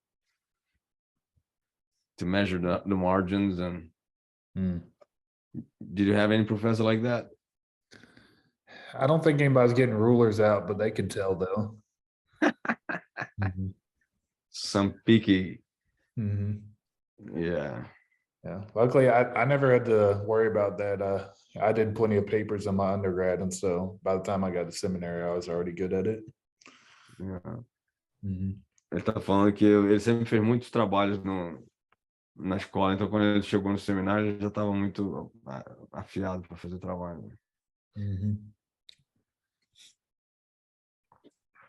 to measure the margins. And did you have any professor like that? I don't think anybody's getting rulers out, but they can tell though. Some picky. Yeah. Yeah, luckily I never had to worry about that. I did plenty of papers in my undergrad, and so by the time I got to seminary, I was already good at it. Yeah. Mhm. Ele tá falando que ele sempre fez muitos trabalhos na escola, então quando ele chegou no seminário, ele já estava muito afiado para fazer trabalho. Mhm.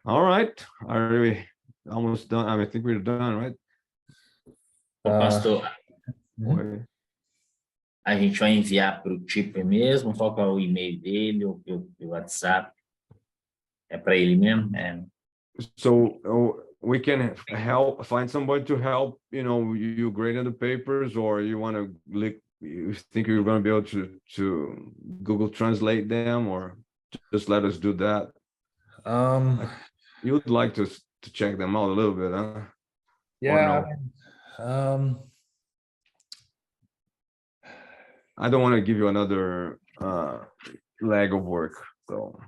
All right, are we almost done? I think we're done, right? Ô, pastor, Oi. a gente vai enviar para o Tipper mesmo? Qual que é o e-mail dele, ou o WhatsApp? É para ele mesmo? É. So we can find somebody to help, you grading the papers, or you want to you think you're going to be able to Google Translate them, or just let us do that. You would like to check them out a little bit, huh? Yeah. I don't want to give you another leg of work, so.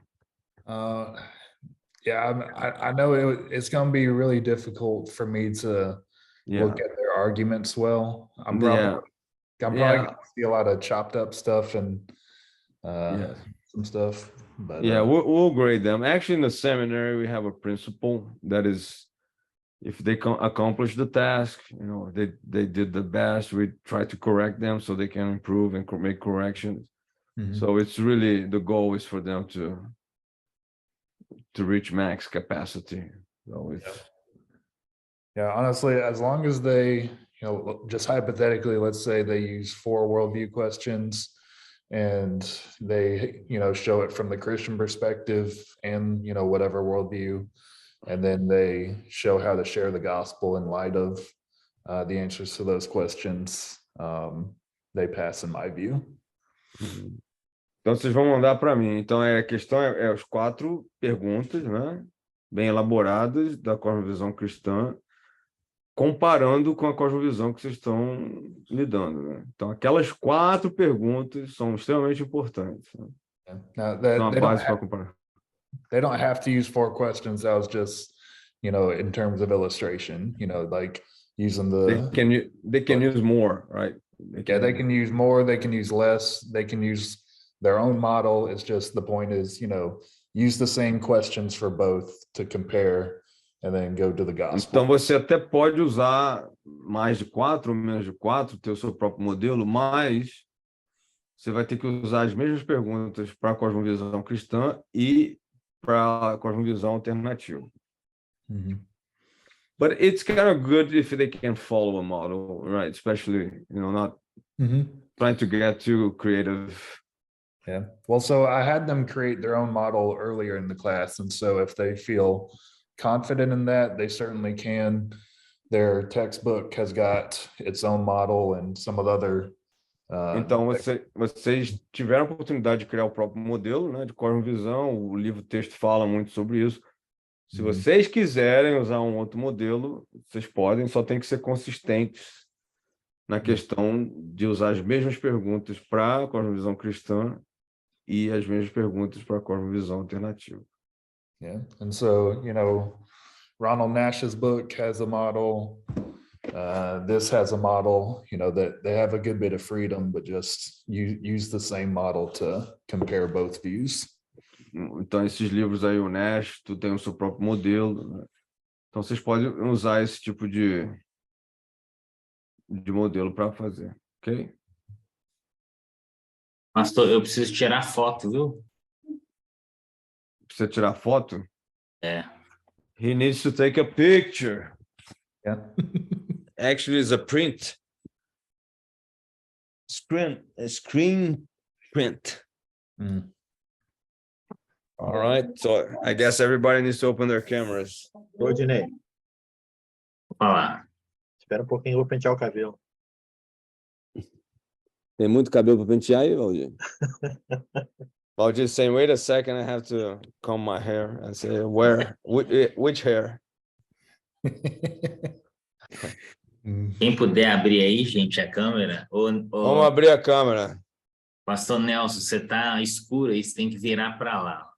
Yeah, I know it's going to be really difficult for me to look at their arguments well. I'm probably going to see a lot of chopped up stuff and some stuff. But we'll grade them. Actually, in the seminary, we have a principle that is, if they accomplish the task, they did the best. We try to correct them so they can improve and make corrections. Mhm. So it's really, the goal is for them to reach max capacity. So yeah, honestly, as long as they, just hypothetically, let's say they use 4 worldview questions and they, show it from the Christian perspective and, whatever worldview, and then they show how to share the gospel in light of the answers to those questions, they pass in my view. Então vocês vão mandar para mim. Então a questão é as 4 perguntas, né, bem elaboradas da cosmovisão cristã, comparando com a cosmovisão que vocês estão lidando, né? Então aquelas 4 perguntas são extremamente importantes, né? São a base para comparar. They don't have to use 4 questions. That was just, in terms of illustration, like using the. They can use more, right? They can use more. They can use less. They can use their own model. It's just, the point is, use the same questions for both to compare and then go to the gospel. Então você até pode usar mais de 4 ou menos de 4, ter o seu próprio modelo, mas você vai ter que usar as mesmas perguntas para a cosmovisão cristã e para a cosmovisão alternativa. Mm-hmm. But it's kind of good if they can follow a model, right? Especially, not trying to get too creative. Yeah. Well, so I had them create their own model earlier in the class. And so if they feel confident in that, they certainly can. Their textbook has got its own model and some of the other. Então, vocês tiveram a oportunidade de criar o próprio modelo, né, de cosmovisão. O livro-texto fala muito sobre isso. Se vocês quiserem usar um outro modelo, vocês podem, só tem que ser consistentes na questão de usar as mesmas perguntas para a cosmovisão cristã e as mesmas perguntas para a cosmovisão alternativa. Yeah, and so, Ronald Nash's book has a model. This has a model, that they have a good bit of freedom, but just use the same model to compare both views. Então, esses livros aí, o Nash, tu tem o seu próprio modelo, né? Então, vocês podem usar esse tipo de modelo para fazer, ok? Pastor, eu preciso tirar foto, viu? Precisa tirar foto? É. He needs to take a picture. Yeah. Actually, it's a print. Screen print. Mm. All right, so I guess everybody needs to open their cameras. Ô, Dinei, Fala. espera um pouquinho, eu vou pentear o cabelo. Tem muito cabelo para pentear aí, Valdir? Valdir saying, wait a second, I have to comb my hair. I say, where? Which hair? Quem puder abrir aí, gente, a câmera. Vamos abrir a câmera. Pastor Nelson, você tá escuro aí, você tem que virar para lá.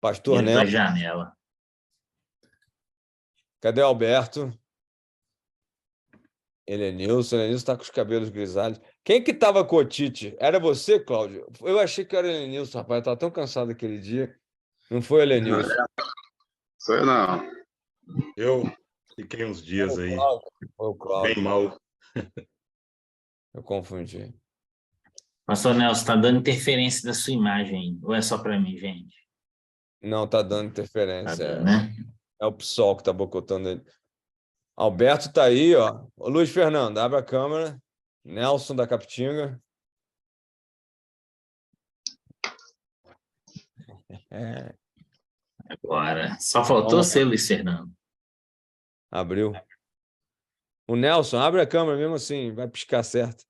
Pastor Dentro da Nelson. janela. Cadê o Alberto? Elenilson tá com os cabelos grisalhos. Quem que tava com otite? Era você, Cláudio? Eu achei que era Elenilson, rapaz. Eu tava tão cansado aquele dia. Não foi Elenilson. Sou eu não. Eu fiquei uns dias aí Foi o Cláudio. bem mal. Eu confundi. Pastor Nelson, está dando interferência da sua imagem, ou é só para mim, gente? Não, tá dando Tá interferência. dando, né? É o PSOL que tá bocotando ele. Alberto tá aí, ó. Ô, Luiz Fernando, abre a câmera. Nelson da Capitinga. É, Agora, só faltou ser, Luiz Fernando. abriu. O Nelson, abre a câmera mesmo assim, vai piscar certo.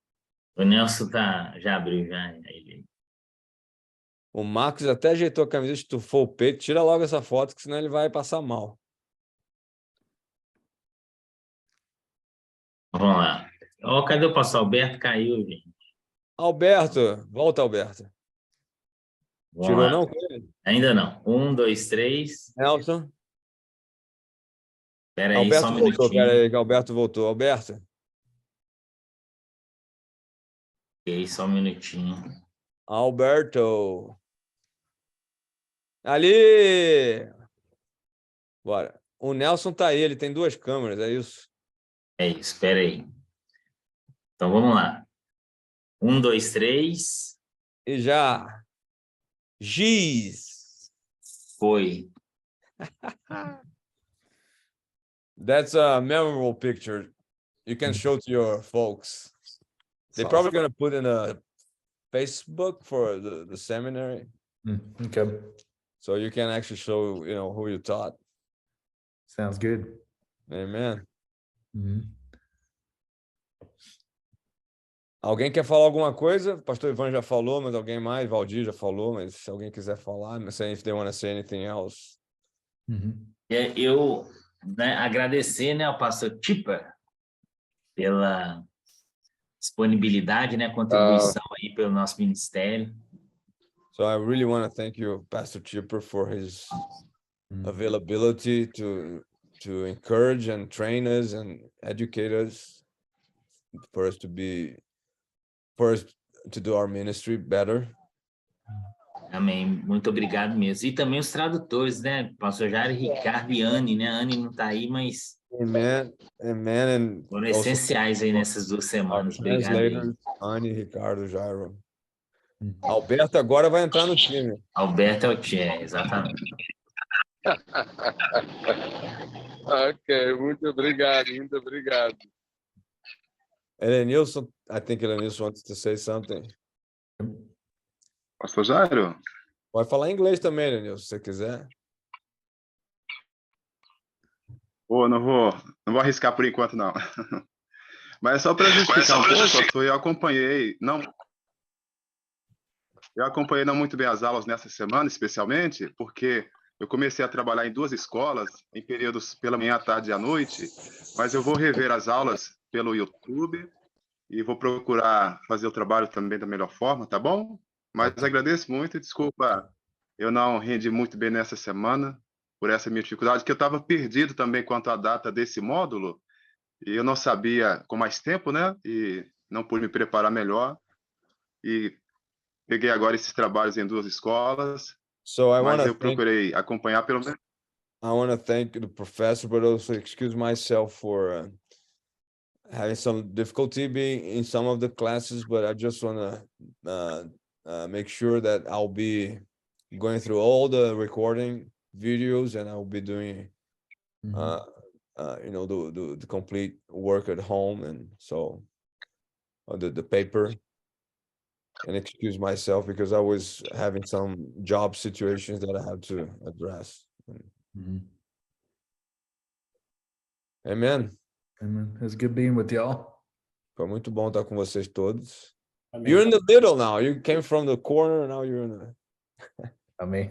O Nelson já abriu, já. Ele... O Marcos até ajeitou a camisa, estufou o peito. Tira logo essa foto, que senão ele vai passar mal. Vamos lá. Ó, cadê o pastor Alberto? Caiu, gente. Alberto, volta, Alberto. Vamos Tirou lá. não? Ainda não. 1, 2, 3. Nelson. Espera aí, Alberto só um voltou, minutinho. pera aí, que Alberto voltou. Alberto. Ok, só um minutinho. Alberto. Ali! Bora. O Nelson tá aí, ele tem 2 câmeras, é isso? É isso, espera aí. Então, vamos lá. 1, 2, 3. E já. Giz. Foi. That's a memorable picture. You can show to your folks. They're probably going to put in a Facebook for the seminary. Okay. So you can actually show, who you taught. Sounds good. Amen. Alguém quer falar alguma coisa? O pastor Ivan já falou, mas alguém mais? Valdir já falou, mas se alguém quiser falar, não sei if they want to say anything else. Eu agradecer, né, ao pastor Tipper pela disponibilidade, né, contribuição aí pelo nosso ministério. So I really want to thank you, Pastor Chipper, for his availability to encourage and train us and educate us for us to do our ministry better. Amém. Muito obrigado mesmo. E também os tradutores, né? Pastor Jair, Ricardo e Anne, né? A Anne não está aí, mas Amen. And foram essenciais aí nessas 2 semanas. Obrigado. Translators, Anne, Ricardo, Jairo. Alberto agora vai entrar no time. Alberto é o Tchê, exatamente. Ok, muito obrigado, muito obrigado. Elenilson, I think Elenilson wants to say something. Pastor Jairo? Pode falar em inglês também, Elenilson, se você quiser. Não vou arriscar por enquanto, não. Mas só para justificar um pouco, pastor, eu acompanhei não muito bem as aulas nessa semana, especialmente, porque eu comecei a trabalhar em 2 escolas, em períodos pela manhã, à tarde e à noite, mas eu vou rever as aulas pelo YouTube e vou procurar fazer o trabalho também da melhor forma, tá bom? Mas agradeço muito e desculpa, eu não rendi muito bem nessa semana por essa minha dificuldade, que eu estava perdido também quanto à data desse módulo, e eu não sabia com mais tempo, né? E não pude me preparar melhor, e peguei agora esses trabalhos em 2 escolas, mas eu procurei acompanhar pelo menos. I want to thank the professor, but also excuse myself for having some difficulty being in some of the classes, but I just want to make sure that I'll be going through all the recording videos, and I'll be doing, the complete work at home, and so the paper. And excuse myself because I was having some job situations that I had to address. Amen. Amen. It's good being with y'all. Foi muito bom estar com vocês todos. Amém. You're in the middle now. You came from the corner, now you're in the... Amém.